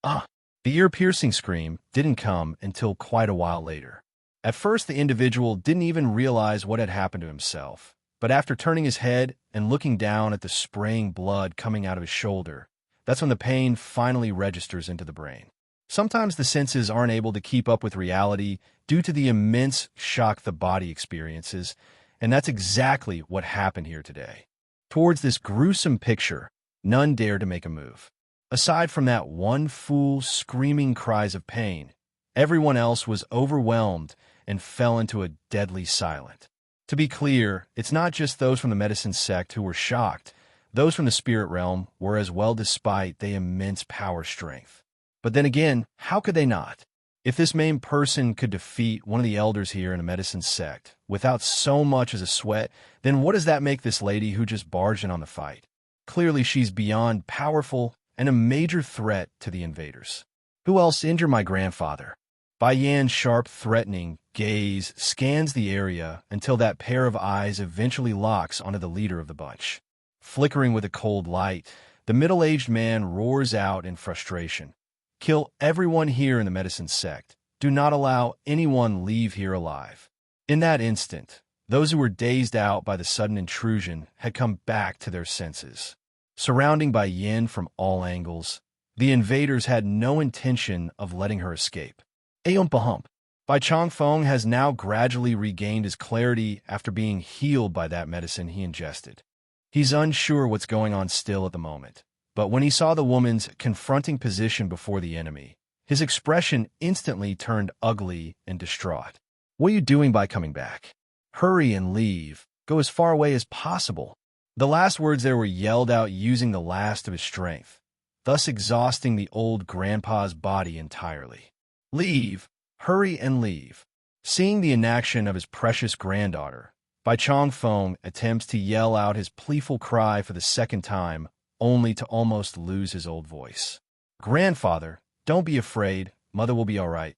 The ear-piercing scream didn't come until quite a while later. At first, the individual didn't even realize what had happened to himself, but after turning his head and looking down at the spraying blood coming out of his shoulder, that's when the pain finally registers into the brain. Sometimes the senses aren't able to keep up with reality due to the immense shock the body experiences, and that's exactly what happened here today. Towards this gruesome picture, none dared to make a move. Aside from that one fool screaming cries of pain, everyone else was overwhelmed and fell into a deadly silence. To be clear, it's not just those from the medicine sect who were shocked. Those from the spirit realm were as well despite their immense power strength. But then again, how could they not? If this main person could defeat one of the elders here in the medicine sect without so much as a sweat, then what does that make this lady who just barged in on the fight? Clearly she's beyond powerful and a major threat to the invaders. Who else injured my grandfather? Bai Yan's sharp, threatening gaze scans the area until that pair of eyes eventually locks onto the leader of the bunch. Flickering with a cold light, the middle-aged man roars out in frustration. Kill everyone here in the medicine sect. Do not allow anyone leave here alive. In that instant, those who were dazed out by the sudden intrusion had come back to their senses. Surrounding Bai Yin from all angles, the invaders had no intention of letting her escape. Hump. Bai Chongfeng has now gradually regained his clarity after being healed by that medicine he ingested. He's unsure what's going on still at the moment. But when he saw the woman's confronting position before the enemy, his expression instantly turned ugly and distraught. What are you doing by coming back? Hurry and leave. Go as far away as possible. The last words there were yelled out using the last of his strength, thus exhausting the old grandpa's body entirely. Leave. Hurry and leave. Seeing the inaction of his precious granddaughter, Bai Chongfeng attempts to yell out his pleaful cry for the second time, only to almost lose his old voice. "Grandfather, don't be afraid. Mother will be all right."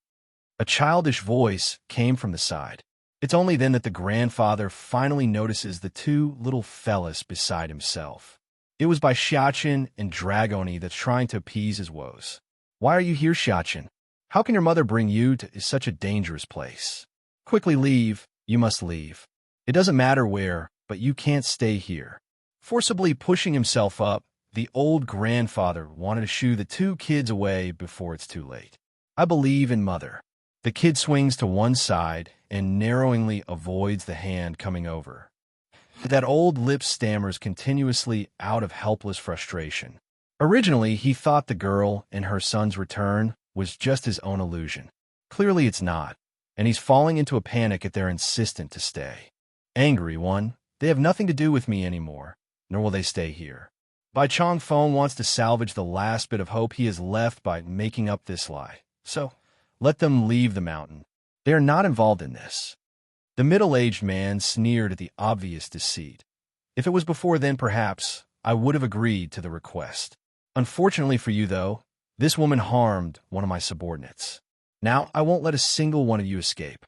A childish voice came from the side. It's only then that the grandfather finally notices the two little fellas beside himself. It was by Xiaqin and Dragoni that's trying to appease his woes. "Why are you here, Xiaqin? How can your mother bring you to such a dangerous place? Quickly leave. You must leave. It doesn't matter where, but you can't stay here." Forcibly pushing himself up, the old grandfather wanted to shoo the two kids away before it's too late. "I believe in Mother." The kid swings to one side and narrowingly avoids the hand coming over. That old lip stammers continuously out of helpless frustration. Originally, he thought the girl and her son's return was just his own illusion. Clearly it's not, and he's falling into a panic at their insistence to stay. "Angry one, they have nothing to do with me anymore, nor will they stay here." Bai Chongfeng wants to salvage the last bit of hope he has left by making up this lie. "So, let them leave the mountain. They are not involved in this." The middle-aged man sneered at the obvious deceit. "If it was before then, perhaps, I would have agreed to the request. Unfortunately for you, though, this woman harmed one of my subordinates. Now, I won't let a single one of you escape."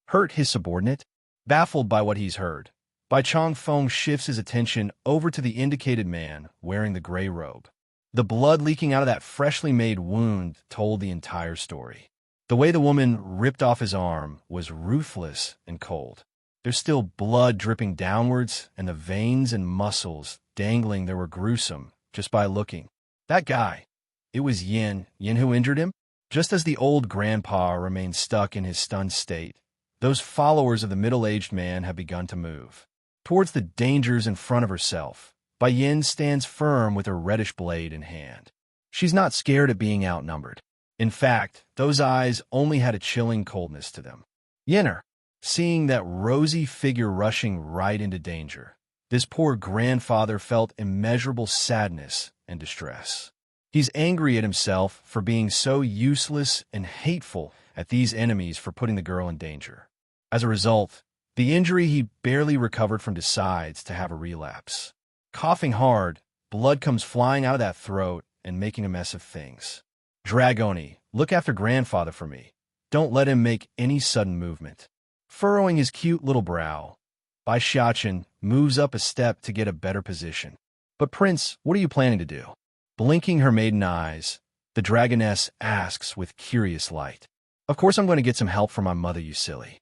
Hurt his subordinate? Baffled by what he's heard, Bai Chongfeng shifts his attention over to the indicated man wearing the gray robe. The blood leaking out of that freshly made wound told the entire story. The way the woman ripped off his arm was ruthless and cold. There's still blood dripping downwards, and the veins and muscles dangling there were gruesome just by looking. That guy. It was Yin who injured him? Just as the old grandpa remained stuck in his stunned state, those followers of the middle-aged man have begun to move towards the dangers in front of herself. Bai Yin stands firm with her reddish blade in hand. She's not scared at being outnumbered. In fact, those eyes only had a chilling coldness to them. Yinner, seeing that rosy figure rushing right into danger, this poor grandfather felt immeasurable sadness and distress. He's angry at himself for being so useless and hateful at these enemies for putting the girl in danger. As a result, the injury he barely recovered from decides to have a relapse. Coughing hard, blood comes flying out of that throat and making a mess of things. "Dragoni, look after grandfather for me. Don't let him make any sudden movement." Furrowing his cute little brow, Bai Xiaqin moves up a step to get a better position. "But Prince, what are you planning to do?" Blinking her maiden eyes, the dragoness asks with curious light. "Of course I'm going to get some help from my mother, you silly."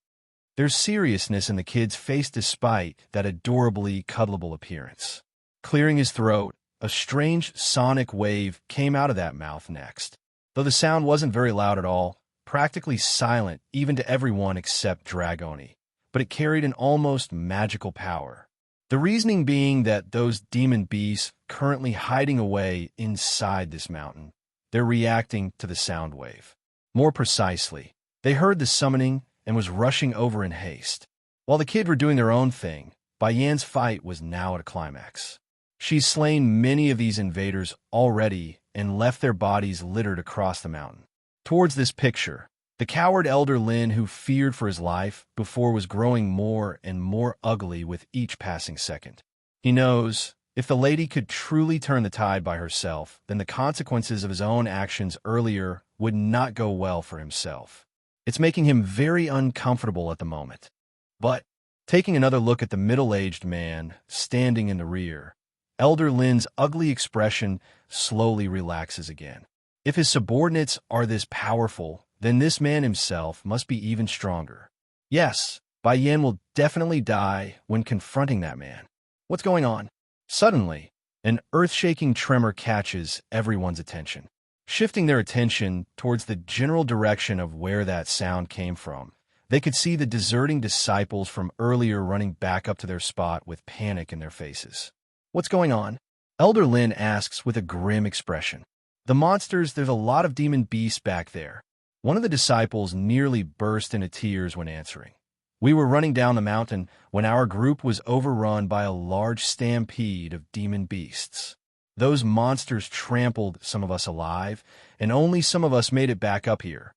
There's seriousness in the kid's face despite that adorably cuddleable appearance. Clearing his throat, a strange sonic wave came out of that mouth next. Though the sound wasn't very loud at all, practically silent even to everyone except Dragoni, but it carried an almost magical power. The reasoning being that those demon beasts currently hiding away inside this mountain, they're reacting to the sound wave. More precisely, they heard the summoning and was rushing over in haste. While the kids were doing their own thing, Bai Yan's fight was now at a climax. She's slain many of these invaders already and left their bodies littered across the mountain. Towards this picture, the coward elder Lin, who feared for his life before, was growing more and more ugly with each passing second. He knows if the lady could truly turn the tide by herself, then the consequences of his own actions earlier would not go well for himself. It's making him very uncomfortable at the moment. But, taking another look at the middle-aged man standing in the rear, Elder Lin's ugly expression slowly relaxes again. If his subordinates are this powerful, then this man himself must be even stronger. Yes, Bai Yan will definitely die when confronting that man. What's going on? Suddenly, an earth-shaking tremor catches everyone's attention. Shifting their attention towards the general direction of where that sound came from, they could see the deserting disciples from earlier running back up to their spot with panic in their faces. "What's going on?" Elder Lin asks with a grim expression. "The monsters, there's a lot of demon beasts back there." One of the disciples nearly burst into tears when answering. "We were running down the mountain when our group was overrun by a large stampede of demon beasts. Those monsters trampled some of us alive, and only some of us made it back up here.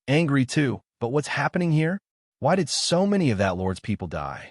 Angry too, but what's happening here? Why did so many of that Lord's people die?"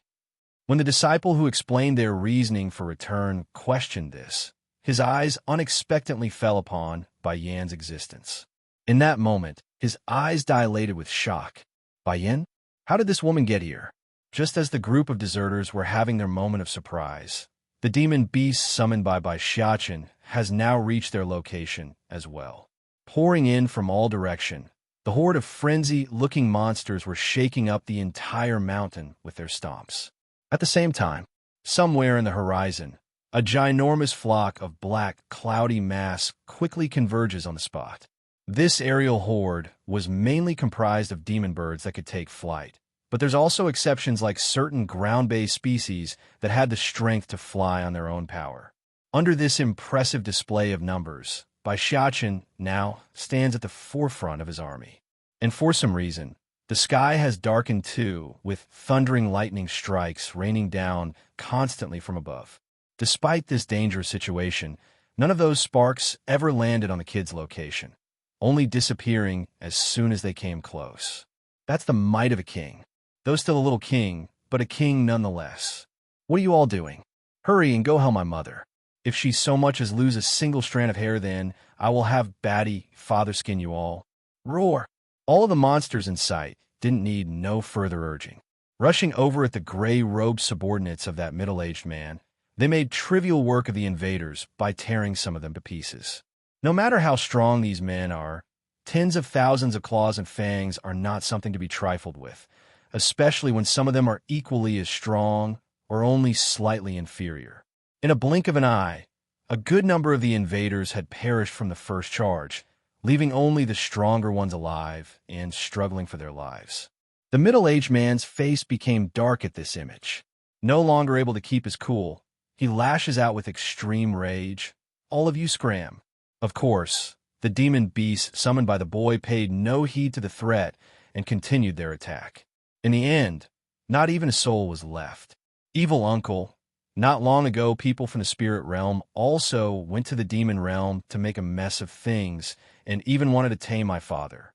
When the disciple who explained their reasoning for return questioned this, his eyes unexpectedly fell upon Bai Yan's existence. In that moment, his eyes dilated with shock. Bai Yan? How did this woman get here? Just as the group of deserters were having their moment of surprise, the demon beast summoned by Bai Xiachen has now reached their location as well. Pouring in from all direction, the horde of frenzy-looking monsters were shaking up the entire mountain with their stomps. At the same time, somewhere in the horizon, a ginormous flock of black, cloudy mass quickly converges on the spot. This aerial horde was mainly comprised of demon birds that could take flight, but there's also exceptions like certain ground-based species that had the strength to fly on their own power. Under this impressive display of numbers, Bai Xiachen now stands at the forefront of his army. And for some reason, the sky has darkened too, with thundering lightning strikes raining down constantly from above. Despite this dangerous situation, none of those sparks ever landed on the kid's location, only disappearing as soon as they came close. That's the might of a king. Though still a little king, but a king nonetheless. What are you all doing? Hurry and go help my mother. If she so much as lose a single strand of hair, then I will have Batty father skin you all. Roar! All of the monsters in sight didn't need no further urging. Rushing over at the gray-robed subordinates of that middle-aged man, they made trivial work of the invaders by tearing some of them to pieces. No matter how strong these men are, tens of thousands of claws and fangs are not something to be trifled with, especially when some of them are equally as strong or only slightly inferior. In a blink of an eye, a good number of the invaders had perished from the first charge, leaving only the stronger ones alive and struggling for their lives. The middle-aged man's face became dark at this image. No longer able to keep his cool, he lashes out with extreme rage. All of you scram. Of course, the demon beasts summoned by the boy paid no heed to the threat and continued their attack. In the end, not even a soul was left. Evil uncle. Not long ago, people from the spirit realm also went to the demon realm to make a mess of things and even wanted to tame my father.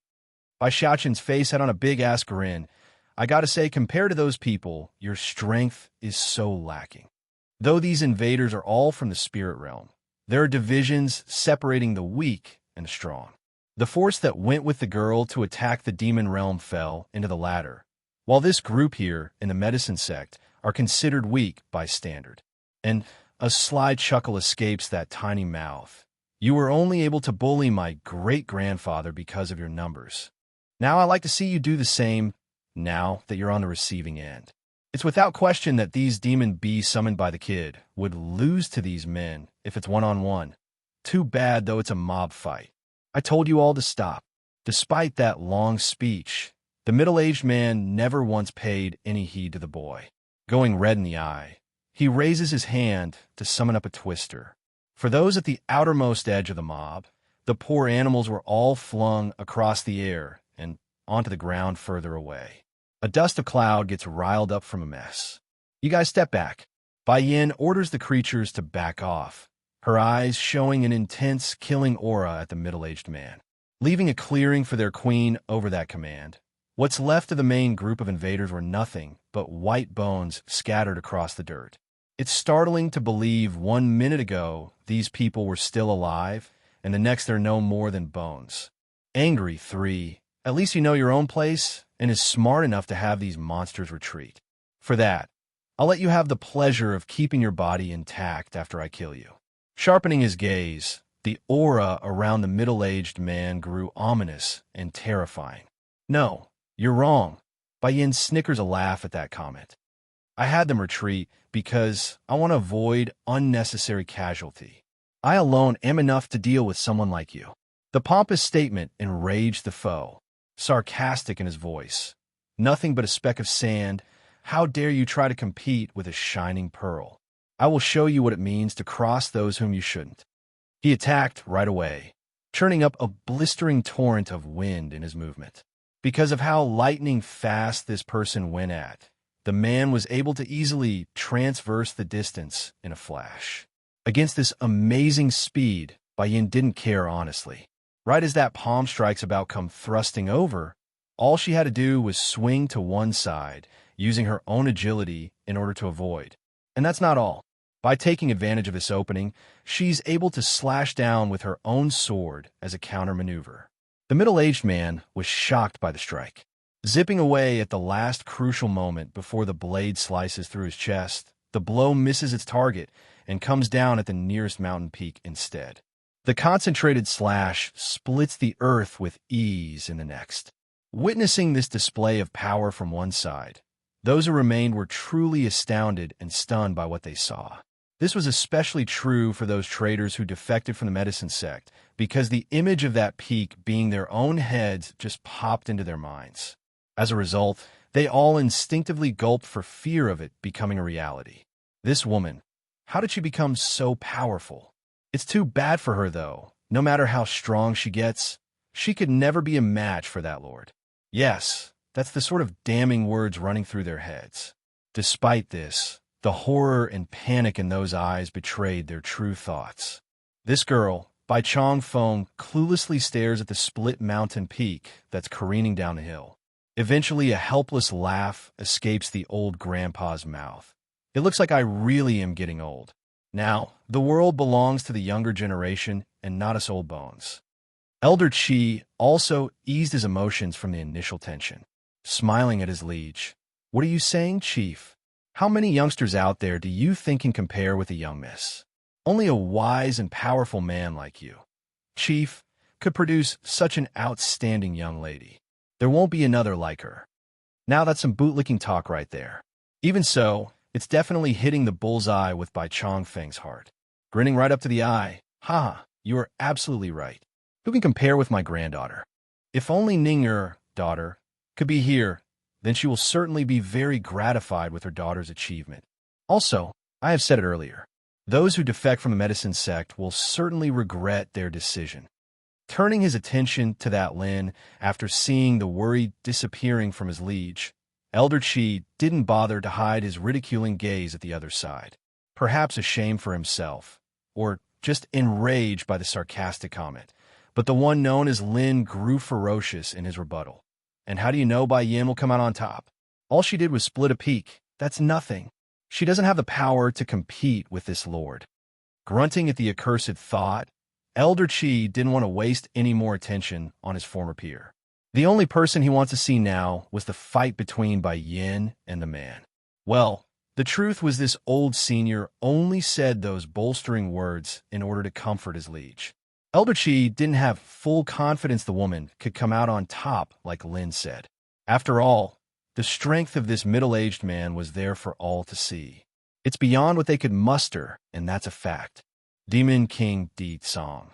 Bai Xiachen's face had on a big-ass grin. I gotta say, compared to those people, your strength is so lacking. Though these invaders are all from the spirit realm, there are divisions separating the weak and the strong. The force that went with the girl to attack the demon realm fell into the latter, while this group here in the medicine sect are considered weak by standard. And a sly chuckle escapes that tiny mouth. You were only able to bully my great-grandfather because of your numbers. Now I'd like to see you do the same now that you're on the receiving end. It's without question that these demon beasts summoned by the kid would lose to these men if it's one-on-one. Too bad, though, it's a mob fight. I told you all to stop. Despite that long speech, the middle-aged man never once paid any heed to the boy. Going red in the eye, he raises his hand to summon up a twister. For those at the outermost edge of the mob, the poor animals were all flung across the air and onto the ground further away. A dust of cloud gets riled up from a mess. You guys step back. Bai Yan orders the creatures to back off, her eyes showing an intense, killing aura at the middle-aged man. Leaving a clearing for their queen over that command, what's left of the main group of invaders were nothing but white bones scattered across the dirt. It's startling to believe 1 minute ago these people were still alive, and the next they're no more than bones. Angry 3, at least you know your own place and is smart enough to have these monsters retreat. For that, I'll let you have the pleasure of keeping your body intact after I kill you. Sharpening his gaze, the aura around the middle-aged man grew ominous and terrifying. No, you're wrong. Bai Yan snickers a laugh at that comment. I had them retreat because I want to avoid unnecessary casualty. I alone am enough to deal with someone like you. The pompous statement enraged the foe, sarcastic in his voice. Nothing but a speck of sand. How dare you try to compete with a shining pearl? I will show you what it means to cross those whom you shouldn't. He attacked right away, churning up a blistering torrent of wind in his movement. Because of how lightning fast this person went at, the man was able to easily transverse the distance in a flash. Against this amazing speed, Bai Yan didn't care honestly. Right as that palm strike's about come thrusting over, all she had to do was swing to one side, using her own agility in order to avoid. And that's not all. By taking advantage of this opening, she's able to slash down with her own sword as a counter-maneuver. The middle-aged man was shocked by the strike. Zipping away at the last crucial moment before the blade slices through his chest, the blow misses its target and comes down at the nearest mountain peak instead. The concentrated slash splits the earth with ease in the next. Witnessing this display of power from one side, those who remained were truly astounded and stunned by what they saw. This was especially true for those traders who defected from the medicine sect, because the image of that peak being their own heads just popped into their minds. As a result, they all instinctively gulped for fear of it becoming a reality. This woman, how did she become so powerful? It's too bad for her, though. No matter how strong she gets, she could never be a match for that lord. Yes, that's the sort of damning words running through their heads. Despite this, the horror and panic in those eyes betrayed their true thoughts. This girl, Bai Chong Feng, cluelessly stares at the split mountain peak that's careening down the hill. Eventually, a helpless laugh escapes the old grandpa's mouth. It looks like I really am getting old. Now, the world belongs to the younger generation and not us old bones. Elder Qi also eased his emotions from the initial tension, smiling at his liege. What are you saying, Chief? How many youngsters out there do you think can compare with a young miss? Only a wise and powerful man like you, Chief, could produce such an outstanding young lady. There won't be another like her. Now that's some bootlicking talk right there. Even so, it's definitely hitting the bullseye with Bai Chong Feng's heart. Grinning right up to the eye, ha, you are absolutely right. Who can compare with my granddaughter? If only Ninger, daughter, could be here, then she will certainly be very gratified with her daughter's achievement. Also, I have said it earlier, those who defect from the medicine sect will certainly regret their decision. Turning his attention to that Lin after seeing the worry disappearing from his liege, Elder Qi didn't bother to hide his ridiculing gaze at the other side, perhaps ashamed for himself, or just enraged by the sarcastic comment. But the one known as Lin grew ferocious in his rebuttal. And how do you know Bai Yin will come out on top? All she did was split a peak. That's nothing. She doesn't have the power to compete with this lord. Grunting at the accursed thought, Elder Qi didn't want to waste any more attention on his former peer. The only person he wants to see now was the fight between Bai Yin and the man. Well, the truth was this old senior only said those bolstering words in order to comfort his liege. Elder Qi didn't have full confidence the woman could come out on top like Lin said. After all, the strength of this middle-aged man was there for all to see. It's beyond what they could muster, and that's a fact. Demon King Di Song.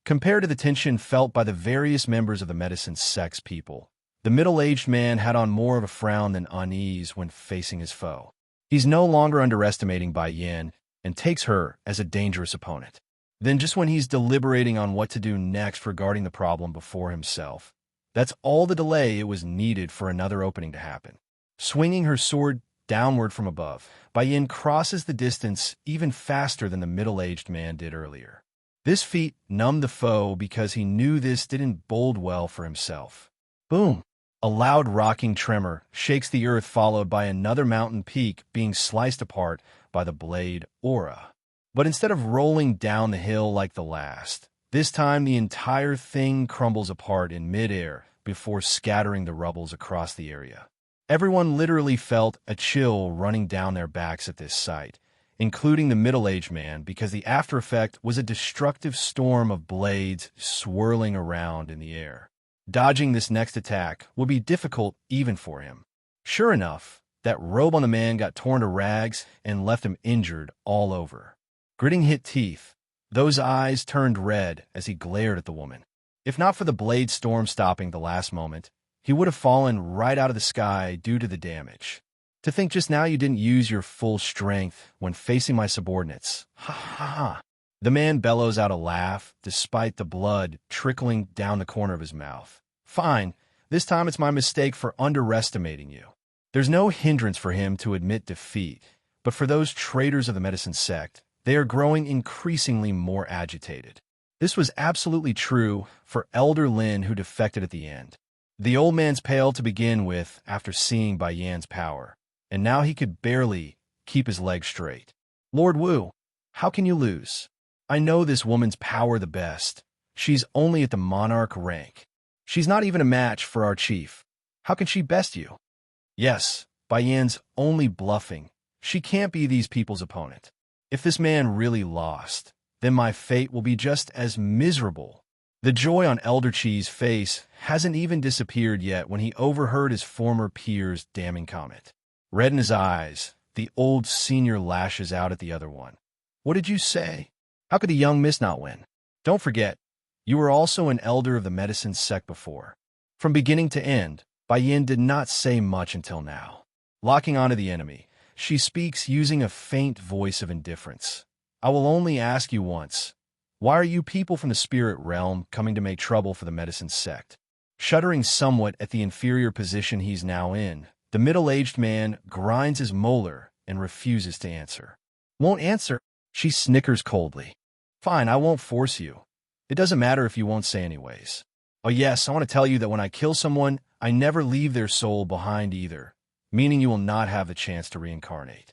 Compared to the tension felt by the various members of the medicine sect's people, the middle-aged man had on more of a frown than unease when facing his foe. He's no longer underestimating Bai Yin and takes her as a dangerous opponent. Then just when he's deliberating on what to do next regarding the problem before himself, that's all the delay it was needed for another opening to happen. Swinging her sword downward from above, Bai Yin crosses the distance even faster than the middle-aged man did earlier. This feat numbed the foe because he knew this didn't bode well for himself. Boom! A loud rocking tremor shakes the earth, followed by another mountain peak being sliced apart by the blade aura. But instead of rolling down the hill like the last, this time the entire thing crumbles apart in midair before scattering the rubbles across the area. Everyone literally felt a chill running down their backs at this sight, including the middle-aged man, because the after effect was a destructive storm of blades swirling around in the air. Dodging this next attack would be difficult even for him. Sure enough, that robe on the man got torn to rags and left him injured all over. Gritting his teeth, those eyes turned red as he glared at the woman. If not for the blade storm stopping the last moment, he would have fallen right out of the sky due to the damage. To think just now you didn't use your full strength when facing my subordinates. Ha ha ha. The man bellows out a laugh, despite the blood trickling down the corner of his mouth. Fine, this time it's my mistake for underestimating you. There's no hindrance for him to admit defeat, but for those traitors of the medicine sect, they are growing increasingly more agitated. This was absolutely true for Elder Lin, who defected at the end. The old man's pale to begin with after seeing Bai Yan's power, and now he could barely keep his legs straight. Lord Wu, how can you lose? I know this woman's power the best. She's only at the monarch rank. She's not even a match for our chief. How can she best you? Yes, Bai Yan's only bluffing. She can't be these people's opponent. If this man really lost, then my fate will be just as miserable. The joy on Elder Chi's face hasn't even disappeared yet when he overheard his former peer's damning comment. Red in his eyes, the old senior lashes out at the other one. What did you say? How could the young miss not win? Don't forget, you were also an elder of the medicine sect before. From beginning to end, Bai Yan did not say much until now. Locking onto the enemy, she speaks using a faint voice of indifference. I will only ask you once. Why are you people from the spirit realm coming to make trouble for the medicine sect? Shuddering somewhat at the inferior position he's now in, the middle-aged man grinds his molar and refuses to answer. Won't answer? She snickers coldly. Fine, I won't force you. It doesn't matter if you won't say anyways. Oh yes, I want to tell you that when I kill someone, I never leave their soul behind either, meaning you will not have the chance to reincarnate.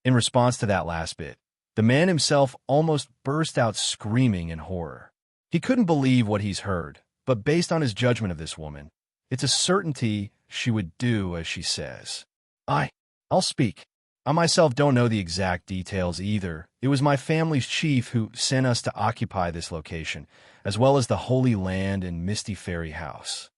In response to that last bit, the man himself almost burst out screaming in horror. He couldn't believe what he's heard, but based on his judgment of this woman, it's a certainty she would do as she says. I'll speak. I myself don't know the exact details either. It was my family's chief who sent us to occupy this location, as well as the Holy Land and Misty Fairy House.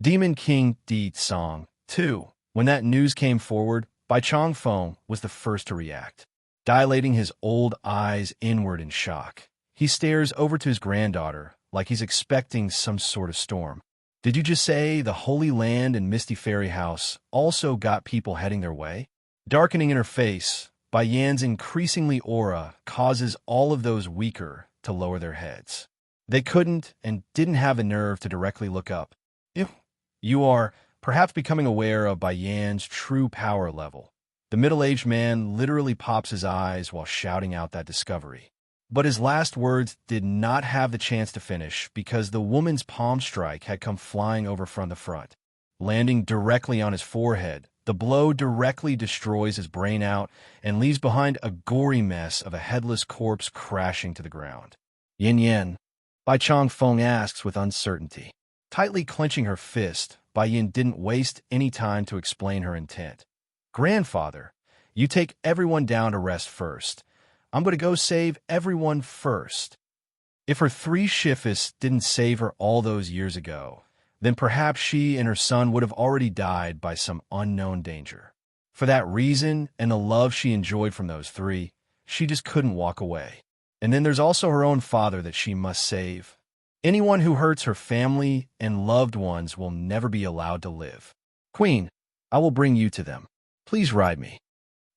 Demon King Di Song, too, when that news came forward, Bai Chongfeng was the first to react. Dilating his old eyes inward in shock, he stares over to his granddaughter like he's expecting some sort of storm. Did you just say the Holy Land and Misty Fairy House also got people heading their way? Darkening in her face, Bai Yan's increasingly aura causes all of those weaker to lower their heads. They couldn't and didn't have the nerve to directly look up. You are perhaps becoming aware of Bai Yan's true power level. The middle-aged man literally pops his eyes while shouting out that discovery. But his last words did not have the chance to finish because the woman's palm strike had come flying over from the front. Landing directly on his forehead, the blow directly destroys his brain out and leaves behind a gory mess of a headless corpse crashing to the ground. Yin Yin, Bai Chongfeng asks with uncertainty. Tightly clenching her fist, Bai Yin didn't waste any time to explain her intent. Grandfather, you take everyone down to rest first. I'm going to go save everyone first. If her three shifts didn't save her all those years ago, then perhaps she and her son would have already died by some unknown danger. For that reason and the love she enjoyed from those three, she just couldn't walk away. And then there's also her own father that she must save. Anyone who hurts her family and loved ones will never be allowed to live. Queen, I will bring you to them. Please ride me.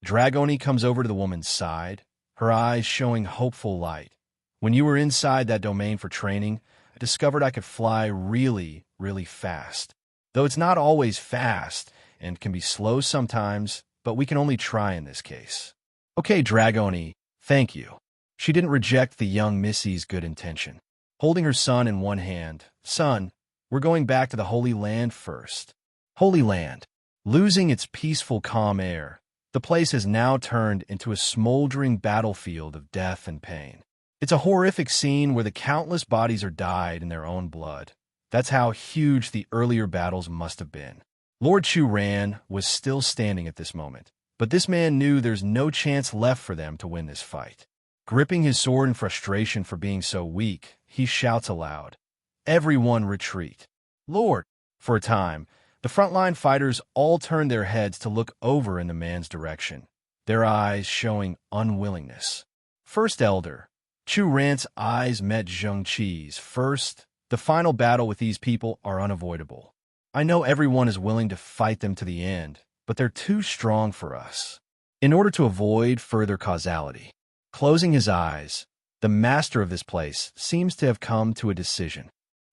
Dragoni comes over to the woman's side, her eyes showing hopeful light. When you were inside that domain for training, I discovered I could fly really, really fast. Though it's not always fast and can be slow sometimes, but we can only try in this case. Okay, Dragoni, thank you. She didn't reject the young Missy's good intention. Holding her son in one hand, Son, we're going back to the Holy Land first. Holy Land. Losing its peaceful, calm air, the place has now turned into a smoldering battlefield of death and pain. It's a horrific scene where the countless bodies are dyed in their own blood. That's how huge the earlier battles must have been. Lord Chu Ran was still standing at this moment, but this man knew there's no chance left for them to win this fight. Gripping his sword in frustration for being so weak, he shouts aloud, Everyone retreat. Lord! For a time, the frontline fighters all turned their heads to look over in the man's direction, their eyes showing unwillingness. First Elder, Chu Ran's eyes met Zheng Qi's. First, the final battle with these people are unavoidable. I know everyone is willing to fight them to the end, but they're too strong for us. In order to avoid further causality, closing his eyes, the master of this place seems to have come to a decision.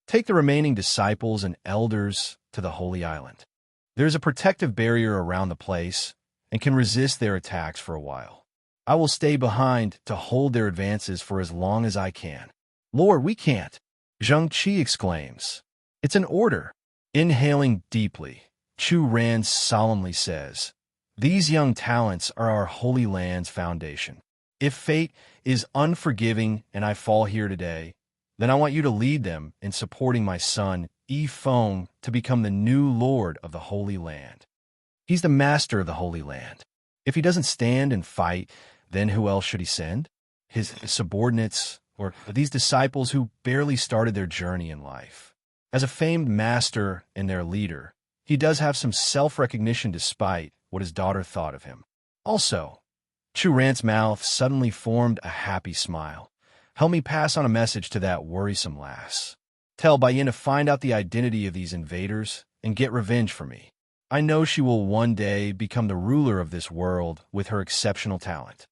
Take the remaining disciples and elders to the Holy Island. There's a protective barrier around the place and can resist their attacks for a while. I will stay behind to hold their advances for as long as I can. Lord, we can't. Zheng Qi exclaims. It's an order. Inhaling deeply, Chu Ran solemnly says, "These young talents are our Holy Land's foundation. If fate is unforgiving and I fall here today, then I want you to lead them in supporting my son, Yi Feng, to become the new lord of the Holy Land. He's the master of the Holy Land. If he doesn't stand and fight, then who else should he send? His subordinates, or these disciples who barely started their journey in life? As a famed master and their leader, he does have some self-recognition despite what his daughter thought of him. Also, Chu Ran's mouth suddenly formed a happy smile. Help me pass on a message to that worrisome lass. Tell Bai Yin to find out the identity of these invaders and get revenge for me. I know she will one day become the ruler of this world with her exceptional talent."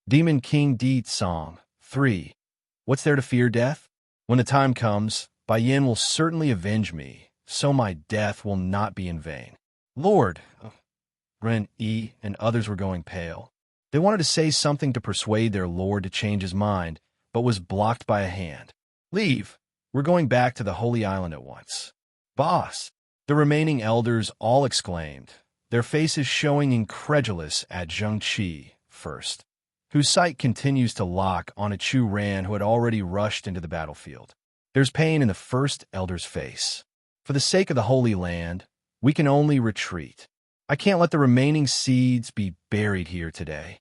Demon King Deet Song 3. What's there to fear, death? When the time comes, Bai Yin will certainly avenge me, so my death will not be in vain. Lord, Ren Yi and others were going pale. They wanted to say something to persuade their lord to change his mind, but was blocked by a hand. "Leave! We're going back to the Holy Island at once." "Boss!" The remaining elders all exclaimed, their faces showing incredulous at Zheng Qi first, whose sight continues to lock on a Chu Ran who had already rushed into the battlefield. There's pain in the first elder's face. "For the sake of the Holy Land, we can only retreat. I can't let the remaining seeds be buried here today."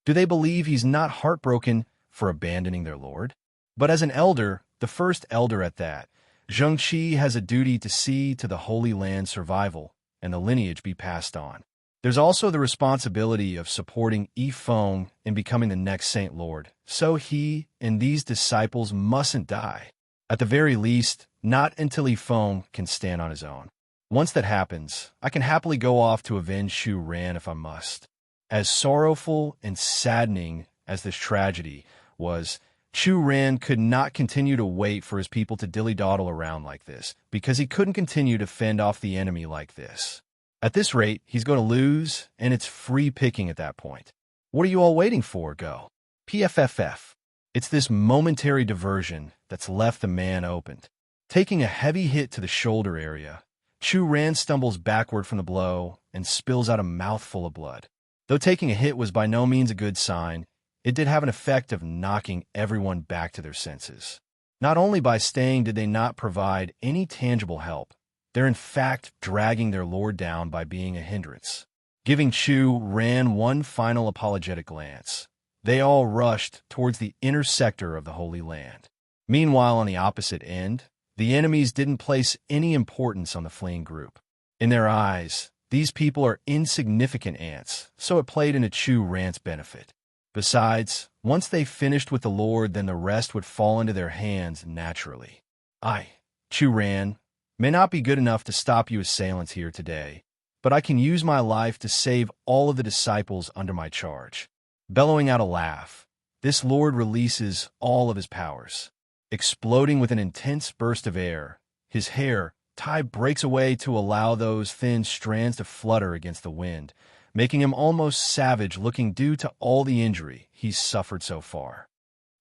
Do they believe he's not heartbroken for abandoning their lord? But as an elder, the first elder at that, Zheng Qi has a duty to see to the Holy Land's survival and the lineage be passed on. There's also the responsibility of supporting Yi Feng in becoming the next Saint Lord, so he and these disciples mustn't die. At the very least, not until Yi Feng can stand on his own. Once that happens, I can happily go off to avenge Chu Ran if I must. As sorrowful and saddening as this tragedy was, Chu Ran could not continue to wait for his people to dilly-dawdle around like this, because he couldn't continue to fend off the enemy like this. At this rate, he's going to lose, and it's free picking at that point. What are you all waiting for? Go. PFFF. It's this momentary diversion that's left the man opened. Taking a heavy hit to the shoulder area, Chu Ran stumbles backward from the blow and spills out a mouthful of blood. Though taking a hit was by no means a good sign, it did have an effect of knocking everyone back to their senses. Not only by staying did they not provide any tangible help, they're in fact dragging their lord down by being a hindrance. Giving Chu Ran one final apologetic glance, they all rushed towards the inner sector of the Holy Land. Meanwhile, on the opposite end, the enemies didn't place any importance on the fleeing group. In their eyes, these people are insignificant ants, so it played into Chu Ran's benefit. Besides, once they finished with the Lord, then the rest would fall into their hands naturally. I, Chu Ran, may not be good enough to stop you assailants here today, but I can use my life to save all of the disciples under my charge. Bellowing out a laugh, this Lord releases all of his powers. Exploding with an intense burst of air, his hair, Tai breaks away to allow those thin strands to flutter against the wind, making him almost savage-looking due to all the injury he's suffered so far.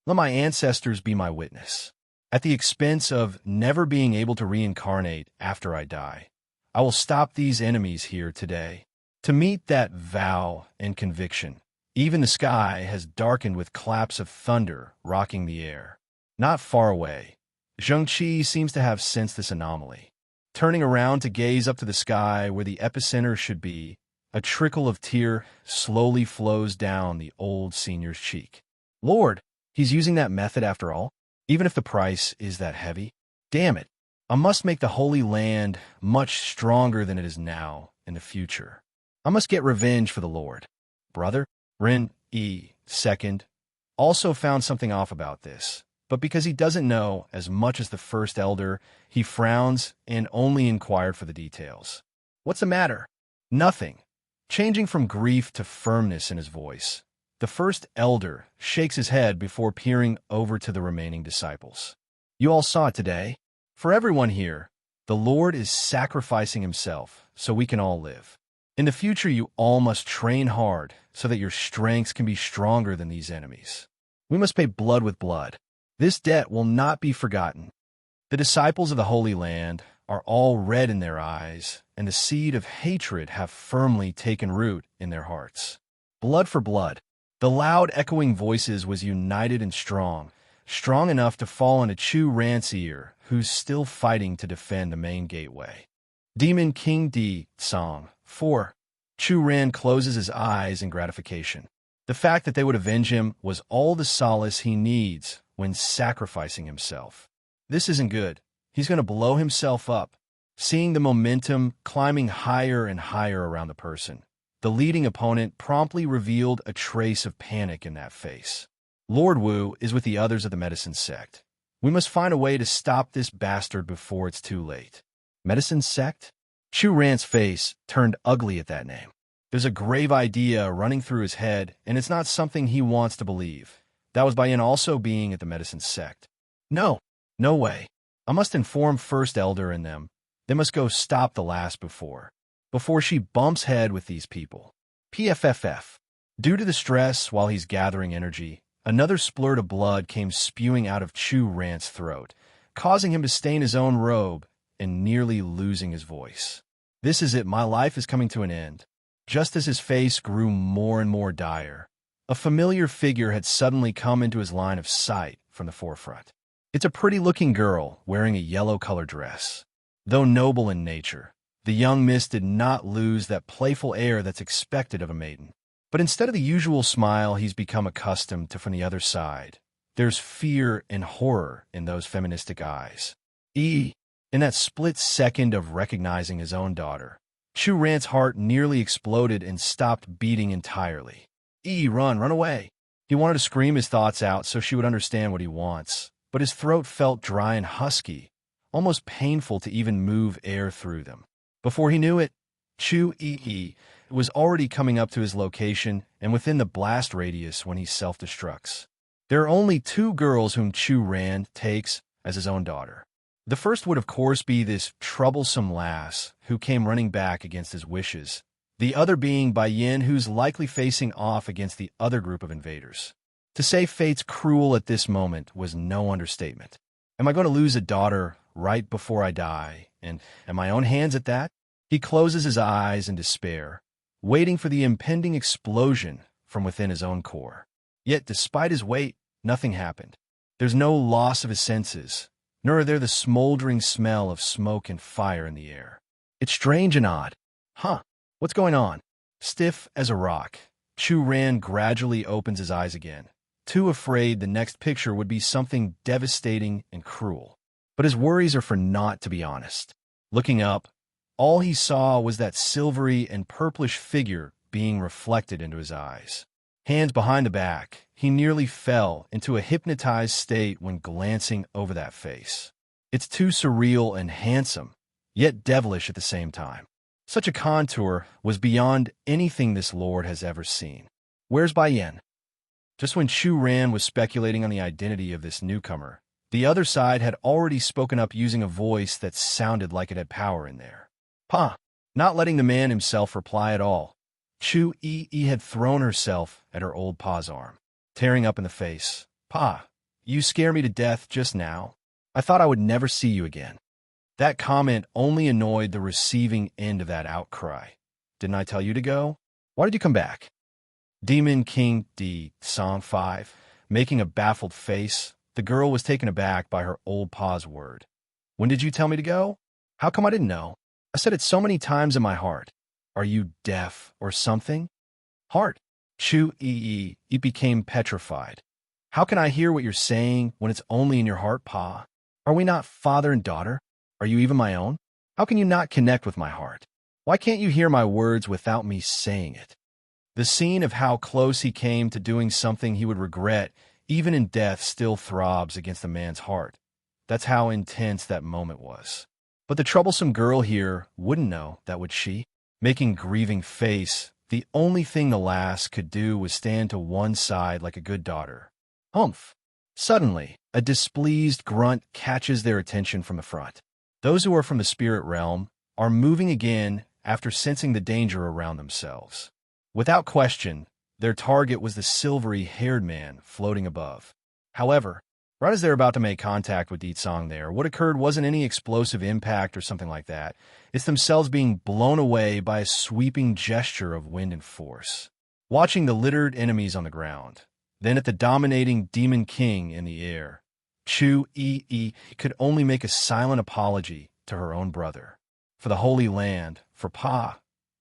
Let my ancestors be my witness. At the expense of never being able to reincarnate after I die, I will stop these enemies here today. To meet that vow and conviction, even the sky has darkened with claps of thunder rocking the air. Not far away, Zheng Qi seems to have sensed this anomaly. Turning around to gaze up to the sky where the epicenter should be, a trickle of tear slowly flows down the old senior's cheek. Lord, he's using that method after all, even if the price is that heavy. Damn it, I must make the Holy Land much stronger than it is now in the future. I must get revenge for the Lord. Brother, Ren Yi, second, also found something off about this, but because he doesn't know as much as the first elder, he frowns and only inquired for the details. What's the matter? Nothing. Changing from grief to firmness in his voice, the first elder shakes his head before peering over to the remaining disciples. You all saw it today. For everyone here, the Lord is sacrificing himself so we can all live. In the future, you all must train hard so that your strengths can be stronger than these enemies. We must pay blood with blood. This debt will not be forgotten. The disciples of the Holy Land are all red in their eyes, and the seed of hatred have firmly taken root in their hearts. Blood for blood. The loud, echoing voices was united and strong, strong enough to fall on a Chu Ran's ear, who's still fighting to defend the main gateway. Demon King D. Song 4. Chu Ran closes his eyes in gratification. The fact that they would avenge him was all the solace he needs when sacrificing himself. This isn't good. He's going to blow himself up. Seeing the momentum climbing higher and higher around the person, the leading opponent promptly revealed a trace of panic in that face. Lord Wu is with the others of the medicine sect. We must find a way to stop this bastard before it's too late. Medicine sect? Chu Ran's face turned ugly at that name. There's a grave idea running through his head, and it's not something he wants to believe. That was Bayan also being at the medicine sect. No way. I must inform First Elder and them. They must go stop the last before she bumps head with these people. PFFF. Due to the stress while he's gathering energy, another splurt of blood came spewing out of Chu Ran's throat, causing him to stain his own robe and nearly losing his voice. This is it, my life is coming to an end. Just as his face grew more and more dire, a familiar figure had suddenly come into his line of sight from the forefront. It's a pretty-looking girl wearing a yellow-colored dress. Though noble in nature, the young miss did not lose that playful air that's expected of a maiden. But instead of the usual smile he's become accustomed to from the other side, there's fear and horror in those feministic eyes. In that split second of recognizing his own daughter, Chu Ran's heart nearly exploded and stopped beating entirely. Run away. He wanted to scream his thoughts out so she would understand what he wants, but his throat felt dry and husky, almost painful to even move air through them. Before he knew it, Chu was already coming up to his location and within the blast radius when he self-destructs. There are only two girls whom Chu Ran takes as his own daughter. The first would of course be this troublesome lass who came running back against his wishes, the other being Bai Yin, who's likely facing off against the other group of invaders. To say fate's cruel at this moment was no understatement. Am I going to lose a daughter right before I die, and at my own hands at that? He closes his eyes in despair, waiting for the impending explosion from within his own core. Yet despite his wait, nothing happened. There's no loss of his senses, nor are there the smoldering smell of smoke and fire in the air. It's strange and odd. What's going on? Stiff as a rock, Chu Ran gradually opens his eyes again, too afraid the next picture would be something devastating and cruel. But his worries are for naught, to be honest. Looking up, all he saw was that silvery and purplish figure being reflected into his eyes. Hands behind the back, he nearly fell into a hypnotized state when glancing over that face. It's too surreal and handsome, yet devilish at the same time. Such a contour was beyond anything this lord has ever seen. Where's Bai Yin? Just when Chu Ran was speculating on the identity of this newcomer, the other side had already spoken up using a voice that sounded like it had power in there. Not letting the man himself reply at all, Chu had thrown herself at her old pa's arm, tearing up in the face. You scare me to death just now. I thought I would never see you again. That comment only annoyed the receiving end of that outcry. Didn't I tell you to go? Why did you come back? Demon King D. Song 5. Making a baffled face, the girl was taken aback by her old pa's word. When did you tell me to go? How come I didn't know? I said it so many times in my heart. Are you deaf or something? Heart. Chu it became petrified. How can I hear what you're saying when it's only in your heart, Pa? Are we not father and daughter? Are you even my own? How can you not connect with my heart? Why can't you hear my words without me saying it? The scene of how close he came to doing something he would regret, even in death, still throbs against the man's heart. That's how intense that moment was. But the troublesome girl here wouldn't know that, would she? Making grieving face, the only thing the lass could do was stand to one side like a good daughter. Humph! Suddenly, a displeased grunt catches their attention from the front. Those who are from the spirit realm are moving again after sensing the danger around themselves. Without question, their target was the silvery-haired man floating above. However, Right as they're about to make contact with Deet Song there, what occurred wasn't any explosive impact or something like that. It's themselves being blown away by a sweeping gesture of wind and force. Watching the littered enemies on the ground, then at the dominating Demon King in the air, Chu Yi could only make a silent apology to her own brother, for the Holy Land, for Pa,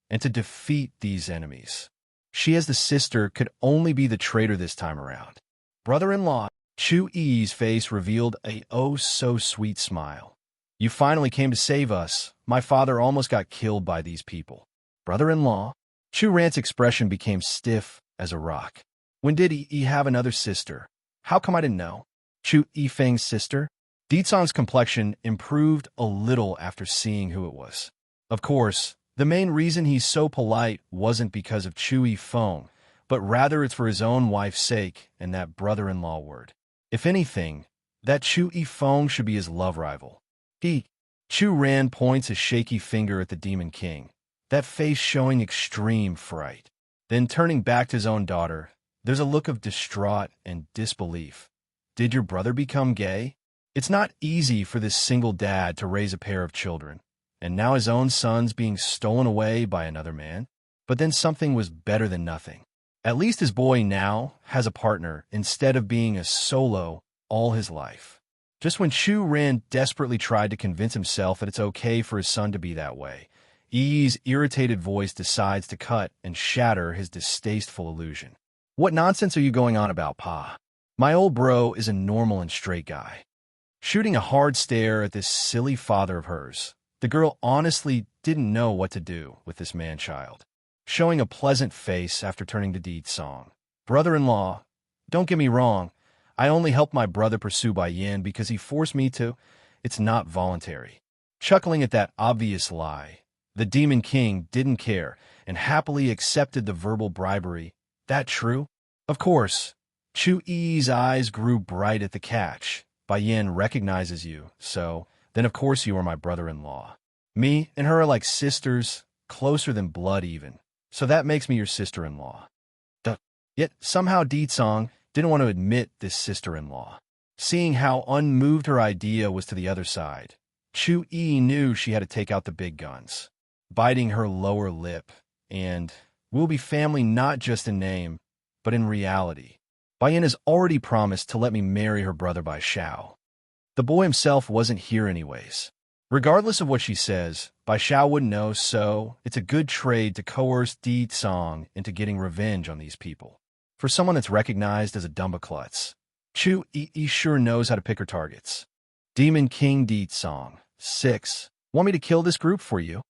and to defeat these enemies. She as the sister could only be the traitor this time around. Brother-in-law, Chu Yi's face revealed a oh-so-sweet smile. You finally came to save us. My father almost got killed by these people. Brother-in-law, Chu Ran's expression became stiff as a rock. When did Yi have another sister? How come I didn't know? Chu Yifeng's sister? Deet Song's complexion improved a little after seeing who it was. Of course, the main reason he's so polite wasn't because of Chu Yifeng, but rather it's for his own wife's sake and that brother-in-law word. If anything, that Chu Yifeng should be his love rival. Chu Ran points a shaky finger at the Demon King, that face showing extreme fright. Then turning back to his own daughter, there's a look of distraught and disbelief. Did your brother become gay? It's not easy for this single dad to raise a pair of children, and now his own son's being stolen away by another man. But then something was better than nothing. At least his boy now has a partner instead of being a solo all his life. Just when Chu Ran desperately tried to convince himself that it's okay for his son to be that way, Yi's irritated voice decides to cut and shatter his distasteful illusion. What nonsense are you going on about, Pa? My old bro is a normal and straight guy. Shooting a hard stare at this silly father of hers, the girl honestly didn't know what to do with this man-child. Showing a pleasant face after turning to Deet Song. Brother-in-law, don't get me wrong. I only helped my brother pursue Bai Yin because he forced me to. It's not voluntary. Chuckling at that obvious lie, the Demon King didn't care and happily accepted the verbal bribery. That true? Of course. Chu Yi's eyes grew bright at the catch. Bai Yin recognizes you, so then of course you are my brother-in-law. Me and her are like sisters, closer than blood even. So that makes me your sister-in-law. Yet somehow Deet Song didn't want to admit this sister-in-law. Seeing how unmoved her idea was to the other side, Chu Yi knew she had to take out the big guns. Biting her lower lip, and we'll be family not just in name, but in reality. Bai Yin has already promised to let me marry her brother Bai Xiao. The boy himself wasn't here anyways. Regardless of what she says, Bai Xiao wouldn't know, so it's a good trade to coerce Deet Song into getting revenge on these people. For someone that's recognized as a Dumba-klutz, Chu Yi sure knows how to pick her targets. Demon King Deet Song, 6. Want me to kill this group for you?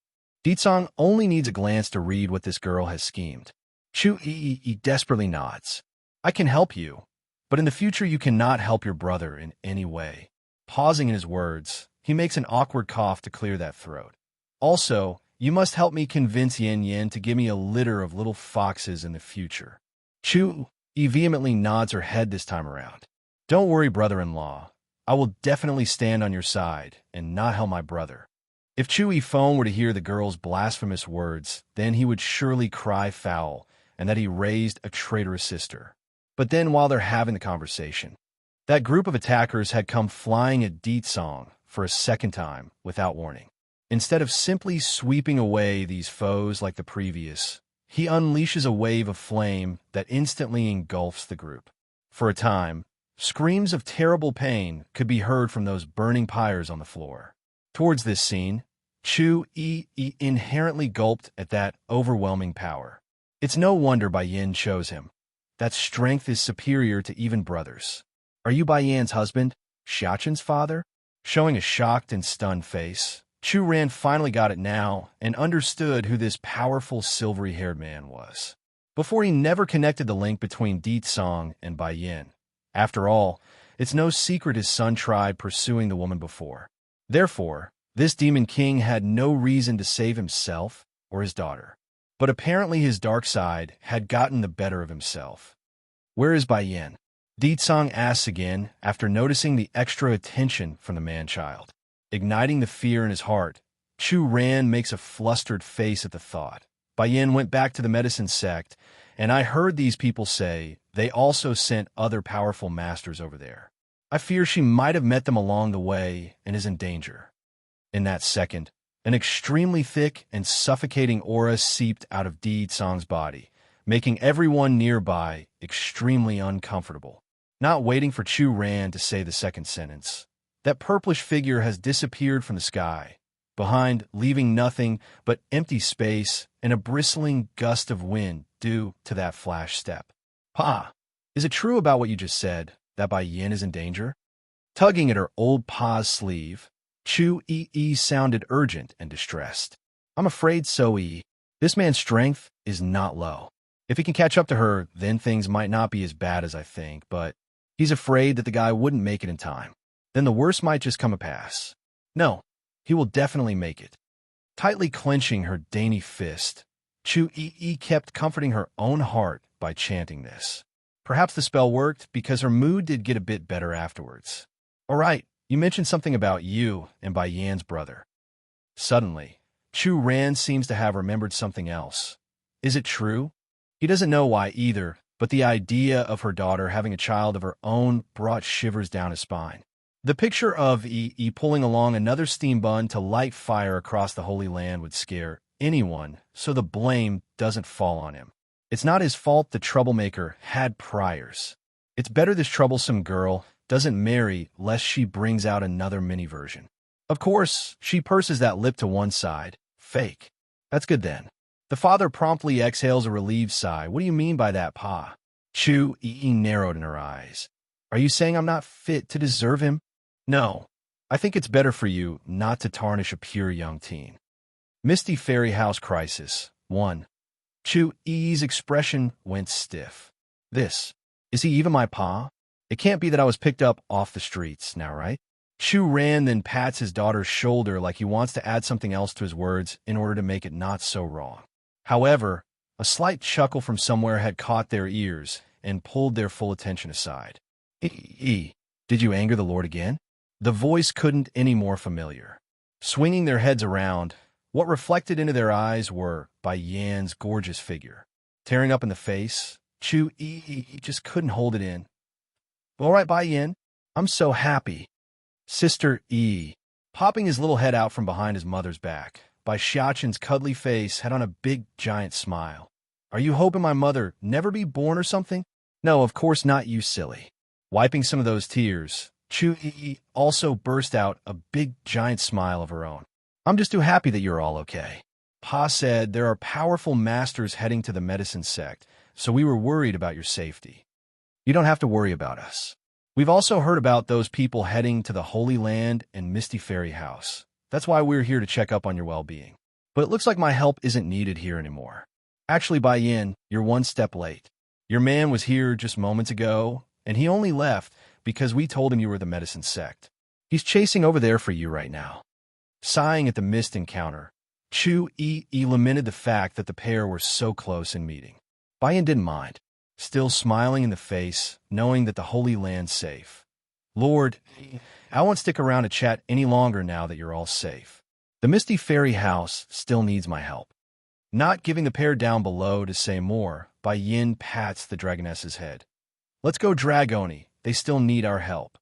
Deet Song only needs a glance to read what this girl has schemed. Chu Yi desperately nods. I can help you, but in the future you cannot help your brother in any way. Pausing in his words, he makes an awkward cough to clear that throat. Also, you must help me convince Yin Yin to give me a litter of little foxes in the future. Chu Yi vehemently nods her head this time around. Don't worry, brother-in-law. I will definitely stand on your side and not help my brother. If Chu Yifeng were to hear the girl's blasphemous words, then he would surely cry foul and that he raised a traitorous sister. But then while they're having the conversation, that group of attackers had come flying at Deet Song for a second time without warning. Instead of simply sweeping away these foes like the previous, he unleashes a wave of flame that instantly engulfs the group. For a time, screams of terrible pain could be heard from those burning pyres on the floor. Towards this scene, Chu Yi inherently gulped at that overwhelming power. It's no wonder Bai Yin chose him. That strength is superior to even brothers. Are you Bai Yan's husband? Xiaoqin's father? Showing a shocked and stunned face, Chu Ran finally got it now and understood who this powerful silvery-haired man was. Before he never connected the link between Deet Song and Bai Yin. After all, it's no secret his son tried pursuing the woman before. Therefore, this Demon King had no reason to save himself or his daughter. But apparently his dark side had gotten the better of himself. Where is Bai Yin? Deet Song asks again after noticing the extra attention from the man-child. Igniting the fear in his heart, Chu Ran makes a flustered face at the thought. Bai Yin went back to the medicine sect, and I heard these people say they also sent other powerful masters over there. I fear she might have met them along the way and is in danger. In that second, an extremely thick and suffocating aura seeped out of Di Tsang's body, making everyone nearby extremely uncomfortable. Not waiting for Chu Ran to say the second sentence, that purplish figure has disappeared from the sky, behind leaving nothing but empty space and a bristling gust of wind due to that flash step. Pa, is it true about what you just said, that Bai Yin is in danger? Tugging at her old pa's sleeve, Chu Yi sounded urgent and distressed. I'm afraid so, Yi. This man's strength is not low. If he can catch up to her, then things might not be as bad as I think, but he's afraid that the guy wouldn't make it in time. Then the worst might just come to pass. No, he will definitely make it. Tightly clenching her dainty fist, Chu Yi kept comforting her own heart by chanting this. Perhaps the spell worked because her mood did get a bit better afterwards. All right, you mentioned something about you and Bai Yan's brother. Suddenly, Chu Ran seems to have remembered something else. Is it true? He doesn't know why either, but the idea of her daughter having a child of her own brought shivers down his spine. The picture of Yi pulling along another steam bun to light fire across the Holy Land would scare anyone, so the blame doesn't fall on him. It's not his fault the troublemaker had priors. It's better this troublesome girl doesn't marry lest she brings out another mini version. Of course, she purses that lip to one side. Fake. That's good then. The father promptly exhales a relieved sigh. What do you mean by that, Pa? Chu Yi narrowed in her eyes. Are you saying I'm not fit to deserve him? No. I think it's better for you not to tarnish a pure young teen. Misty Fairy House Crisis 1. Chu Yi's expression went stiff. Is he even my pa? It can't be that I was picked up off the streets, now right? Chu Ran then pats his daughter's shoulder like he wants to add something else to his words in order to make it not so wrong. However, a slight chuckle from somewhere had caught their ears and pulled their full attention aside. Did you anger the Lord again? The voice couldn't any more familiar. Swinging their heads around, what reflected into their eyes were Bai Yan's gorgeous figure. Tearing up in the face, Chu Yi just couldn't hold it in. All right, Bai Yan, I'm so happy. Sister Yi, popping his little head out from behind his mother's back, Bai Xiaoqin's cuddly face had on a big, giant smile. Are you hoping my mother never be born or something? No, of course not, you silly. Wiping some of those tears, Chu Yi also burst out a big, giant smile of her own. I'm just too happy that you're all okay. Pa said there are powerful masters heading to the medicine sect, so we were worried about your safety. You don't have to worry about us. We've also heard about those people heading to the Holy Land and Misty Fairy House. That's why we're here to check up on your well-being. But it looks like my help isn't needed here anymore. Actually, Bai Yin, you're one step late. Your man was here just moments ago, and he only left because we told him you were the medicine sect. He's chasing over there for you right now. Sighing at the missed encounter, Chu Yi lamented the fact that the pair were so close in meeting. Bai Yin didn't mind, still smiling in the face, knowing that the Holy Land's safe. Lord, I won't stick around to chat any longer now that you're all safe. The Misty Fairy House still needs my help. Not giving the pair down below to say more, Bai Yin pats the dragoness's head. Let's go, Dragoni. They still need our help.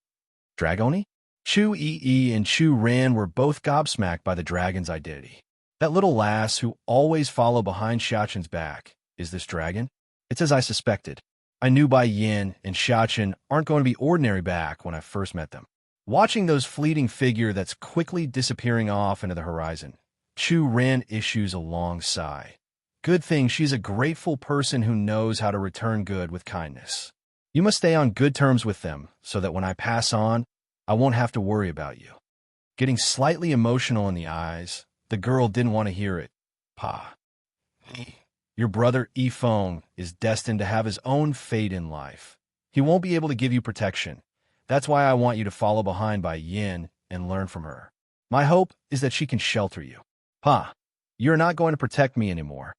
Dragoni? Chu Yi and Chu Ran were both gobsmacked by the dragon's identity. That little lass who always followed behind Xiaoqin's back. Is this dragon? It's as I suspected. I knew Bai Yin and Xiaoqin aren't going to be ordinary back when I first met them. Watching those fleeting figure that's quickly disappearing off into the horizon, Chu Ran issues a long sigh. Good thing she's a grateful person who knows how to return good with kindness. You must stay on good terms with them so that when I pass on, I won't have to worry about you. Getting slightly emotional in the eyes, the girl didn't want to hear it. Pa. Your brother Yifeng is destined to have his own fate in life. He won't be able to give you protection. That's why I want you to follow behind Bai Yin and learn from her. My hope is that she can shelter you. Pa, you're not going to protect me anymore.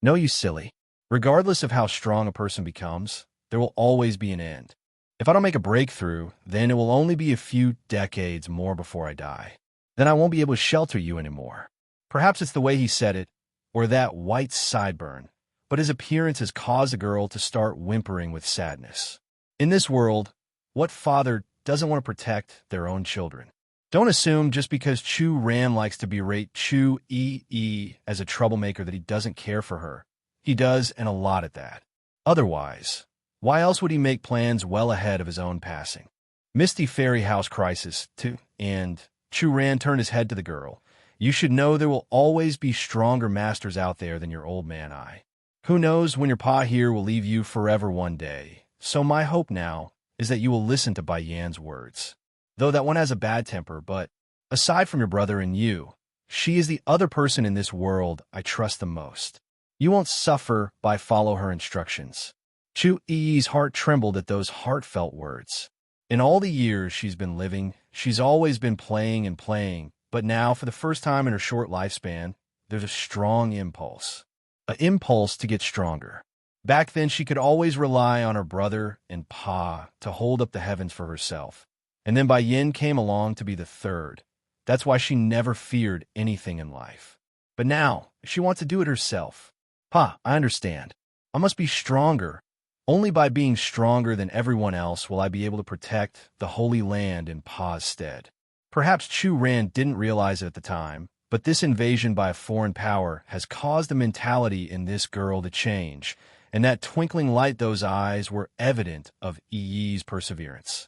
No, you silly. Regardless of how strong a person becomes, there will always be an end. If I don't make a breakthrough, then it will only be a few decades more before I die. Then I won't be able to shelter you anymore. Perhaps it's the way he said it, or that white sideburn, but his appearance has caused the girl to start whimpering with sadness. In this world, what father doesn't want to protect their own children. Don't assume just because Chu Ran likes to berate Chu Yi as a troublemaker that he doesn't care for her. He does, and a lot at that. Otherwise, why else would he make plans well ahead of his own passing? Misty Fairy House Crisis 2. And Chu Ran turned his head to the girl. You should know there will always be stronger masters out there than your old man I. Who knows when your pa here will leave you forever one day. So my hope now is that you will listen to Bai Yan's words. Though that one has a bad temper, but aside from your brother and you, she is the other person in this world I trust the most. You won't suffer by follow her instructions. Chu Yi's heart trembled at those heartfelt words. In all the years she's been living, she's always been playing and playing, but now, for the first time in her short lifespan, there's a strong impulse. An impulse to get stronger. Back then, she could always rely on her brother and Pa to hold up the heavens for herself. And then Bai Yin came along to be the third. That's why she never feared anything in life. But now, she wants to do it herself. Pa, I understand. I must be stronger. Only by being stronger than everyone else will I be able to protect the Holy Land in Pa's stead. Perhaps Chu Ran didn't realize it at the time, but this invasion by a foreign power has caused the mentality in this girl to change, and that twinkling light those eyes were evident of Yi's perseverance.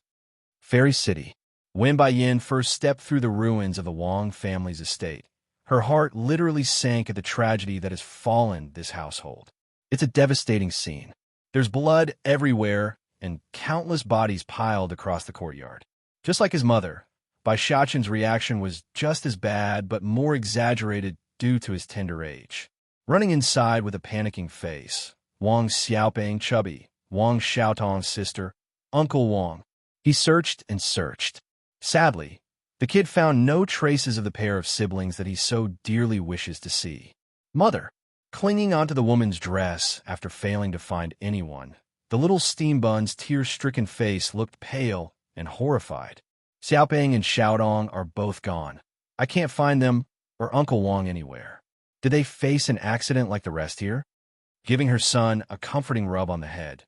Fairy City. When Bai Yin first stepped through the ruins of the Wang family's estate, her heart literally sank at the tragedy that has fallen this household. It's a devastating scene. There's blood everywhere and countless bodies piled across the courtyard. Just like his mother, Bai Xiaqin's reaction was just as bad but more exaggerated due to his tender age. Running inside with a panicking face, Wang Xiaoping Chubby, Wang Xiaotong's sister, Uncle Wang. He searched and searched. Sadly, the kid found no traces of the pair of siblings that he so dearly wishes to see. Mother, clinging onto the woman's dress after failing to find anyone, the little steam bun's tear-stricken face looked pale and horrified. Xiaoping and Xiaodong are both gone. I can't find them or Uncle Wang anywhere. Did they face an accident like the rest here? Giving her son a comforting rub on the head.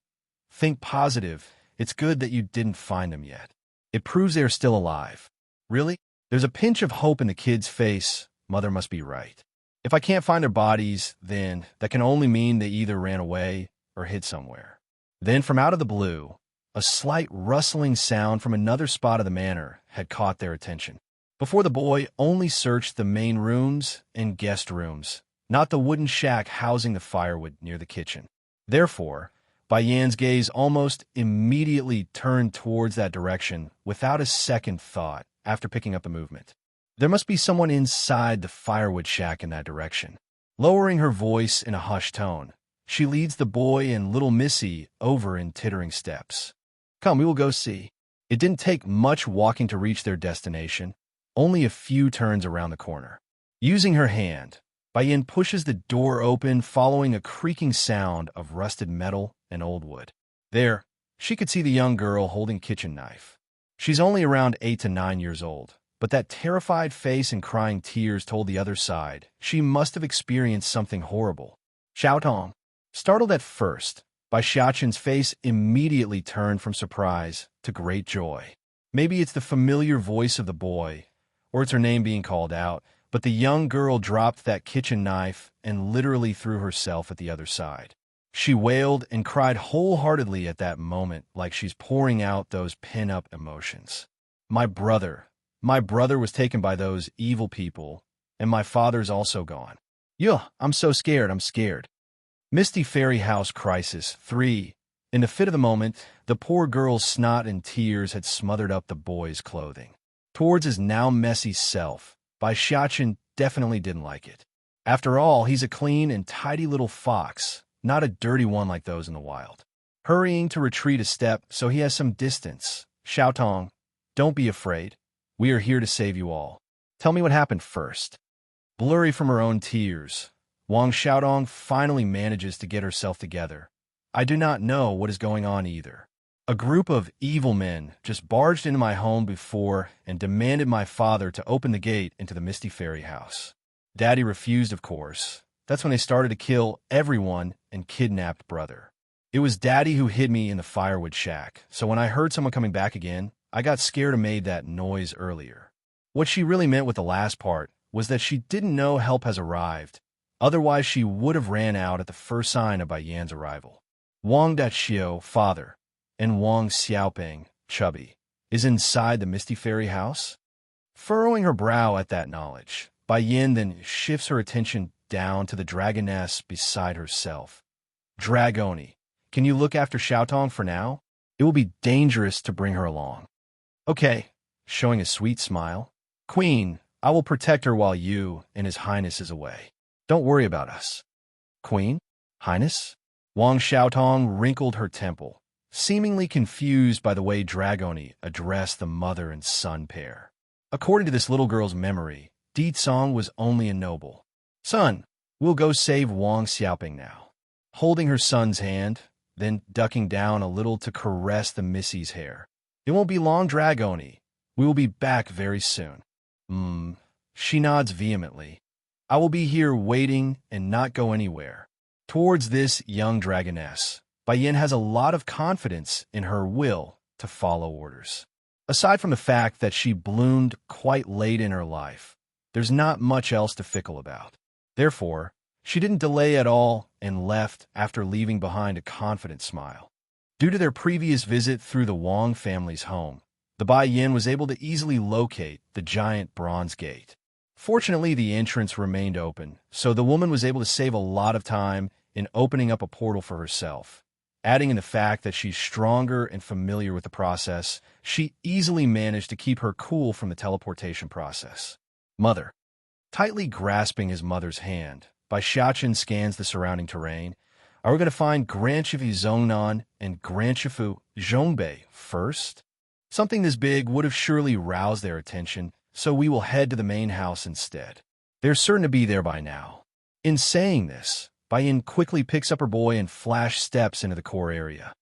Think positive. It's good that you didn't find them yet. It proves they're still alive. Really? There's a pinch of hope in the kid's face. Mother must be right. If I can't find their bodies, then that can only mean they either ran away or hid somewhere. Then from out of the blue, a slight rustling sound from another spot of the manor had caught their attention. Before the boy only searched the main rooms and guest rooms, not the wooden shack housing the firewood near the kitchen. Therefore, Bai Yan's gaze almost immediately turned towards that direction without a second thought after picking up the movement. There must be someone inside the firewood shack in that direction. Lowering her voice in a hushed tone, she leads the boy and little Missy over in tittering steps. Come, we will go see. It didn't take much walking to reach their destination, only a few turns around the corner. Using her hand, Bai Yin pushes the door open, following a creaking sound of rusted metal and old wood. There, she could see the young girl holding a kitchen knife. She's only around 8 to 9 years old, but that terrified face and crying tears told the other side she must have experienced something horrible. Xiaotong. Startled at first, Bai Xiaqin's face immediately turned from surprise to great joy. Maybe it's the familiar voice of the boy, or it's her name being called out, but the young girl dropped that kitchen knife and literally threw herself at the other side. She wailed and cried wholeheartedly at that moment, like she's pouring out those pin-up emotions. My brother was taken by those evil people, and my father's also gone. I'm so scared, I'm scared. Misty Fairy House Crisis 3. In the fit of the moment, the poor girl's snot and tears had smothered up the boy's clothing. Towards his now messy self, Bai Xiaqin definitely didn't like it. After all, he's a clean and tidy little fox, not a dirty one like those in the wild. Hurrying to retreat a step so he has some distance. Xiaotong, don't be afraid. We are here to save you all. Tell me what happened first. Blurry from her own tears, Wang Xiaodong finally manages to get herself together. I do not know what is going on either. A group of evil men just barged into my home before and demanded my father to open the gate into the Misty Fairy house. Daddy refused, of course. That's when they started to kill everyone and kidnapped brother. It was Daddy who hid me in the firewood shack, so when I heard someone coming back again, I got scared and made that noise earlier. What she really meant with the last part was that she didn't know help has arrived. Otherwise, she would have ran out at the first sign of Bai Yan's arrival. Wang Daqiu, father, and Wang Xiaoping, chubby, is inside the Misty Fairy house? Furrowing her brow at that knowledge, Bai Yan then shifts her attention down to the dragoness beside herself. Dragoni, can you look after Xiaotong for now? It will be dangerous to bring her along. Okay, showing a sweet smile. Queen, I will protect her while you and His Highness is away. Don't worry about us. Queen? Highness? Wang Xiaotong wrinkled her temple, seemingly confused by the way Dragoni addressed the mother and son pair. According to this little girl's memory, Di Cong was only a noble. Son, we'll go save Wang Xiaoping now. Holding her son's hand, then ducking down a little to caress the Missy's hair. It won't be long, Dragoni. We will be back very soon. She nods vehemently. I will be here waiting and not go anywhere. Towards this young dragoness, Bai Yan has a lot of confidence in her will to follow orders. Aside from the fact that she bloomed quite late in her life, there's not much else to fickle about. Therefore, she didn't delay at all and left after leaving behind a confident smile. Due to their previous visit through the Wang family's home, the Bai Yan was able to easily locate the giant bronze gate. Fortunately, the entrance remained open, so the woman was able to save a lot of time in opening up a portal for herself. Adding in the fact that she's stronger and familiar with the process, she easily managed to keep her cool from the teleportation process. Mother. Tightly grasping his mother's hand, Bai Xiaochen scans the surrounding terrain. Are we going to find Grand Shifu Zhongnan and Grand Shifu Zhongbei first? Something this big would have surely roused their attention, so we will head to the main house instead. They're certain to be there by now. In saying this, Bai Yan quickly picks up her boy and flash steps into the core area.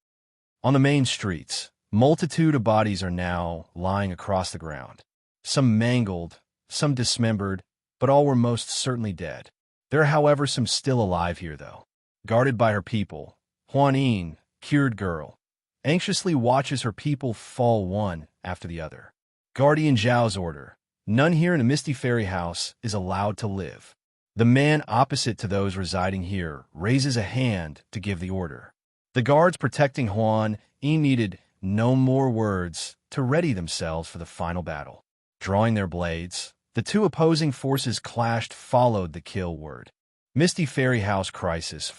On the main streets, multitude of bodies are now lying across the ground. Some mangled, some dismembered, but all were most certainly dead. There are, however, some still alive here, though. Guarded by her people, Huan Yin, cured girl, anxiously watches her people fall one after the other. Guardian Zhao's order. None here in the Misty Fairy house is allowed to live. The man opposite to those residing here raises a hand to give the order. The guards protecting Huan Yin needed no more words to ready themselves for the final battle. Drawing their blades, the two opposing forces clashed, followed the kill word. Misty Fairy House crisis.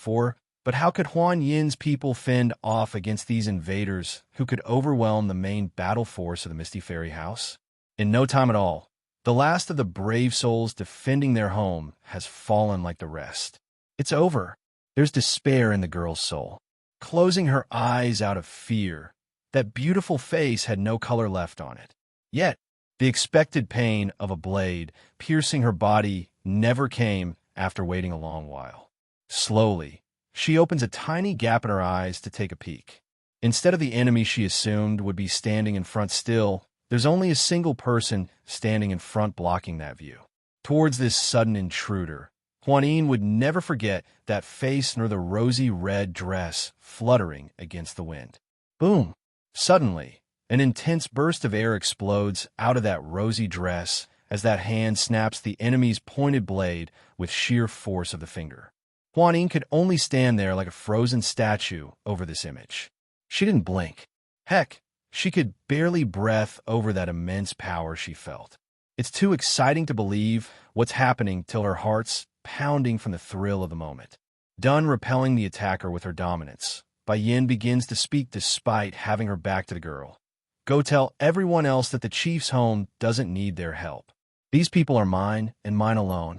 But how could Huan Yin's people fend off against these invaders who could overwhelm the main battle force of the Misty Fairy House? In no time at all, the last of the brave souls defending their home has fallen like the rest. It's over. There's despair in the girl's soul. Closing her eyes out of fear, that beautiful face had no color left on it. Yet, the expected pain of a blade piercing her body never came after waiting a long while. Slowly, she opens a tiny gap in her eyes to take a peek. Instead of the enemy she assumed would be standing in front still, there's only a single person standing in front blocking that view. Towards this sudden intruder, Huan Yin would never forget that face nor the rosy red dress fluttering against the wind. Boom! Suddenly, an intense burst of air explodes out of that rosy dress as that hand snaps the enemy's pointed blade with sheer force of the finger. Huan Yin could only stand there like a frozen statue over this image. She didn't blink. Heck, she could barely breath over that immense power she felt. It's too exciting to believe what's happening till her heart's pounding from the thrill of the moment. Done repelling the attacker with her dominance, Bai Yan begins to speak despite having her back to the girl. Go tell everyone else that the chief's home doesn't need their help. These people are mine and mine alone.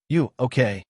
You, okay?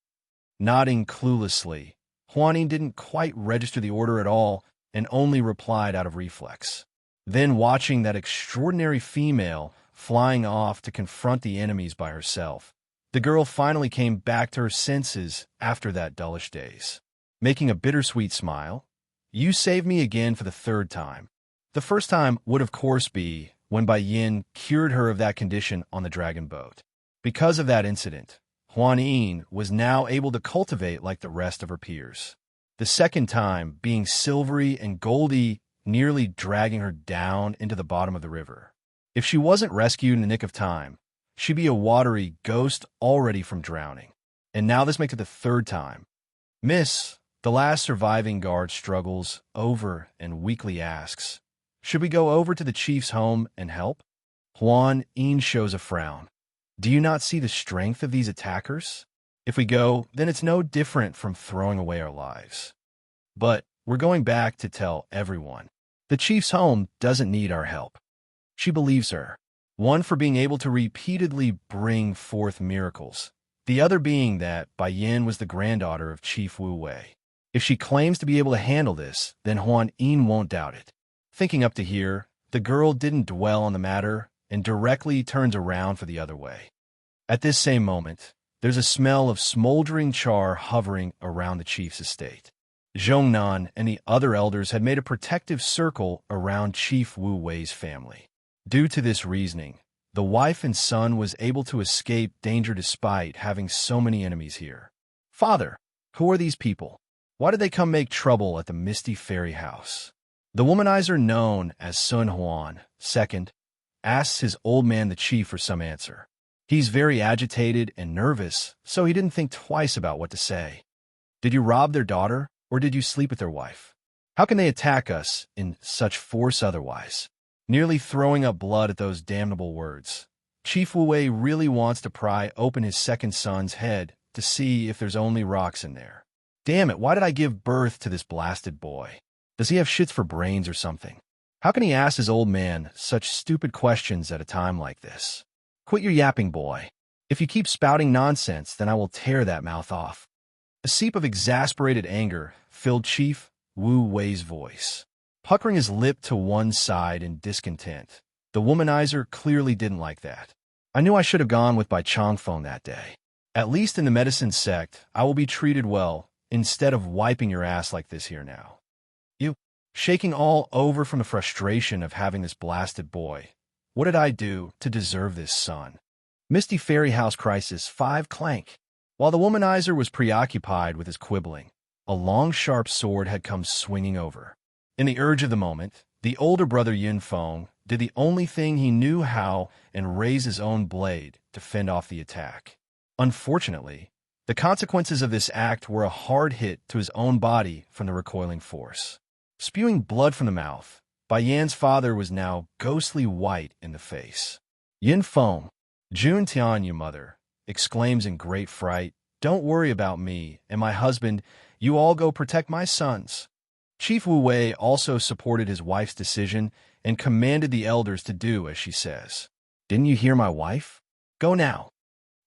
Nodding cluelessly, Huan Yin didn't quite register the order at all and only replied out of reflex. Then watching that extraordinary female flying off to confront the enemies by herself, the girl finally came back to her senses after that dullish daze. Making a bittersweet smile, you saved me again for the third time. The first time would of course be when Bai Yan cured her of that condition on the dragon boat. Because of that incident, Huan Yin was now able to cultivate like the rest of her peers. The second time being silvery and goldy nearly dragging her down into the bottom of the river. If she wasn't rescued in the nick of time, she'd be a watery ghost already from drowning. And now this makes it the third time. Miss, the last surviving guard, struggles over and weakly asks, "Should we go over to the chief's home and help?" Huan Yin shows a frown. "Do you not see the strength of these attackers? If we go, then it's no different from throwing away our lives. But we're going back to tell everyone. The chief's home doesn't need our help." She believes her. One for being able to repeatedly bring forth miracles, the other being that Bai Yin was the granddaughter of Chief Wu Wei. If she claims to be able to handle this, then Huan Yin won't doubt it. Thinking up to here, the girl didn't dwell on the matter and directly turns around for the other way. At this same moment, there's a smell of smoldering char hovering around the chief's estate. Zhongnan and the other elders had made a protective circle around Chief Wu Wei's family. Due to this reasoning, the wife and son was able to escape danger despite having so many enemies here. "Father, who are these people? Why did they come make trouble at the Misty Fairy House?" The womanizer known as Sun Huan II asks his old man the chief for some answer. He's very agitated and nervous, so he didn't think twice about what to say. "Did you rob their daughter, or did you sleep with their wife? How can they attack us in such force otherwise?" Nearly throwing up blood at those damnable words, Chief Wu Wei really wants to pry open his second son's head to see if there's only rocks in there. Damn it, why did I give birth to this blasted boy? Does he have shits for brains or something? How can he ask his old man such stupid questions at a time like this? "Quit your yapping, boy. If you keep spouting nonsense, then I will tear that mouth off." A seep of exasperated anger filled Chief Wu Wei's voice. Puckering his lip to one side in discontent, the womanizer clearly didn't like that. "I knew I should have gone with Bai Changfeng that day. At least in the medicine sect, I will be treated well, instead of wiping your ass like this here now." You, shaking all over from the frustration of having this blasted boy. "What did I do to deserve this, son?" Misty Fairy House Crisis 5 Clank. While the womanizer was preoccupied with his quibbling, a long sharp sword had come swinging over. In the urge of the moment, the older brother Yin Feng did the only thing he knew how and raised his own blade to fend off the attack. Unfortunately, the consequences of this act were a hard hit to his own body from the recoiling force. Spewing blood from the mouth, Bai Yan's father was now ghostly white in the face. "Yin Feng, Jun Tian, you mother," exclaims in great fright, "don't worry about me and my husband, you all go protect my sons." Chief Wu Wei also supported his wife's decision and commanded the elders to do as she says. "Didn't you hear my wife? Go now."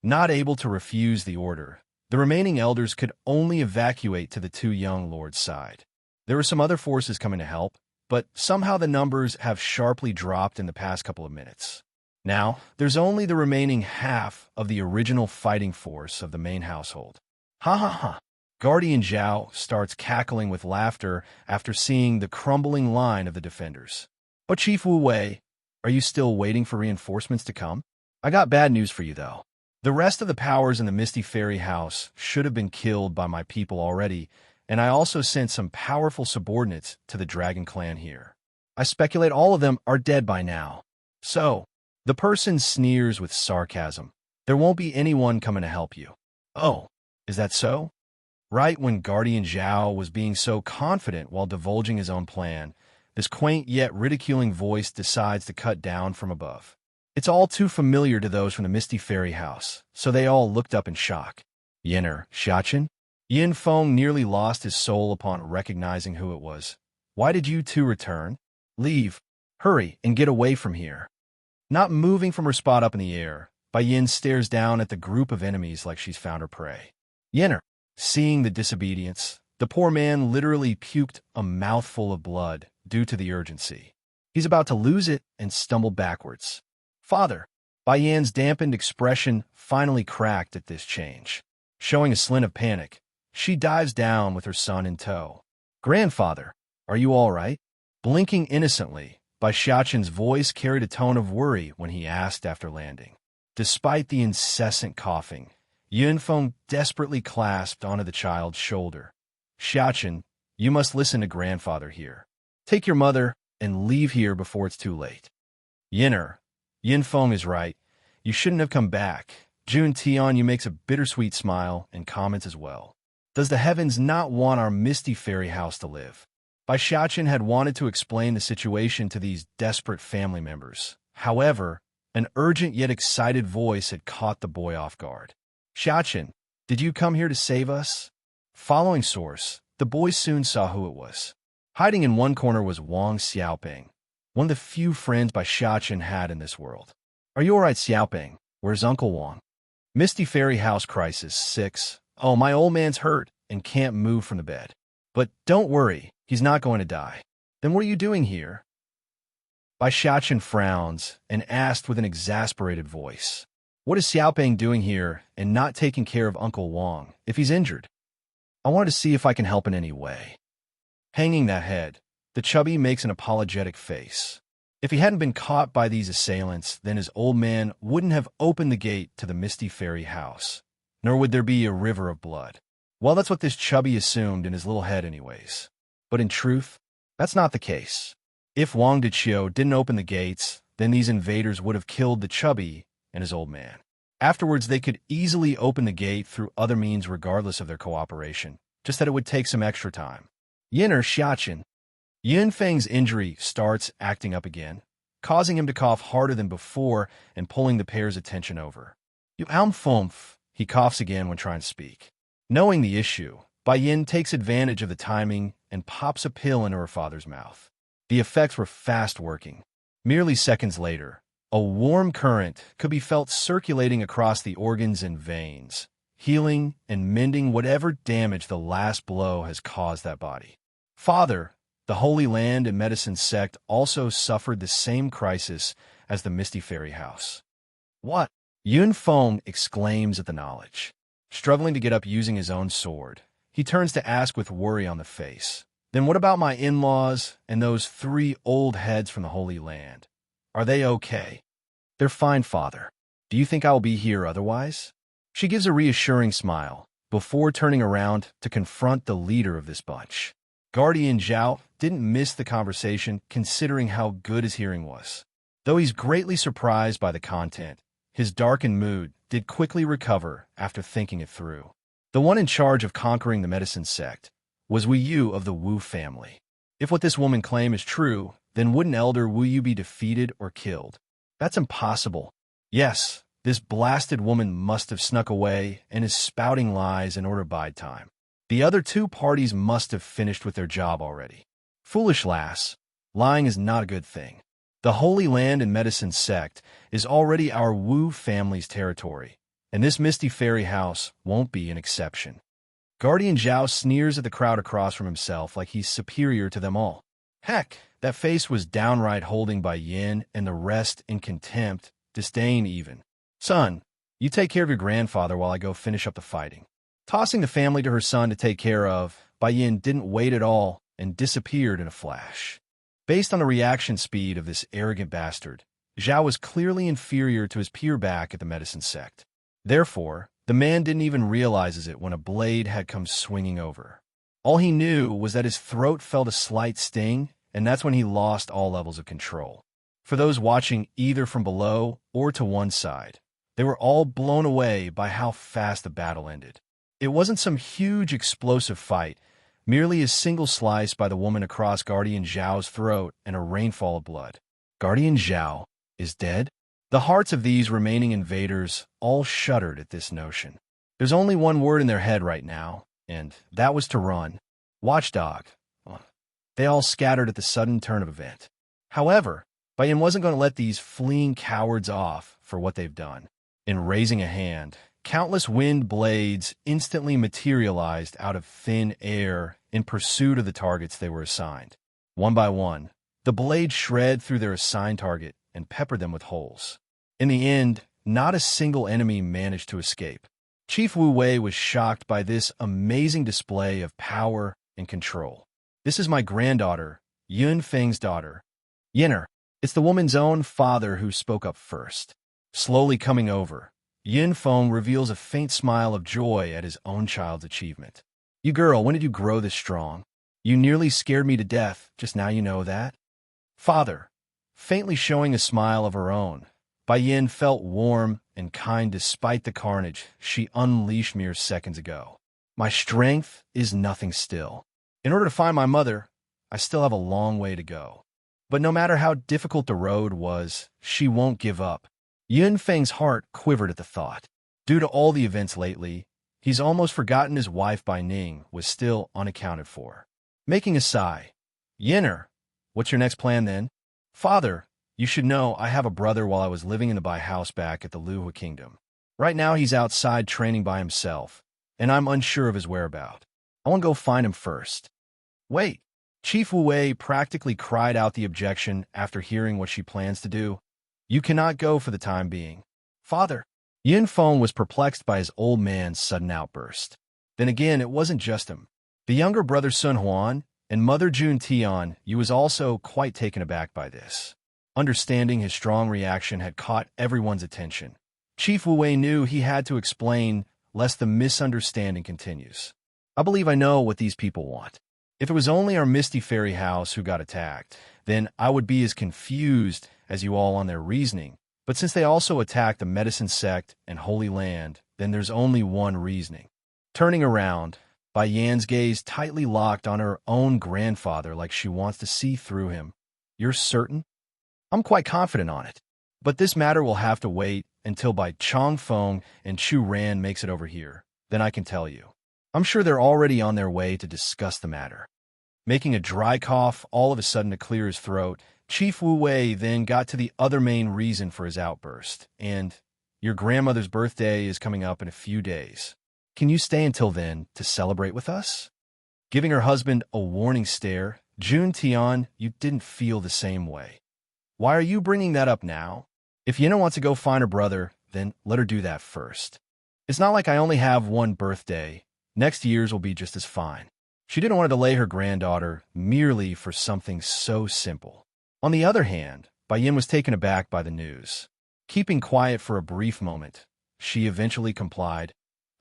Not able to refuse the order, the remaining elders could only evacuate to the two young lords' side. There were some other forces coming to help, but somehow the numbers have sharply dropped in the past couple of minutes. Now, there's only the remaining half of the original fighting force of the main household. Ha ha ha. Guardian Zhao starts cackling with laughter after seeing the crumbling line of the defenders. "But Chief Wu Wei, are you still waiting for reinforcements to come? I got bad news for you, though. The rest of the powers in the Misty Fairy House should have been killed by my people already, and I also sent some powerful subordinates to the Dragon Clan here. I speculate all of them are dead by now. So," the person sneers with sarcasm, "there won't be anyone coming to help you." "Oh, is that so?" Right when Guardian Zhao was being so confident while divulging his own plan, this quaint yet ridiculing voice decides to cut down from above. It's all too familiar to those from the Misty Fairy House, so they all looked up in shock. "Yenner, Xiaqin?" Yin Feng nearly lost his soul upon recognizing who it was. "Why did you two return? Leave. Hurry and get away from here." Not moving from her spot up in the air, Bai Yin stares down at the group of enemies like she's found her prey. Yenner. Seeing the disobedience, the poor man literally puked a mouthful of blood due to the urgency. He's about to lose it and stumble backwards. "Father." Bai Yan's dampened expression finally cracked at this change. Showing a slint of panic, she dives down with her son in tow. "Grandfather, are you all right?" Blinking innocently, Bai Xiaqin's voice carried a tone of worry when he asked after landing. Despite the incessant coughing, Yunfeng desperately clasped onto the child's shoulder. "Xiaqin, you must listen to grandfather here. Take your mother and leave here before it's too late. Yinner, Yin Feng is right. You shouldn't have come back. Jun Tian you makes a bittersweet smile and comments as well. Does the heavens not want our misty fairy house to live? Bai Xiaoqin had wanted to explain the situation to these desperate family members. However, an urgent yet excited voice had caught the boy off guard. Xiaoqin, did you come here to save us? Following source, the boy soon saw who it was. Hiding in one corner was Wang Xiaoping, one of the few friends Bai Xiaoqin had in this world. Are you alright, Xiaoping? Where's Uncle Wang? Misty Fairy House Crisis 6. Oh, my old man's hurt and can't move from the bed. But don't worry, he's not going to die. Then what are you doing here? Bai Xiaoqin frowns and asked with an exasperated voice. What is Xiaoping doing here and not taking care of Uncle Wang if he's injured? I wanted to see if I can help in any way. Hanging that head, the chubby makes an apologetic face. If he hadn't been caught by these assailants, then his old man wouldn't have opened the gate to the Misty Fairy house, nor would there be a river of blood. Well, that's what this chubby assumed in his little head anyways. But in truth, that's not the case. If Wang Deqiu didn't open the gates, then these invaders would have killed the chubby and his old man. Afterwards, they could easily open the gate through other means regardless of their cooperation, just that it would take some extra time. Yinner Xiaoqin. Yin Feng's injury starts acting up again, causing him to cough harder than before and pulling the pair's attention over. You Fumf, he coughs again when trying to speak. Knowing the issue, Bai Yin takes advantage of the timing and pops a pill into her father's mouth. The effects were fast working. Merely seconds later, a warm current could be felt circulating across the organs and veins, healing and mending whatever damage the last blow has caused that body. Father, the Holy Land and Medicine sect also suffered the same crisis as the Misty Fairy House. What? Yun Feng exclaims at the knowledge. Struggling to get up using his own sword, he turns to ask with worry on the face. Then what about my in-laws and those 3 old heads from the Holy Land? Are they okay? They're fine, father. Do you think I'll be here otherwise? She gives a reassuring smile before turning around to confront the leader of this bunch. Guardian Zhao didn't miss the conversation considering how good his hearing was. Though he's greatly surprised by the content, his darkened mood did quickly recover after thinking it through. The one in charge of conquering the medicine sect was Wu Yu of the Wu family. If what this woman claimed is true, then wouldn't Elder Wu Yu be defeated or killed? That's impossible. Yes, this blasted woman must have snuck away and is spouting lies in order to bide time. The other 2 parties must have finished with their job already. Foolish lass, lying is not a good thing. The Holy Land and Medicine sect is already our Wu family's territory, and this Misty Fairy house won't be an exception. Guardian Zhao sneers at the crowd across from himself like he's superior to them all. Heck, that face was downright holding Bai Yin and the rest in contempt, disdain even. Son, you take care of your grandfather while I go finish up the fighting. Tossing the family to her son to take care of, Bai Yin didn't wait at all and disappeared in a flash. Based on the reaction speed of this arrogant bastard, Zhao was clearly inferior to his peer back at the medicine sect. Therefore, the man didn't even realize it when a blade had come swinging over. All he knew was that his throat felt a slight sting, and that's when he lost all levels of control. For those watching either from below or to one side, they were all blown away by how fast the battle ended. It wasn't some huge explosive fight, merely a single slice by the woman across Guardian Zhao's throat and a rainfall of blood. Guardian Zhao is dead? The hearts of these remaining invaders all shuddered at this notion. There's only one word in their head right now, and that was to run. Watchdog. They all scattered at the sudden turn of event. However, Bai Yin wasn't going to let these fleeing cowards off for what they've done. In raising a hand, countless wind blades instantly materialized out of thin air in pursuit of the targets they were assigned. One by one, the blades shred through their assigned target and peppered them with holes. In the end, not a single enemy managed to escape. Chief Wu Wei was shocked by this amazing display of power and control. This is my granddaughter, Yun Feng's daughter. Yinner, it's the woman's own father who spoke up first. Slowly coming over, Yin Feng reveals a faint smile of joy at his own child's achievement. You girl, when did you grow this strong? You nearly scared me to death, just now you know that? Father, faintly showing a smile of her own, Bai Yin felt warm and kind despite the carnage she unleashed mere seconds ago. My strength is nothing still. In order to find my mother, I still have a long way to go. But no matter how difficult the road was, she won't give up. Yun Feng's heart quivered at the thought. Due to all the events lately, he's almost forgotten his wife Bai Ning was still unaccounted for. Making a sigh, Yinner, what's your next plan then? Father, you should know I have a brother while I was living in the Bai house back at the Luhua Kingdom. Right now he's outside training by himself, and I'm unsure of his whereabouts. I want to go find him first. Wait. Chief Wu Wei practically cried out the objection after hearing what she plans to do. You cannot go for the time being. Father. Yin Feng was perplexed by his old man's sudden outburst. Then again, it wasn't just him. The younger brother Sun Huan and mother Jun Tian Yu was also quite taken aback by this. Understanding his strong reaction had caught everyone's attention. Chief Wu Wei knew he had to explain lest the misunderstanding continues. I believe I know what these people want. If it was only our Misty Fairy house who got attacked, then I would be as confused as you all on their reasoning. But since they also attacked the Medicine Sect and Holy Land, then there's only one reasoning. Turning around, Bai Yan's gaze tightly locked on her own grandfather like she wants to see through him. You're certain? I'm quite confident on it. But this matter will have to wait until Bai Chongfeng and Chu Ran makes it over here. Then I can tell you. I'm sure they're already on their way to discuss the matter. Making a dry cough all of a sudden to clear his throat, Chief Wu Wei then got to the other main reason for his outburst. And your grandmother's birthday is coming up in a few days. Can you stay until then to celebrate with us? Giving her husband a warning stare, Jun Tian, you didn't feel the same way. Why are you bringing that up now? If Yena wants to go find her brother, then let her do that first. It's not like I only have one birthday. Next year's will be just as fine. She didn't want to delay her granddaughter merely for something so simple. On the other hand, Bai Yin was taken aback by the news. Keeping quiet for a brief moment, she eventually complied.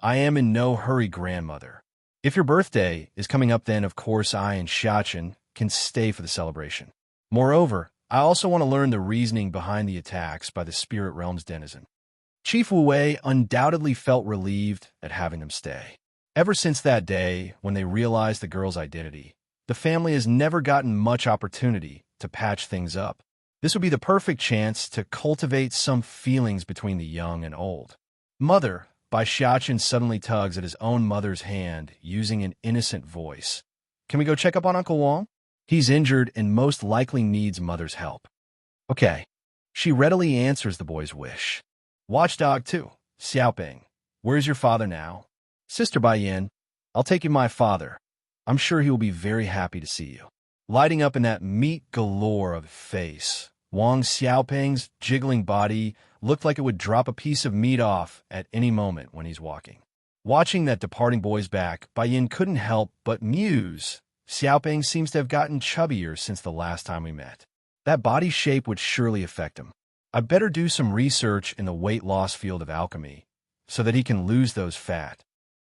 I am in no hurry, grandmother. If your birthday is coming up, then of course I and Xiachen can stay for the celebration. Moreover, I also want to learn the reasoning behind the attacks by the Spirit Realm's denizen. Chief Wu Wei undoubtedly felt relieved at having them stay. Ever since that day, when they realized the girl's identity, the family has never gotten much opportunity to patch things up. This would be the perfect chance to cultivate some feelings between the young and old. Mother, Bai Xiachen suddenly tugs at his own mother's hand using an innocent voice. Can we go check up on Uncle Wang? He's injured and most likely needs mother's help. Okay. She readily answers the boy's wish. Watchdog 2, Xiaoping. Where's your father now? Sister Bai Yin, I'll take you my father. I'm sure he will be very happy to see you. Lighting up in that meat galore of face, Wang Xiaoping's jiggling body looked like it would drop a piece of meat off at any moment when he's walking. Watching that departing boy's back, Bai Yin couldn't help but muse. Xiaoping seems to have gotten chubbier since the last time we met. That body shape would surely affect him. I'd better do some research in the weight loss field of alchemy so that he can lose those fat.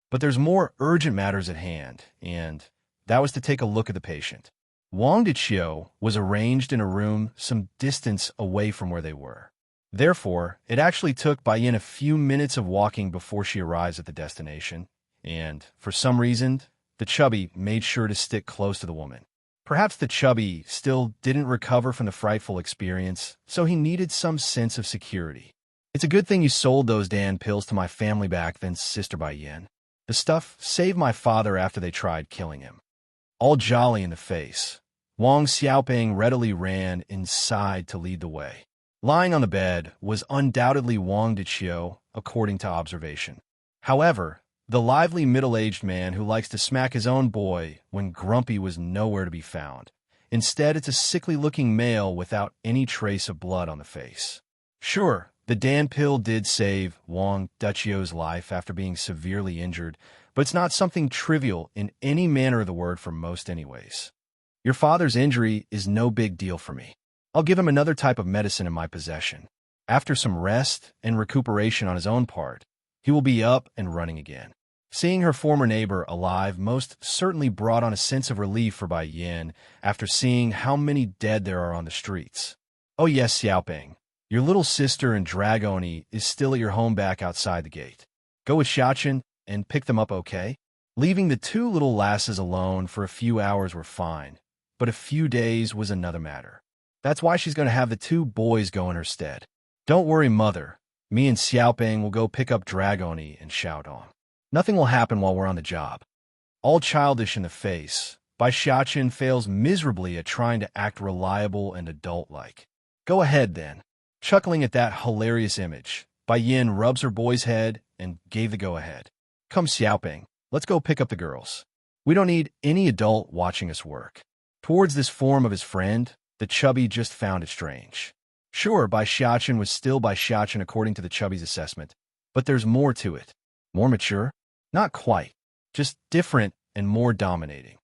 But there's more urgent matters at hand, and that was to take a look at the patient. Wang Diqiu was arranged in a room some distance away from where they were. Therefore, it actually took Bai Yin a few minutes of walking before she arrives at the destination, and, for some reason, the chubby made sure to stick close to the woman. Perhaps the chubby still didn't recover from the frightful experience, so he needed some sense of security. It's a good thing you sold those damn pills to my family back then, Sister Bai Yin. The stuff saved my father after they tried killing him. All jolly in the face, Wang Xiaoping readily ran inside to lead the way. Lying on the bed was undoubtedly Wang Diqiu, according to observation. However, the lively middle-aged man who likes to smack his own boy when grumpy was nowhere to be found. Instead, it's a sickly-looking male without any trace of blood on the face. Sure, the Dan pill did save Wang Diqiu's life after being severely injured, but it's not something trivial in any manner of the word for most anyways. Your father's injury is no big deal for me. I'll give him another type of medicine in my possession. After some rest and recuperation on his own part, he will be up and running again. Seeing her former neighbor alive most certainly brought on a sense of relief for Bai Yin after seeing how many dead there are on the streets. Oh yes, Xiaoping, your little sister and Dragoni is still at your home back outside the gate. Go with Xiachen and pick them up, okay? Leaving the two little lasses alone for a few hours were fine, but a few days was another matter. That's why she's going to have the two boys go in her stead. Don't worry, mother. Me and Xiaoping will go pick up Dragoni and Xiaodong. Nothing will happen while we're on the job. All childish in the face, Bai Xiachen fails miserably at trying to act reliable and adult-like. Go ahead, then. Chuckling at that hilarious image, Bai Yin rubs her boy's head and gave the go-ahead. Come, Xiaoping, let's go pick up the girls. We don't need any adult watching us work. Towards this form of his friend, the chubby just found it strange. Sure, Bai Xiachen was still Bai Xiachen according to the chubby's assessment, but there's more to it. More mature? Not quite. Just different and more dominating.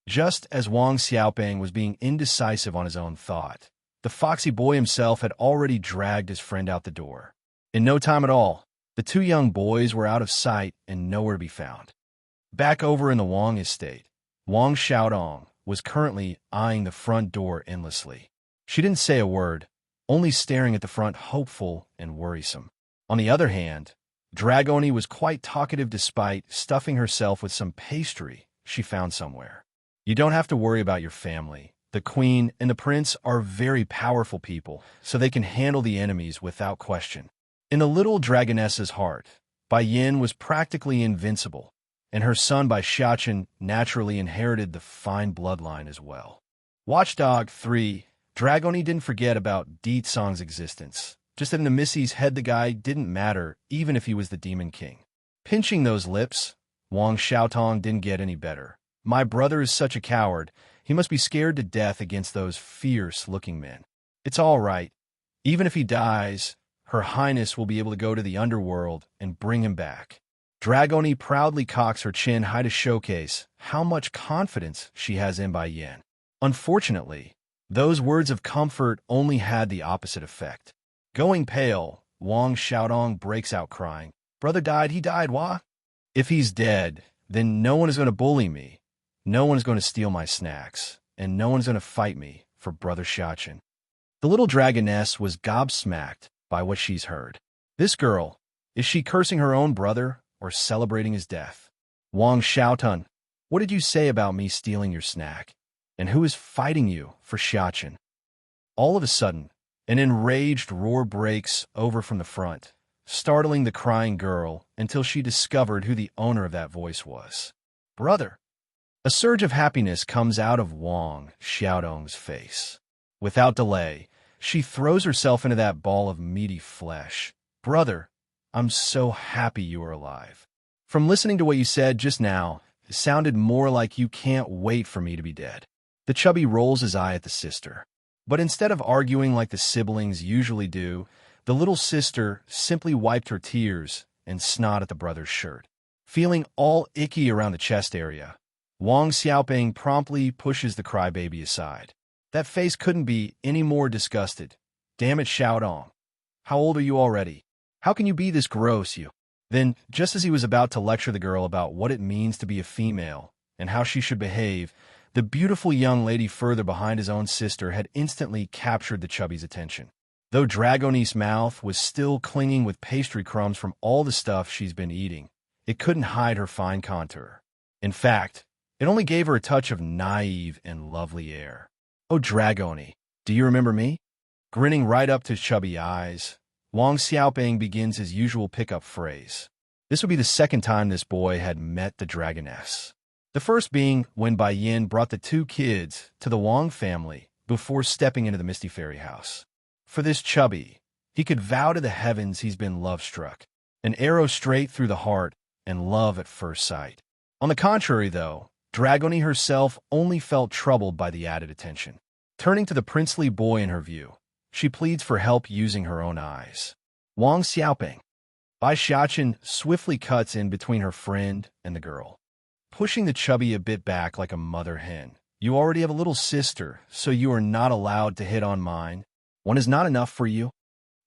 Just as Wang Xiaoping was being indecisive on his own thought, the foxy boy himself had already dragged his friend out the door. In no time at all, the two young boys were out of sight and nowhere to be found. Back over in the Wang estate, Wang Xiaodong was currently eyeing the front door endlessly. She didn't say a word, only staring at the front, hopeful and worrisome. On the other hand, Dragoni was quite talkative despite stuffing herself with some pastry she found somewhere. You don't have to worry about your family. The queen and the prince are very powerful people, so they can handle the enemies without question. In the little dragoness's heart, Bai Yin was practically invincible, and her son Bai Xiachen naturally inherited the fine bloodline as well. Watchdog 3, Dragoni didn't forget about Deet Song's existence. Just that in the Missy's head the guy didn't matter, even if he was the Demon King. Pinching those lips, Wang Xiaotong didn't get any better. My brother is such a coward. He must be scared to death against those fierce-looking men. It's all right. Even if he dies, Her Highness will be able to go to the underworld and bring him back. Dragoni proudly cocks her chin high to showcase how much confidence she has in Bai Yin. Unfortunately, those words of comfort only had the opposite effect. Going pale, Wang Xiaodong breaks out crying. Brother died, he died, wah? If he's dead, then no one is going to bully me. No one is going to steal my snacks, and no one's going to fight me for Brother Xiachen. The little dragoness was gobsmacked by what she's heard. This girl, is she cursing her own brother or celebrating his death? Wang Xiaotun, what did you say about me stealing your snack? And who is fighting you for Xiachen? All of a sudden, an enraged roar breaks over from the front, startling the crying girl until she discovered who the owner of that voice was. Brother! A surge of happiness comes out of Wang Xiaodong's face. Without delay, she throws herself into that ball of meaty flesh. Brother, I'm so happy you are alive. From listening to what you said just now, it sounded more like you can't wait for me to be dead. The chubby rolls his eye at the sister. But instead of arguing like the siblings usually do, the little sister simply wiped her tears and snot at the brother's shirt. Feeling all icky around the chest area, Wang Xiaoping promptly pushes the crybaby aside. That face couldn't be any more disgusted. Damn it, Xiaodong. How old are you already? How can you be this gross, you? Then, just as he was about to lecture the girl about what it means to be a female and how she should behave, the beautiful young lady further behind his own sister had instantly captured the chubby's attention. Though Dragoni's mouth was still clinging with pastry crumbs from all the stuff she's been eating, it couldn't hide her fine contour. In fact, it only gave her a touch of naive and lovely air. Oh, Dragoni, do you remember me? Grinning right up to his chubby eyes, Wang Xiaoping begins his usual pickup phrase. This would be the second time this boy had met the dragoness. The first being when Bai Yin brought the two kids to the Wang family before stepping into the Misty Fairy house. For this chubby, he could vow to the heavens he's been love-struck, an arrow straight through the heart and love at first sight. On the contrary, though, Dragoni herself only felt troubled by the added attention. Turning to the princely boy in her view, she pleads for help using her own eyes. Wang Xiaoping. Bai Xiachen swiftly cuts in between her friend and the girl, pushing the chubby a bit back like a mother hen. You already have a little sister, so you are not allowed to hit on mine. One is not enough for you?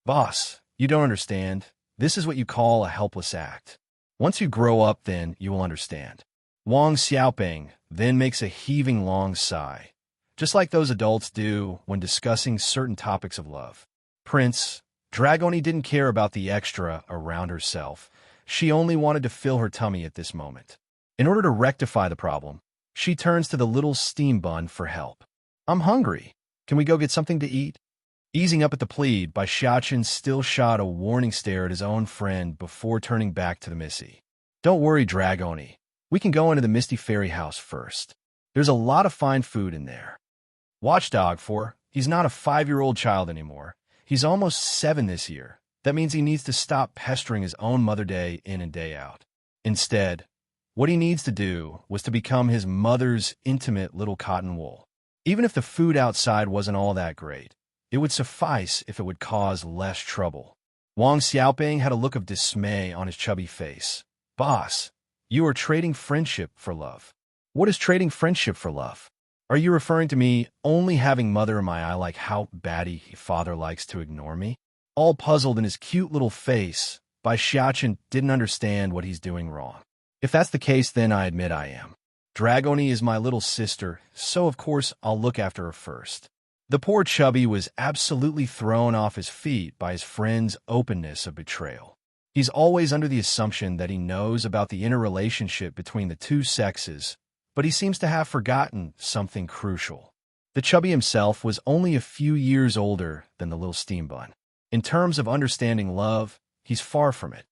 Boss, you don't understand. This is what you call a helpless act. Once you grow up, then you will understand. Wang Xiaoping then makes a heaving long sigh, just like those adults do when discussing certain topics of love. Prince, Dragoni didn't care about the extra around herself. She only wanted to fill her tummy at this moment. In order to rectify the problem, she turns to the little steam bun for help. I'm hungry. Can we go get something to eat? Easing up at the plead, Bai Xiaochen still shot a warning stare at his own friend before turning back to the Missy. Don't worry, Dragoni. We can go into the Misty Fairy House first. There's a lot of fine food in there. Watchdog 4, he's not a 5-year-old child anymore. He's almost 7 this year. That means he needs to stop pestering his own mother day in and day out. Instead, what he needs to do was to become his mother's intimate little cotton wool. Even if the food outside wasn't all that great, it would suffice if it would cause less trouble. Wang Xiaoping had a look of dismay on his chubby face. Boss, you are trading friendship for love. What is trading friendship for love? Are you referring to me only having mother in my eye like how batty father likes to ignore me? All puzzled in his cute little face, Bai Xiaochen didn't understand what he's doing wrong. If that's the case, then I admit I am. Dragoni is my little sister, so of course I'll look after her first. The poor chubby was absolutely thrown off his feet by his friend's openness of betrayal. He's always under the assumption that he knows about the interrelationship between the two sexes, but he seems to have forgotten something crucial. The chubby himself was only a few years older than the little steam bun. In terms of understanding love, he's far from it.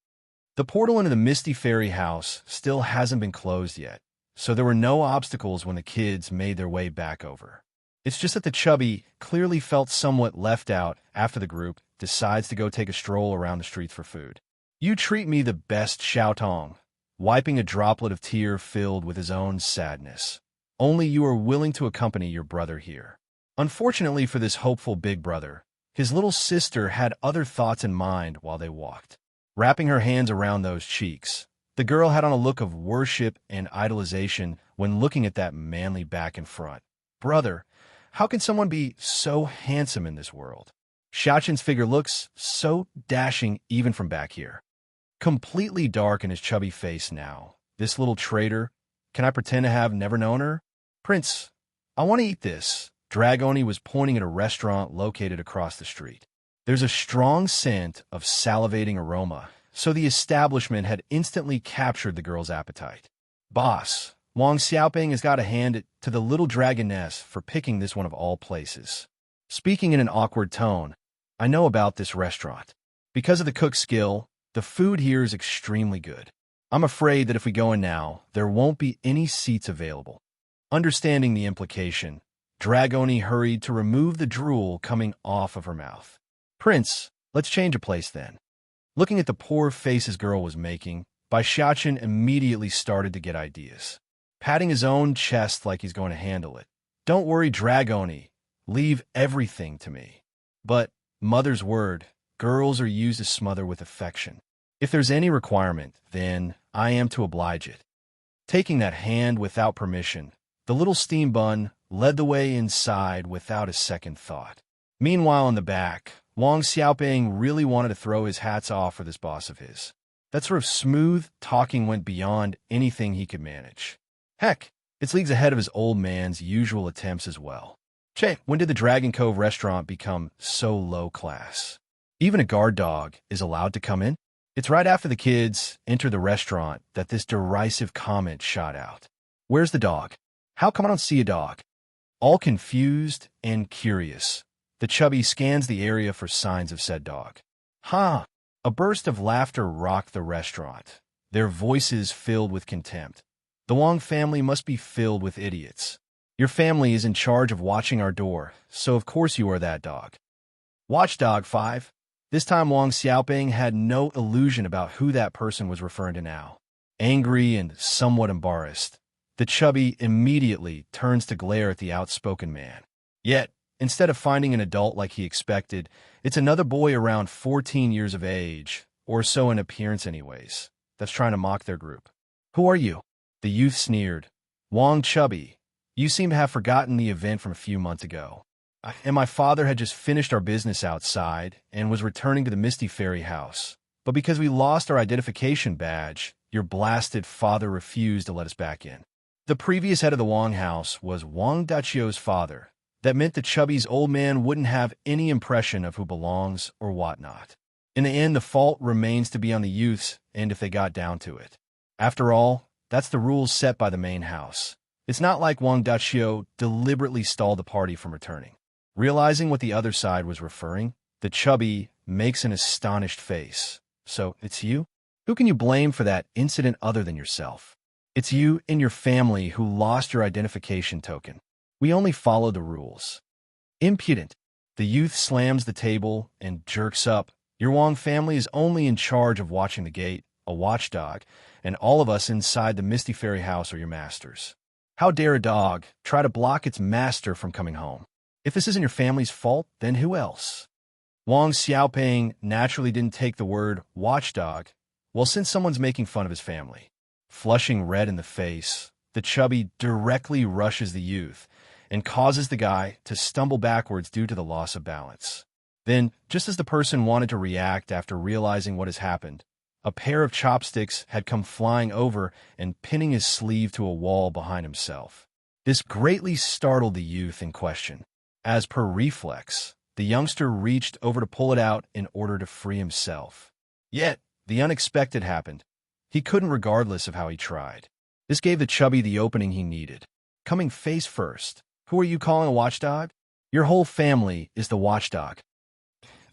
The portal into the Misty Fairy House still hasn't been closed yet, so there were no obstacles when the kids made their way back over. It's just that the chubby clearly felt somewhat left out after the group decides to go take a stroll around the streets for food. You treat me the best, Xiaotong, wiping a droplet of tear filled with his own sadness. Only you are willing to accompany your brother here. Unfortunately for this hopeful big brother, his little sister had other thoughts in mind while they walked. Wrapping her hands around those cheeks, the girl had on a look of worship and idolization when looking at that manly back in front. Brother, how can someone be so handsome in this world? Xiaochen's figure looks so dashing even from back here. Completely dark in his chubby face now. This little traitor, can I pretend to have never known her? Prince, I want to eat this. Dragoni was pointing at a restaurant located across the street. There's a strong scent of salivating aroma, so the establishment had instantly captured the girl's appetite. Boss, Wang Xiaoping has got to hand it to the little dragoness for picking this one of all places. Speaking in an awkward tone, I know about this restaurant. Because of the cook's skill, the food here is extremely good. I'm afraid that if we go in now, there won't be any seats available. Understanding the implication, Dragoni hurried to remove the drool coming off of her mouth. Prince, let's change a place then. Looking at the poor face his girl was making, Bai Xiaochen immediately started to get ideas. Patting his own chest like he's going to handle it. Don't worry, Dragoni. Leave everything to me. But, mother's word, girls are used to smother with affection. If there's any requirement, then I am to oblige it. Taking that hand without permission, the little steam bun led the way inside without a second thought. Meanwhile, in the back, Wang Xiaoping really wanted to throw his hats off for this boss of his. That sort of smooth talking went beyond anything he could manage. Heck, it's leagues ahead of his old man's usual attempts as well. Che, when did the Dragon Cove restaurant become so low class? Even a guard dog is allowed to come in? It's right after the kids enter the restaurant that this derisive comment shot out. Where's the dog? How come I don't see a dog? All confused and curious, the chubby scans the area for signs of said dog. Ha! A burst of laughter rocked the restaurant, their voices filled with contempt. The Wang family must be filled with idiots. Your family is in charge of watching our door, so of course you are that dog. Watchdog 5. This time Wang Xiaoping had no illusion about who that person was referring to now. Angry and somewhat embarrassed, the chubby immediately turns to glare at the outspoken man. Yet, instead of finding an adult like he expected, it's another boy around 14 years of age, or so in appearance anyways, that's trying to mock their group. Who are you? The youth sneered. Wang Chubby, you seem to have forgotten the event from a few months ago. And my father had just finished our business outside and was returning to the Misty Fairy House. but because we lost our identification badge, your blasted father refused to let us back in. The previous head of the Wong house was Wang Dachio's father. That meant the chubby's old man wouldn't have any impression of who belongs or whatnot. In the end, the fault remains to be on the youths, and if they got down to it. After all, that's the rules set by the main house. It's not like Wang Dachio deliberately stalled the party from returning. Realizing what the other side was referring, the chubby makes an astonished face. So, it's you? Who can you blame for that incident other than yourself? It's you and your family who lost your identification token. We only follow the rules. Impudent. The youth slams the table and jerks up. Your Wong family is only in charge of watching the gate, a watchdog, and all of us inside the Misty Fairy house are your masters. How dare a dog try to block its master from coming home? If this isn't your family's fault, then who else? Wang Xiaoping naturally didn't take the word watchdog, well, since someone's making fun of his family. Flushing red in the face, the chubby directly rushes the youth and causes the guy to stumble backwards due to the loss of balance. Then, just as the person wanted to react after realizing what has happened, a pair of chopsticks had come flying over and pinning his sleeve to a wall behind himself. This greatly startled the youth in question. As per reflex, the youngster reached over to pull it out in order to free himself. Yet, the unexpected happened. He couldn't regardless of how he tried. This gave the chubby the opening he needed. Coming face first. Who are you calling a watchdog? Your whole family is the watchdog.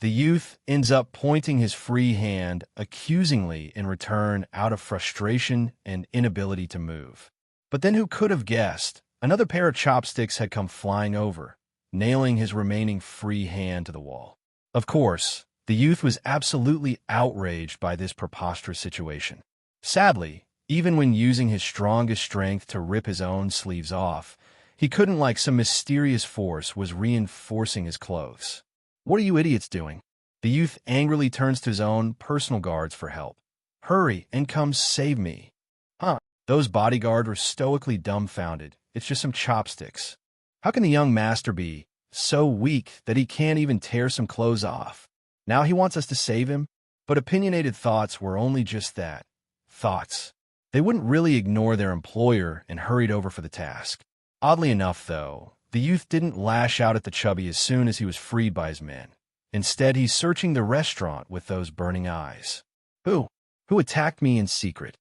The youth ends up pointing his free hand accusingly in return out of frustration and inability to move. But then who could have guessed? Another pair of chopsticks had come flying over, nailing his remaining free hand to the wall. Of course, the youth was absolutely outraged by this preposterous situation. Sadly, even when using his strongest strength to rip his own sleeves off, he couldn't, like some mysterious force was reinforcing his clothes. What are you idiots doing? The youth angrily turns to his own personal guards for help. Hurry and come save me. Huh, those bodyguards were stoically dumbfounded. It's just some chopsticks. How can the young master be so weak that he can't even tear some clothes off? Now he wants us to save him? But opinionated thoughts were only just that. Thoughts. They wouldn't really ignore their employer and hurried over for the task. Oddly enough, though, the youth didn't lash out at the chubby as soon as he was freed by his men. Instead, he's searching the restaurant with those burning eyes. Who? Who attacked me in secret?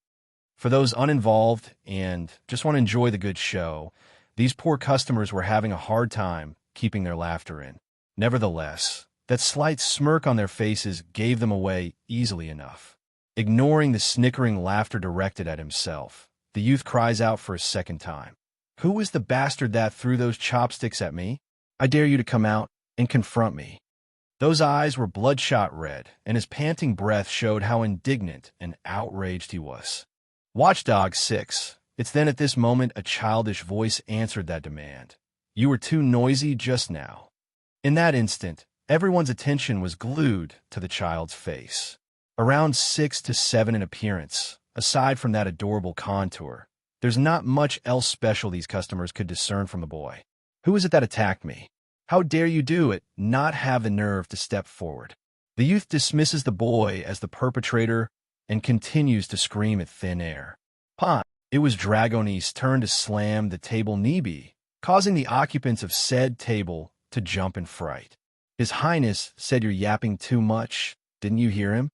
For those uninvolved and just want to enjoy the good show, these poor customers were having a hard time keeping their laughter in. Nevertheless, that slight smirk on their faces gave them away easily enough. Ignoring the snickering laughter directed at himself, the youth cries out for a second time. Who was the bastard that threw those chopsticks at me? I dare you to come out and confront me. Those eyes were bloodshot red, and his panting breath showed how indignant and outraged he was. Watchdog 6. It's then at this moment a childish voice answered that demand. You were too noisy just now. In that instant, everyone's attention was glued to the child's face. Around 6 to 7 in appearance, aside from that adorable contour, there's not much else special these customers could discern from the boy. Who is it that attacked me? How dare you do it, not have the nerve to step forward? The youth dismisses the boy as the perpetrator and continues to scream at thin air. Pon! It was Dragone's turn to slam the table knee, causing the occupants of said table to jump in fright. His Highness said you're yapping too much. Didn't you hear him?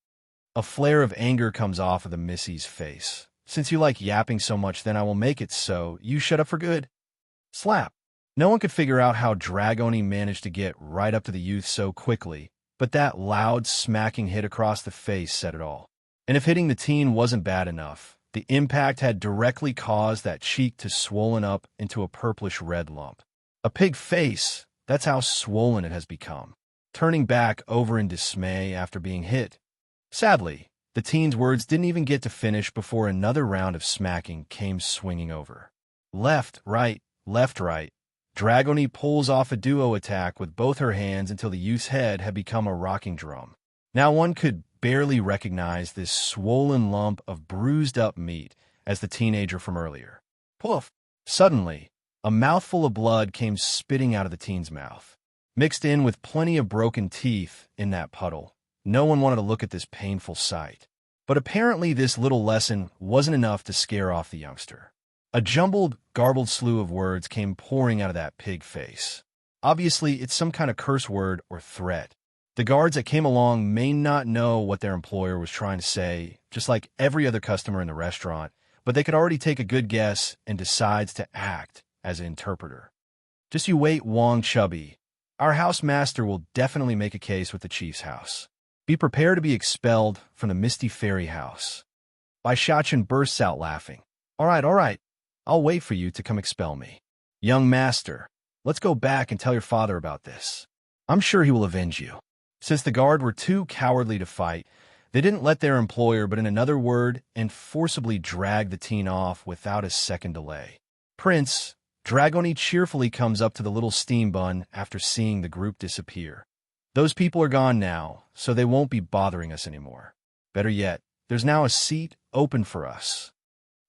A flare of anger comes off of the missy's face. Since you like yapping so much, then I will make it so you shut up for good. Slap. No one could figure out how Dragone managed to get right up to the youth so quickly, but that loud smacking hit across the face said it all. And if hitting the teen wasn't bad enough, the impact had directly caused that cheek to swollen up into a purplish-red lump. A pig face, that's how swollen it has become, turning back over in dismay after being hit. Sadly, the teen's words didn't even get to finish before another round of smacking came swinging over. Left, right, left, right. Dragone pulls off a duo attack with both her hands until the youth's head had become a rocking drum. Now one could barely recognize this swollen lump of bruised-up meat as the teenager from earlier. Poof! Suddenly, a mouthful of blood came spitting out of the teen's mouth. Mixed in with plenty of broken teeth in that puddle, No one wanted to look at this painful sight. But apparently this little lesson wasn't enough to scare off the youngster. A jumbled, garbled slew of words came pouring out of that pig face. Obviously, it's some kind of curse word or threat. The guards that came along may not know what their employer was trying to say, just like every other customer in the restaurant, but they could already take a good guess and decides to act as an interpreter. Just you wait, Wong Chubby. Our housemaster will definitely make a case with the chief's house. Be prepared to be expelled from the Misty Fairy House. Bai Xiaochen bursts out laughing. All right. I'll wait for you to come expel me. Young master, let's go back and tell your father about this. I'm sure he will avenge you. Since the guard were too cowardly to fight, they didn't let their employer but in another word and forcibly drag the teen off without a second delay. Prince, Dragoni cheerfully comes up to the little steam bun after seeing the group disappear. Those people are gone now, so they won't be bothering us anymore. Better yet, there's now a seat open for us.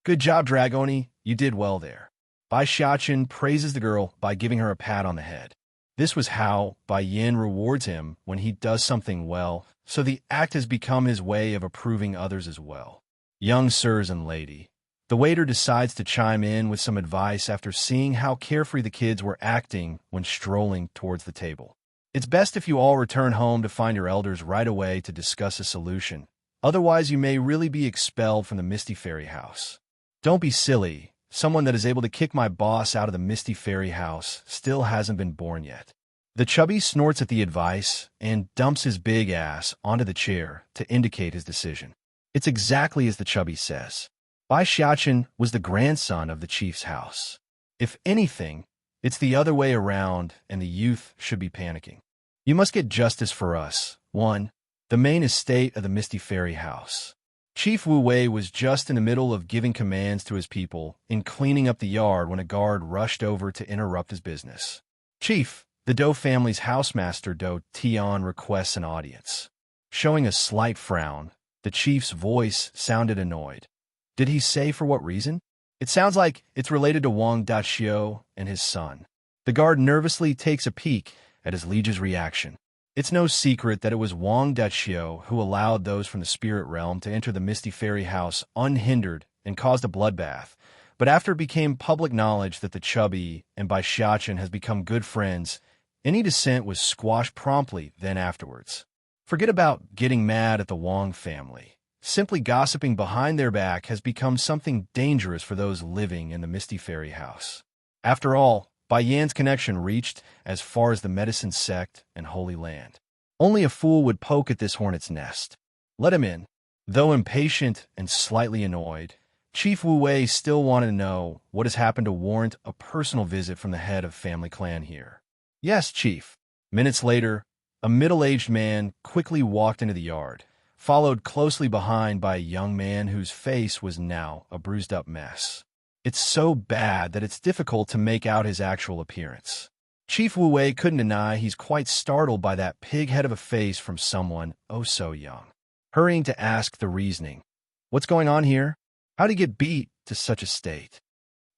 Good job, Dragoni. You did well there. Bai Xiaochen praises the girl by giving her a pat on the head. This was how Bai Yin rewards him when he does something well, so the act has become his way of approving others as well. Young sirs and lady. The waiter decides to chime in with some advice after seeing how carefree the kids were acting when strolling towards the table. It's best if you all return home to find your elders right away to discuss a solution. Otherwise, you may really be expelled from the Misty Fairy House. Don't be silly. Someone that is able to kick my boss out of the Misty Fairy House still hasn't been born yet. The chubby snorts at the advice and dumps his big ass onto the chair to indicate his decision. It's exactly as the chubby says. Bai Xiaochen was the grandson of the chief's house. If anything, it's the other way around and the youth should be panicking. You must get justice for us. 1. The main estate of the Misty Fairy House. Chief Wu Wei was just in the middle of giving commands to his people in cleaning up the yard when a guard rushed over to interrupt his business. Chief, the Dou family's housemaster Dou Tian requests an audience. Showing a slight frown, the chief's voice sounded annoyed. Did he say for what reason? It sounds like it's related to Wang Daxiu and his son. The guard nervously takes a peek at his liege's reaction. It's no secret that it was Wang Daxiu who allowed those from the spirit realm to enter the Misty Fairy House unhindered and caused a bloodbath. But after it became public knowledge that the chubby and Bai Xiaochen has become good friends, any dissent was squashed promptly then afterwards. Forget about getting mad at the Wang family. Simply gossiping behind their back has become something dangerous for those living in the Misty Fairy House. After all, Bai Yan's connection reached as far as the medicine sect and Holy Land. Only a fool would poke at this hornet's nest. Let him in. Though impatient and slightly annoyed, Chief Wu Wei still wanted to know what has happened to warrant a personal visit from the head of family clan here. Yes, Chief. Minutes later, a middle-aged man quickly walked into the yard, followed closely behind by a young man whose face was now a bruised-up mess. It's so bad that it's difficult to make out his actual appearance. Chief Wu Wei couldn't deny he's quite startled by that pig head of a face from someone oh so young. Hurrying to ask the reasoning. What's going on here? How'd he get beat to such a state?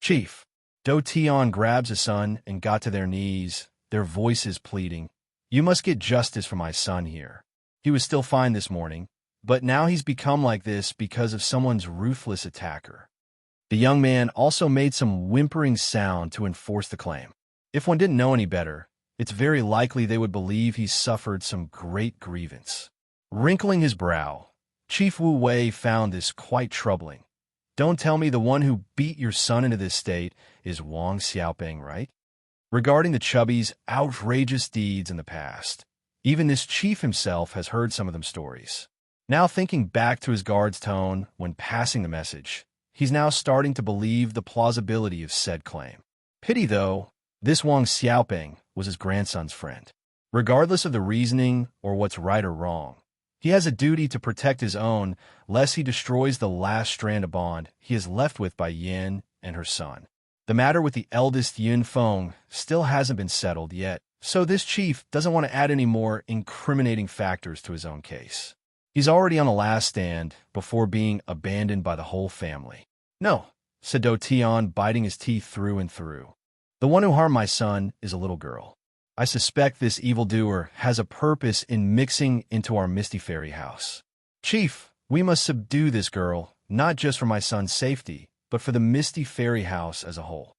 Chief. Dou Tian grabs his son and got to their knees, their voices pleading. You must get justice for my son here. He was still fine this morning, but now he's become like this because of someone's ruthless attacker. The young man also made some whimpering sound to enforce the claim. If one didn't know any better, it's very likely they would believe he suffered some great grievance. Wrinkling his brow, Chief Wu Wei found this quite troubling. Don't tell me the one who beat your son into this state is Wang Xiaoping, right? Regarding the chubby's outrageous deeds in the past, even this chief himself has heard some of them stories. Now thinking back to his guard's tone when passing the message, he's now starting to believe the plausibility of said claim. Pity, though, this Wang Xiaoping was his grandson's friend. Regardless of the reasoning or what's right or wrong, he has a duty to protect his own, lest he destroys the last strand of bond he is left with by Yin and her son. The matter with the eldest Yin Feng still hasn't been settled yet, so this chief doesn't want to add any more incriminating factors to his own case. He's already on the last stand before being abandoned by the whole family. No, said Dou Tian, biting his teeth through and through. The one who harmed my son is a little girl. I suspect this evildoer has a purpose in mixing into our Misty Fairy house. Chief, we must subdue this girl, not just for my son's safety, but for the Misty Fairy house as a whole.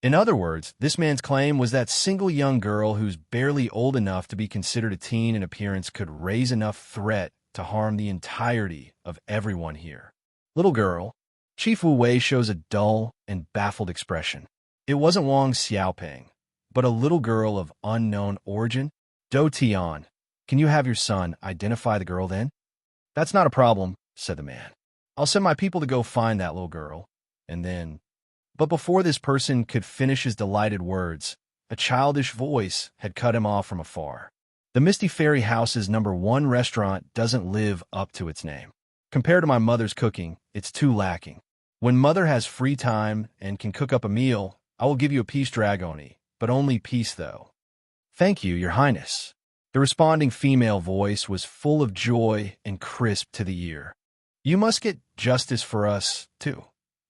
In other words, this man's claim was that single young girl who's barely old enough to be considered a teen in appearance could raise enough threat to harm the entirety of everyone here. Little girl. Chief Wu Wei shows a dull and baffled expression. It wasn't Wang Xiaoping, but a little girl of unknown origin. Do Tian, can you have your son identify the girl then? That's not a problem, said the man. I'll send my people to go find that little girl, and then... But before this person could finish his delighted words, a childish voice had cut him off from afar. The Misty Fairy House's #1 restaurant doesn't live up to its name. Compared to my mother's cooking, it's too lacking. When mother has free time and can cook up a meal, I will give you a piece dragoni, but only piece though. Thank you, your highness. The responding female voice was full of joy and crisp to the ear. You must get justice for us, too.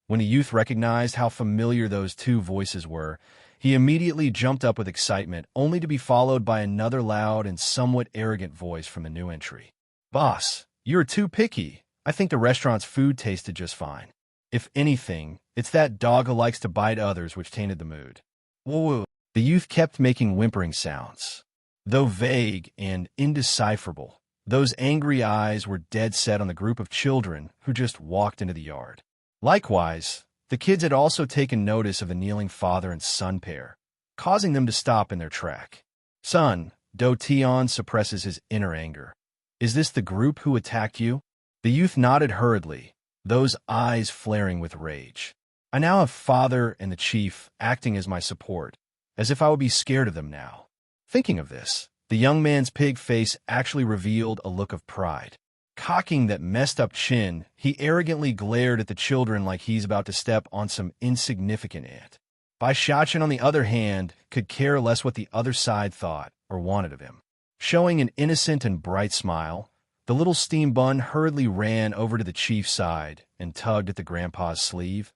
When the youth recognized how familiar those two voices were, he immediately jumped up with excitement, only to be followed by another loud and somewhat arrogant voice from the new entry. Boss, you're too picky. I think the restaurant's food tasted just fine. If anything, it's that dog who likes to bite others which tainted the mood. Whoa. The youth kept making whimpering sounds. Though vague and indecipherable, those angry eyes were dead set on the group of children who just walked into the yard. Likewise, the kids had also taken notice of the kneeling father and son pair, causing them to stop in their track. Son, Do Tian suppresses his inner anger. Is this the group who attacked you? The youth nodded hurriedly, those eyes flaring with rage. I now have father and the chief acting as my support, as if I would be scared of them now. Thinking of this, the young man's pig face actually revealed a look of pride. Cocking that messed-up chin, he arrogantly glared at the children like he's about to step on some insignificant ant. Bai Xiaochen, on the other hand, could care less what the other side thought or wanted of him. Showing an innocent and bright smile, the little steam bun hurriedly ran over to the chief's side and tugged at the grandpa's sleeve.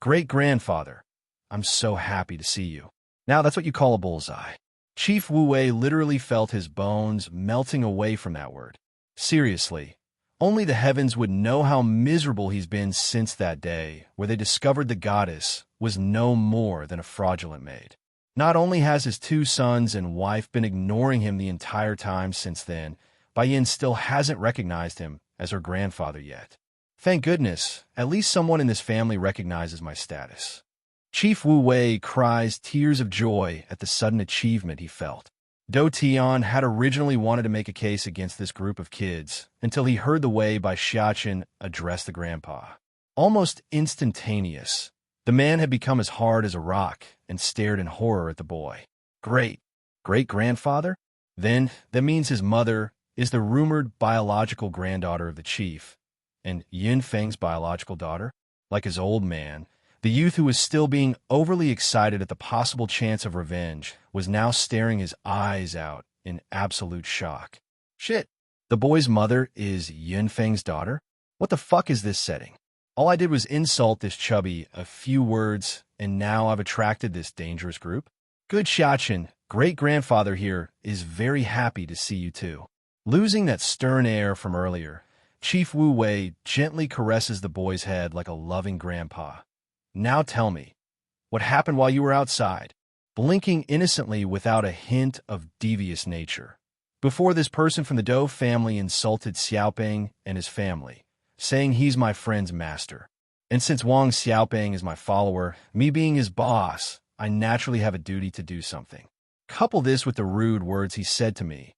Great-grandfather, I'm so happy to see you. Now that's what you call a bullseye. Chief Wu Wei literally felt his bones melting away from that word. Seriously. Only the heavens would know how miserable he's been since that day, where they discovered the goddess was no more than a fraudulent maid. Not only has his two sons and wife been ignoring him the entire time since then, Bai Yin still hasn't recognized him as her grandfather yet. Thank goodness, at least someone in this family recognizes my status. Chief Wu Wei cries tears of joy at the sudden achievement he felt. Do Tian had originally wanted to make a case against this group of kids until he heard the way Bai Xiaochen addressed the grandpa. Almost instantaneous, the man had become as hard as a rock and stared in horror at the boy. Great-grandfather? Then that means his mother is the rumored biological granddaughter of the chief, and Yin Feng's biological daughter? Like his old man, the youth who was still being overly excited at the possible chance of revenge was now staring his eyes out in absolute shock. Shit, the boy's mother is Yin Feng's daughter? What the fuck is this setting? All I did was insult this chubby a few words, and now I've attracted this dangerous group? Good Xiaochen, great-grandfather here, is very happy to see you too. Losing that stern air from earlier, Chief Wu Wei gently caresses the boy's head like a loving grandpa. Now tell me, what happened while you were outside, blinking innocently without a hint of devious nature, before this person from the Dou family insulted Xiaoping and his family, saying he's my friend's master. And since Wang Xiaoping is my follower, me being his boss, I naturally have a duty to do something. Couple this with the rude words he said to me.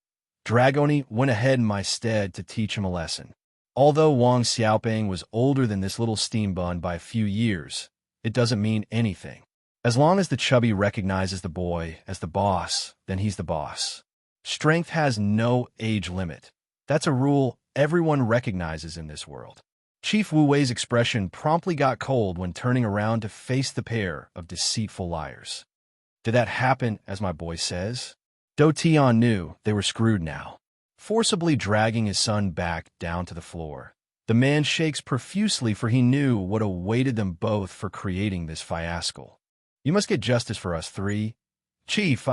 Dragoni went ahead in my stead to teach him a lesson. Although Wang Xiaoping was older than this little steam bun by a few years, it doesn't mean anything. As long as the chubby recognizes the boy as the boss, then he's the boss. Strength has no age limit. That's a rule everyone recognizes in this world. Chief Wu Wei's expression promptly got cold when turning around to face the pair of deceitful liars. Did that happen, as my boy says? Do Tian knew they were screwed now. Forcibly dragging his son back down to the floor, the man shakes profusely, for he knew what awaited them both for creating this fiasco. You must get justice for us three. Chief,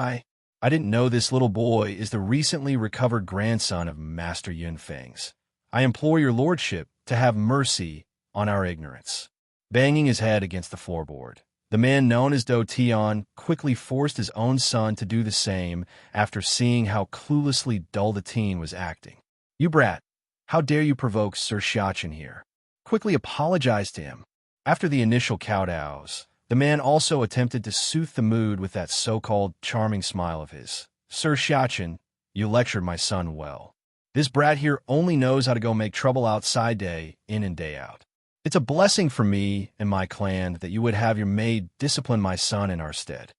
I didn't know this little boy is the recently recovered grandson of Master Yunfeng's. I implore your lordship to have mercy on our ignorance." Banging his head against the floorboard, the man known as Do Tian quickly forced his own son to do the same after seeing how cluelessly dull the teen was acting. "You brat, how dare you provoke Sir Xiachen here?" Quickly apologized to him. After the initial kowtows, the man also attempted to soothe the mood with that so-called charming smile of his. "Sir Xiachen, you lectured my son well. This brat here only knows how to go make trouble outside day in and day out. It's a blessing for me and my clan that you would have your maid discipline my son in our stead."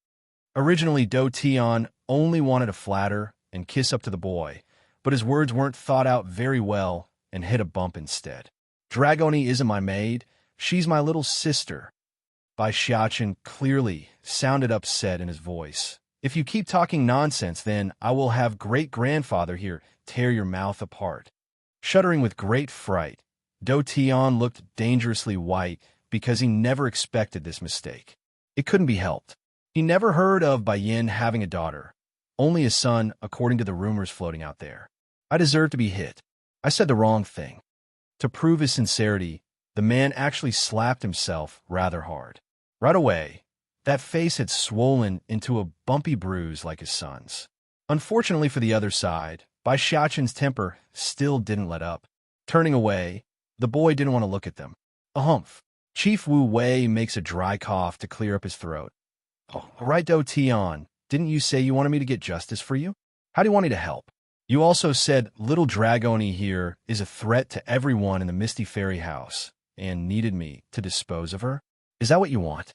Originally, Do Tian only wanted to flatter and kiss up to the boy, but his words weren't thought out very well and hit a bump instead. "Dragoni isn't my maid, she's my little sister." Bai Xiachen clearly sounded upset in his voice. "If you keep talking nonsense, then I will have great-grandfather here tear your mouth apart." Shuddering with great fright, Do Tian looked dangerously white because he never expected this mistake. It couldn't be helped. He never heard of Bai Yin having a daughter, only a son according to the rumors floating out there. "I deserve to be hit. I said the wrong thing." To prove his sincerity, the man actually slapped himself rather hard. Right away, that face had swollen into a bumpy bruise like his son's. Unfortunately for the other side, Bai Xiachen's temper still didn't let up. Turning away, the boy didn't want to look at them. A humph. Chief Wu Wei makes a dry cough to clear up his throat. "Oh, all right, Do Tian, didn't you say you wanted me to get justice for you? How do you want me to help? You also said little Dragoni here is a threat to everyone in the Misty Fairy House and needed me to dispose of her. Is that what you want?"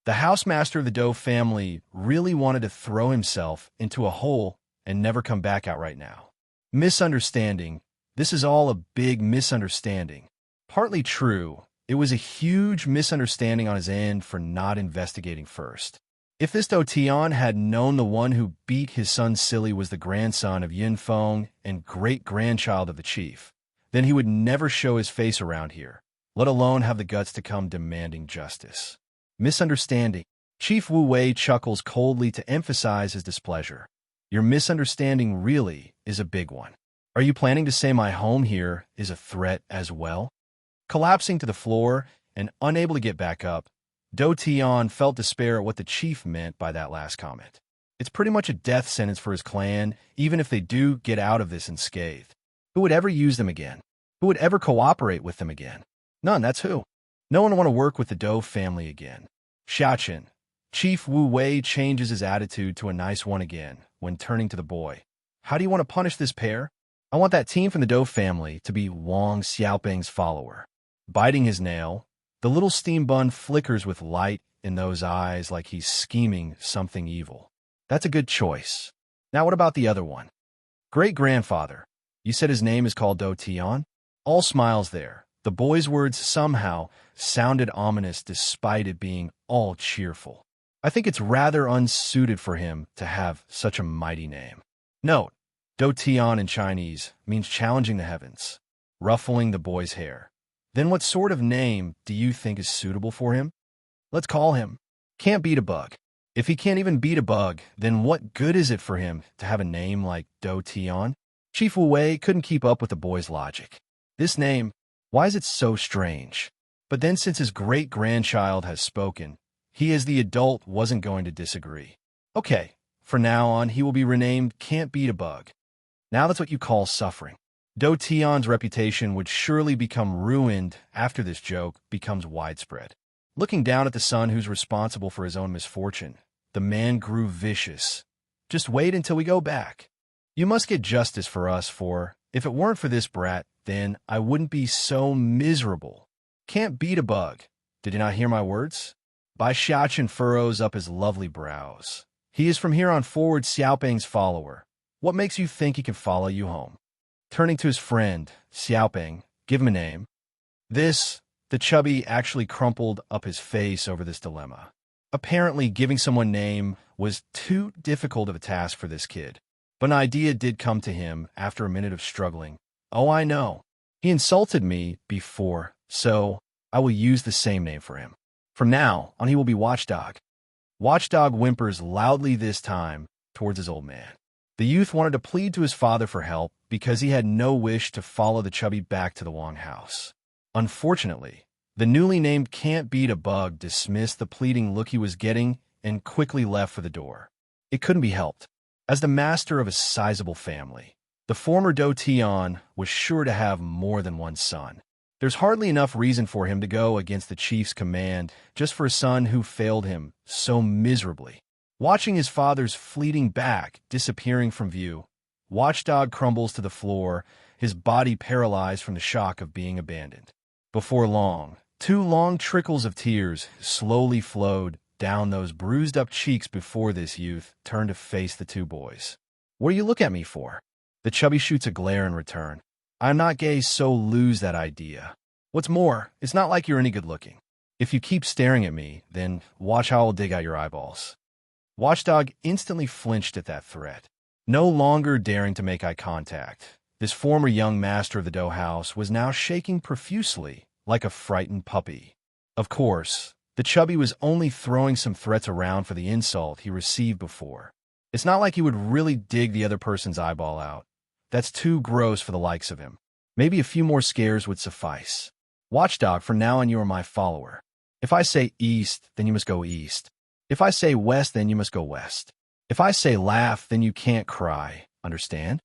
The housemaster of the Doe family really wanted to throw himself into a hole and never come back out right now. Misunderstanding. This is all a big misunderstanding. Partly true, it was a huge misunderstanding on his end for not investigating first. If this Do Tian had known the one who beat his son silly was the grandson of Yin Feng and great-grandchild of the chief, then he would never show his face around here, let alone have the guts to come demanding justice. Misunderstanding. Chief Wu Wei chuckles coldly to emphasize his displeasure. Your misunderstanding really is a big one. Are you planning to say my home here is a threat as well? Collapsing to the floor and unable to get back up, Do Tian felt despair at what the chief meant by that last comment. It's pretty much a death sentence for his clan, even if they do get out of this unscathed. Who would ever use them again? Who would ever cooperate with them again? None, that's who. No one would want to work with the Do family again. Xiachen. Chief Wu Wei changes his attitude to a nice one again when turning to the boy. "How do you want to punish this pair? I want that team from the Do family to be Wang Xiaoping's follower." Biting his nail, the little steam bun flickers with light in those eyes like he's scheming something evil. "That's a good choice. Now what about the other one?" "Great-grandfather. You said his name is called Do Tian?" All smiles there. The boy's words somehow sounded ominous despite it being all cheerful. "I think it's rather unsuited for him to have such a mighty name." Note, Do Tian in Chinese means challenging the heavens, ruffling the boy's hair. Then what sort of name do you think is suitable for him? Let's call him Can't Beat a Bug. If he can't even beat a bug, then what good is it for him to have a name like Do Tian? Chief Wu Wei couldn't keep up with the boy's logic. This name, why is it so strange? But then since his great-grandchild has spoken, he as the adult wasn't going to disagree. Okay, from now on he will be renamed Can't Beat a Bug. Now that's what you call suffering. Do Tian's reputation would surely become ruined after this joke becomes widespread. Looking down at the son who's responsible for his own misfortune, the man grew vicious. "Just wait until we go back. You must get justice for us, for if it weren't for this brat, then I wouldn't be so miserable. Can't beat a bug. Did you not hear my words?" Bai Xiachen furrows up his lovely brows. "He is from here on forward Xiaoping's follower. What makes you think he can follow you home?" Turning to his friend, Xiaoping, "Give him a name." The chubby actually crumpled up his face over this dilemma. Apparently, giving someone a name was too difficult of a task for this kid. But an idea did come to him after a minute of struggling. "Oh, I know. He insulted me before, so I will use the same name for him. From now on, he will be Watchdog." Watchdog whimpers loudly this time, towards his old man. The youth wanted to plead to his father for help because he had no wish to follow the chubby back to the Wong house. Unfortunately, the newly named can't-beat-a-bug dismissed the pleading look he was getting and quickly left for the door. It couldn't be helped. As the master of a sizable family, the former Do Tian was sure to have more than one son. There's hardly enough reason for him to go against the chief's command just for a son who failed him so miserably. Watching his father's fleeting back disappearing from view, Watchdog crumbles to the floor, his body paralyzed from the shock of being abandoned. Before long, 2 long trickles of tears slowly flowed down those bruised-up cheeks before this youth turned to face the 2 boys. "What do you look at me for?" The chubby shoots a glare in return. "I'm not gay, so lose that idea. What's more, it's not like you're any good looking. If you keep staring at me, then watch how I'll dig out your eyeballs." Watchdog instantly flinched at that threat. No longer daring to make eye contact, this former young master of the dough house was now shaking profusely like a frightened puppy. Of course, the chubby was only throwing some threats around for the insult he received before. It's not like he would really dig the other person's eyeball out. That's too gross for the likes of him. Maybe a few more scares would suffice. "Watchdog, from now on you are my follower. If I say east, then you must go east. If I say west, then you must go west. If I say laugh, then you can't cry. Understand?"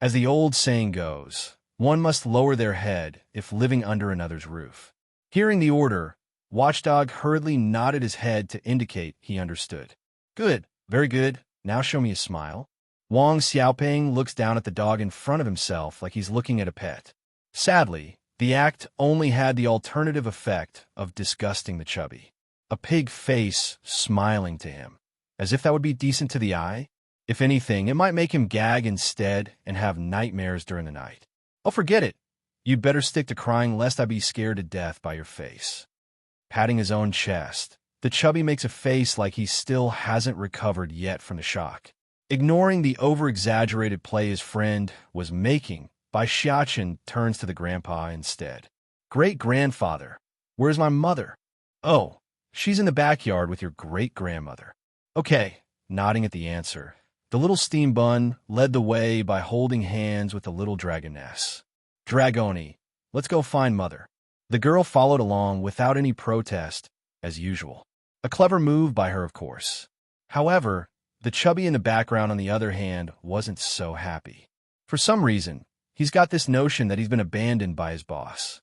As the old saying goes, one must lower their head if living under another's roof. Hearing the order, Watchdog hurriedly nodded his head to indicate he understood. "Good, very good. Now show me a smile." Wang Xiaoping looks down at the dog in front of himself like he's looking at a pet. Sadly, the act only had the alternative effect of disgusting the chubby. A pig face smiling to him, as if that would be decent to the eye. If anything, it might make him gag instead and have nightmares during the night. "Oh, forget it. You'd better stick to crying lest I be scared to death by your face." Patting his own chest, the chubby makes a face like he still hasn't recovered yet from the shock. Ignoring the over-exaggerated play his friend was making, Bai Xiaochen turns to the grandpa instead. "Great-grandfather, where's my mother?" "Oh, she's in the backyard with your great-grandmother." "Okay," nodding at the answer. The little steam bun led the way by holding hands with the little dragoness. "Dragoni, let's go find mother." The girl followed along without any protest, as usual. A clever move by her, of course. However, the chubby in the background, on the other hand, wasn't so happy. For some reason, he's got this notion that he's been abandoned by his boss.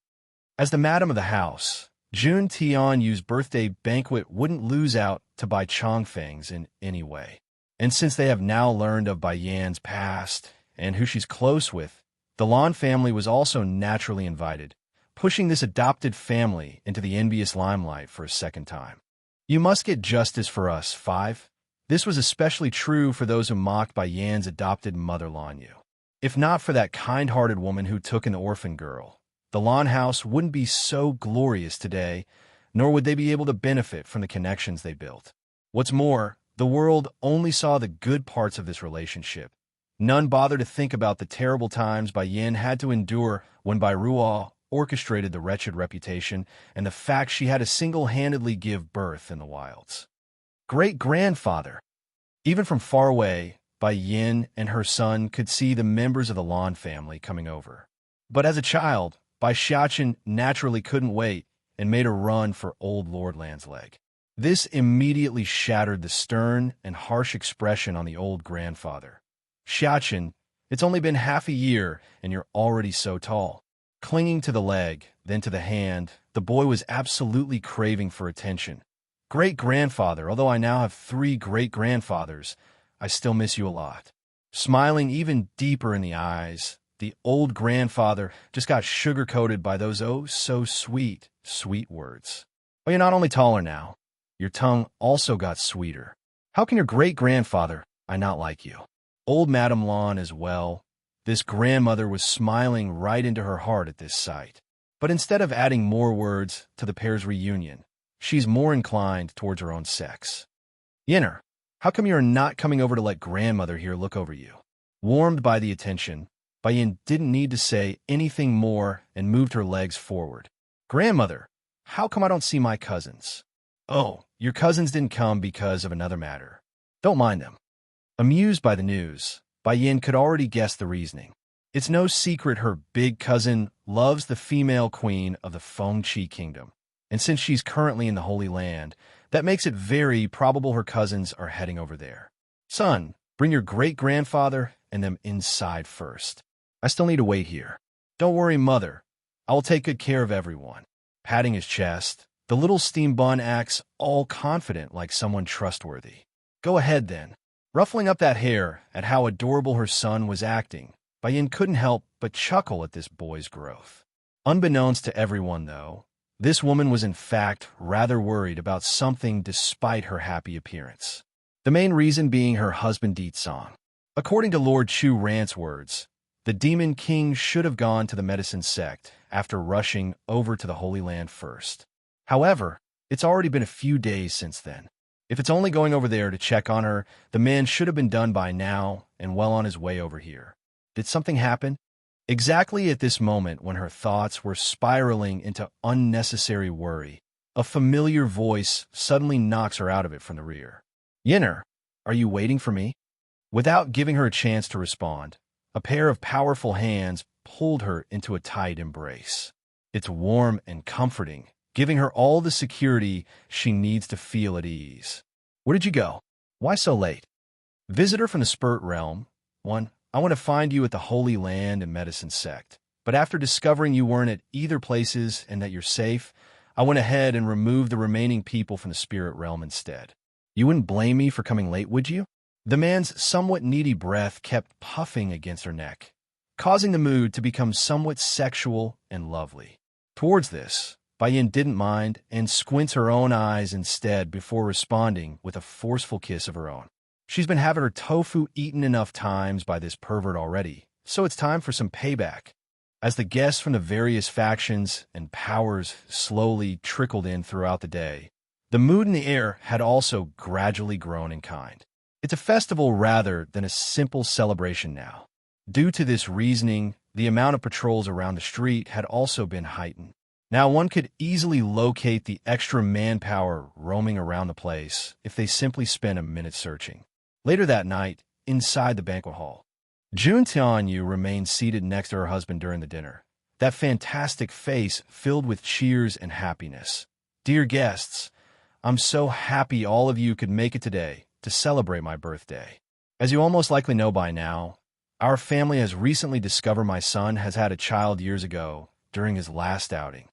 As the madam of the house, Jun Tianyu's birthday banquet wouldn't lose out to Bai Chongfeng's in any way. And since they have now learned of Bai Yan's past and who she's close with, the Lan family was also naturally invited, pushing this adopted family into the envious limelight for a second time. "You must get justice for us, 5. This was especially true for those who mocked Bai Yan's adopted mother Lan Yu. If not for that kind-hearted woman who took an orphan girl, the Lan house wouldn't be so glorious today, nor would they be able to benefit from the connections they built. What's more, the world only saw the good parts of this relationship. None bothered to think about the terrible times Bai Yan had to endure when Bai Ruo orchestrated the wretched reputation and the fact she had to single-handedly give birth in the wilds. Great-grandfather. Even from far away, Bai Yin and her son could see the members of the Lan family coming over. But as a child, Bai Xiaochen naturally couldn't wait and made a run for old Lord Lan's leg. This immediately shattered the stern and harsh expression on the old grandfather. "Xiaochen, it's only been half a year and you're already so tall." Clinging to the leg, then to the hand, the boy was absolutely craving for attention. "Great-grandfather, although I now have 3 great-grandfathers, I still miss you a lot." Smiling even deeper in the eyes, the old grandfather just got sugar-coated by those oh-so-sweet, sweet words. "Oh, you're not only taller now, your tongue also got sweeter. How can your great-grandfather I not like you?" Old Madame Lan as well. This grandmother was smiling right into her heart at this sight. But instead of adding more words to the pair's reunion, she's more inclined towards her own sex. "Yinner, how come you are not coming over to let grandmother here look over you?" Warmed by the attention, Bai Yin didn't need to say anything more and moved her legs forward. "Grandmother, how come I don't see my cousins?" "Oh, your cousins didn't come because of another matter. Don't mind them." Amused by the news, Bai Yin could already guess the reasoning. It's no secret her big cousin loves the female queen of the Fengqi kingdom, and since she's currently in the Holy Land, that makes it very probable her cousins are heading over there. Son, bring your great-grandfather and them inside first. I still need to wait here. Don't worry, mother. I will take good care of everyone. Patting his chest, the little steam bun acts all confident like someone trustworthy. Go ahead, then. Ruffling up that hair at how adorable her son was acting, Bai Yin couldn't help but chuckle at this boy's growth. Unbeknownst to everyone, though, this woman was in fact rather worried about something despite her happy appearance. The main reason being her husband Di Song. According to Lord Chu Rant's words, the Demon King should have gone to the medicine sect after rushing over to the Holy Land first. However, it's already been a few days since then. If it's only going over there to check on her, the man should have been done by now and well on his way over here. Did something happen? Exactly at this moment when her thoughts were spiraling into unnecessary worry, a familiar voice suddenly knocks her out of it from the rear. Yinner, are you waiting for me? Without giving her a chance to respond, a pair of powerful hands pulled her into a tight embrace. It's warm and comforting, giving her all the security she needs to feel at ease. Where did you go? Why so late? Visitor from the Spirit Realm. I want to find you at the Holy Land and Medicine Sect. But after discovering you weren't at either places and that you're safe, I went ahead and removed the remaining people from the Spirit Realm instead. You wouldn't blame me for coming late, would you? The man's somewhat needy breath kept puffing against her neck, causing the mood to become somewhat sexual and lovely. Towards this, Bai Yin didn't mind and squints her own eyes instead before responding with a forceful kiss of her own. She's been having her tofu eaten enough times by this pervert already, so it's time for some payback. As the guests from the various factions and powers slowly trickled in throughout the day, the mood in the air had also gradually grown in kind. It's a festival rather than a simple celebration now. Due to this reasoning, the amount of patrols around the street had also been heightened. Now one could easily locate the extra manpower roaming around the place if they simply spent a minute searching. Later that night, inside the banquet hall, Jun Tianyu remained seated next to her husband during the dinner, that fantastic face filled with cheers and happiness. Dear guests, I'm so happy all of you could make it today to celebrate my birthday. As you almost likely know by now, our family has recently discovered my son has had a child years ago during his last outing.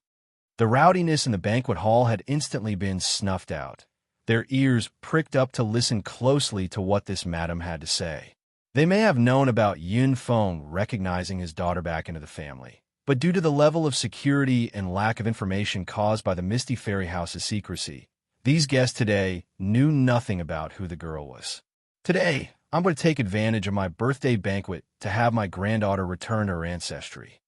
The rowdiness in the banquet hall had instantly been snuffed out, their ears pricked up to listen closely to what this madam had to say. They may have known about Yun Feng recognizing his daughter back into the family, but due to the level of security and lack of information caused by the Misty Fairy House's secrecy, these guests today knew nothing about who the girl was. Today, I'm going to take advantage of my birthday banquet to have my granddaughter return to her ancestry.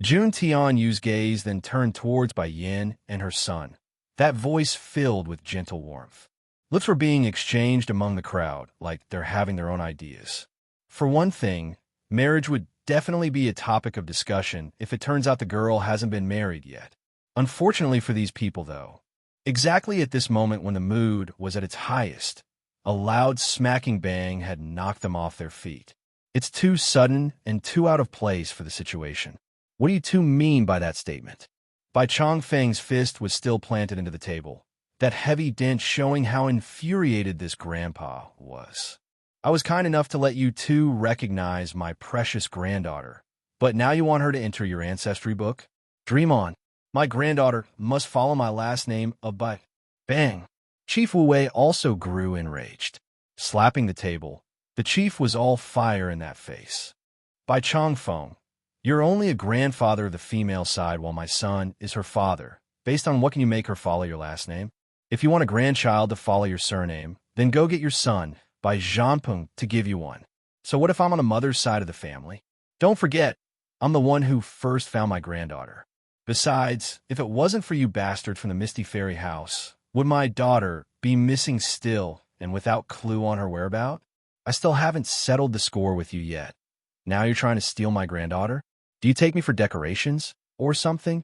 Jun Tianyu's gaze then turned towards Bai Yin and her son, that voice filled with gentle warmth. Lips were being exchanged among the crowd like they're having their own ideas. For one thing, marriage would definitely be a topic of discussion if it turns out the girl hasn't been married yet. Unfortunately for these people, though, exactly at this moment when the mood was at its highest, a loud smacking bang had knocked them off their feet. It's too sudden and too out of place for the situation. What do you two mean by that statement? Bai Chongfeng's fist was still planted into the table, that heavy dent showing how infuriated this grandpa was. I was kind enough to let you two recognize my precious granddaughter, but now you want her to enter your ancestry book? Dream on. My granddaughter must follow my last name of Bai. Bang! Chief Wu Wei also grew enraged. Slapping the table, the chief was all fire in that face. Bai Chongfeng, you're only a grandfather of the female side while my son is her father. Based on what can you make her follow your last name? If you want a grandchild to follow your surname, then go get your son, Bai Zhanpeng, to give you one. So what if I'm on the mother's side of the family? Don't forget, I'm the one who first found my granddaughter. Besides, if it wasn't for you bastards from the Misty Fairy House, would my daughter be missing still and without clue on her whereabout? I still haven't settled the score with you yet. Now you're trying to steal my granddaughter? Do you take me for decorations or something?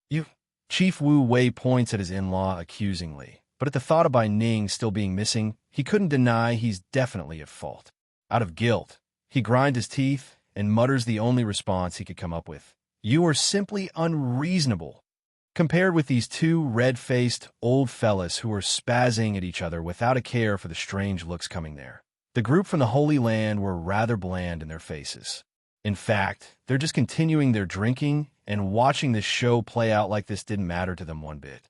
You. Chief Wu Wei points at his in-law accusingly, but at the thought of Bai Ning still being missing, he couldn't deny he's definitely at fault. Out of guilt, he grinds his teeth and mutters the only response he could come up with. You are simply unreasonable. Compared with these two red-faced old fellas who were spazzing at each other without a care for the strange looks coming there. The group from the Holy Land were rather bland in their faces. In fact, they're just continuing their drinking and watching this show play out like this didn't matter to them one bit.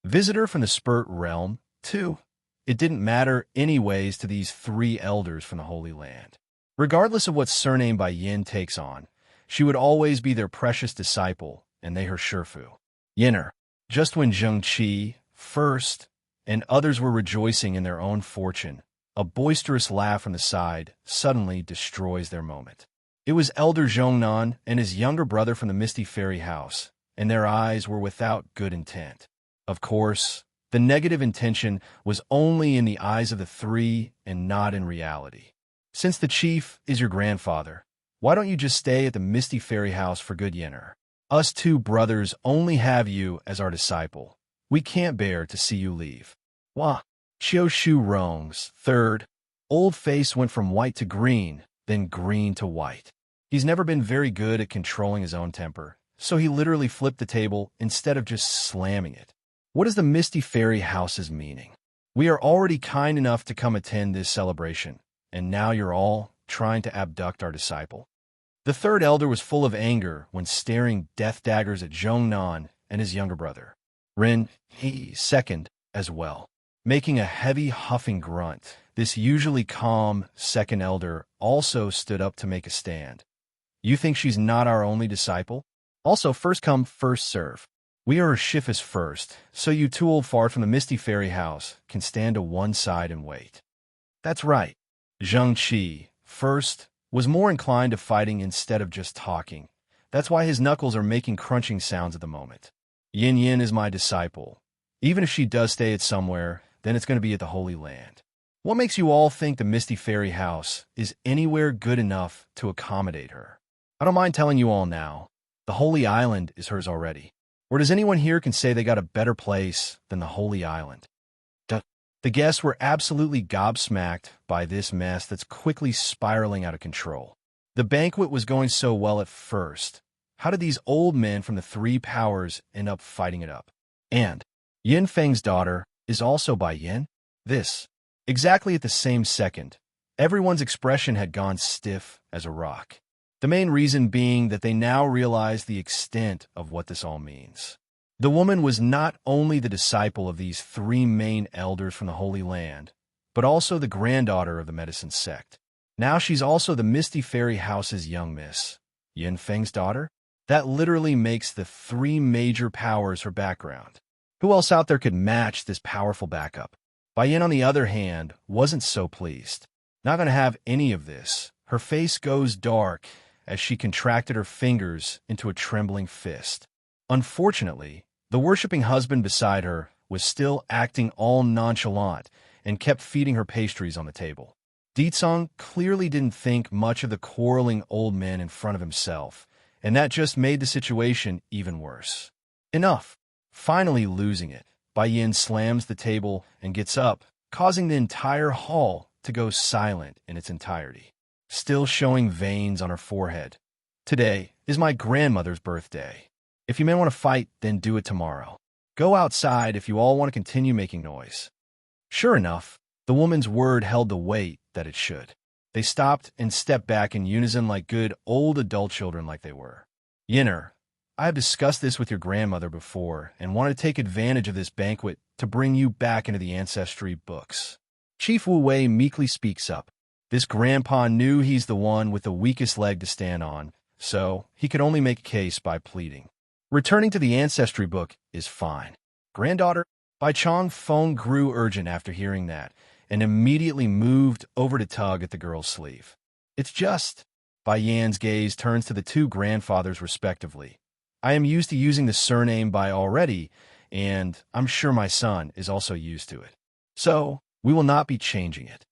Visitor from the Spurt realm, too. It didn't matter anyways to these three elders from the Holy Land. Regardless of what surname Bai Yin takes on, she would always be their precious disciple, and they her Shifu. Yinner. Just when Zheng Qi, first, and others were rejoicing in their own fortune, a boisterous laugh from the side suddenly destroys their moment. It was Elder Zhongnan and his younger brother from the Misty Fairy House, and their eyes were without good intent. Of course, the negative intention was only in the eyes of the three and not in reality. Since the chief is your grandfather, why don't you just stay at the Misty Fairy House for good, Yinner? Us two brothers only have you as our disciple. We can't bear to see you leave. Wah. Qiu Shu Rong's third old face went from white to green, then green to white. He's never been very good at controlling his own temper, so he literally flipped the table instead of just slamming it. What is the Misty Fairy House's meaning? We are already kind enough to come attend this celebration, and now you're all trying to abduct our disciple. The third elder was full of anger when staring death daggers at Zhongnan and his younger brother. Ren, he second as well. Making a heavy huffing grunt, this usually calm second elder also stood up to make a stand. You think she's not our only disciple? Also, first come, first serve. We are her Shifus first, so you two old fart from the Misty Fairy House can stand to one side and wait. That's right. Zheng Qi, first, was more inclined to fighting instead of just talking. That's why his knuckles are making crunching sounds at the moment. Yin Yin is my disciple. Even if she does stay at somewhere, then it's going to be at the Holy Land. What makes you all think the Misty Fairy House is anywhere good enough to accommodate her? I don't mind telling you all now, the Holy Island is hers already. Or does anyone here can say they got a better place than the Holy Island? The guests were absolutely gobsmacked by this mess that's quickly spiraling out of control. The banquet was going so well at first. How did these old men from the three powers end up fighting it up? And Yin Feng's daughter is also Bai Yin? This. Exactly at the same second, everyone's expression had gone stiff as a rock. The main reason being that they now realized the extent of what this all means. The woman was not only the disciple of these three main elders from the Holy Land, but also the granddaughter of the medicine sect. Now she's also the Misty Fairy House's young miss. Yin Feng's daughter? That literally makes the three major powers her background. Who else out there could match this powerful backup? Bai Yin, on the other hand, wasn't so pleased. Not going to have any of this. Her face goes dark as she contracted her fingers into a trembling fist. Unfortunately, the worshipping husband beside her was still acting all nonchalant and kept feeding her pastries on the table. Ditsong clearly didn't think much of the quarreling old men in front of himself, and that just made the situation even worse. Enough. Finally losing it, Bai Yin slams the table and gets up, causing the entire hall to go silent in its entirety, still showing veins on her forehead. Today is my grandmother's birthday. If you men want to fight, then do it tomorrow. Go outside if you all want to continue making noise. Sure enough, the woman's word held the weight that it should. They stopped and stepped back in unison like good old adult children like they were. Yinner, I have discussed this with your grandmother before and wanted to take advantage of this banquet to bring you back into the ancestry books. Chief Wu Wei meekly speaks up. This grandpa knew he's the one with the weakest leg to stand on, so he could only make a case by pleading. Returning to the ancestry book is fine. Granddaughter, Bai Chong phone grew urgent after hearing that and immediately moved over to tug at the girl's sleeve. It's just, Bai Yan's gaze turns to the two grandfathers respectively. I am used to using the surname Bai already, and I'm sure my son is also used to it. So, we will not be changing it.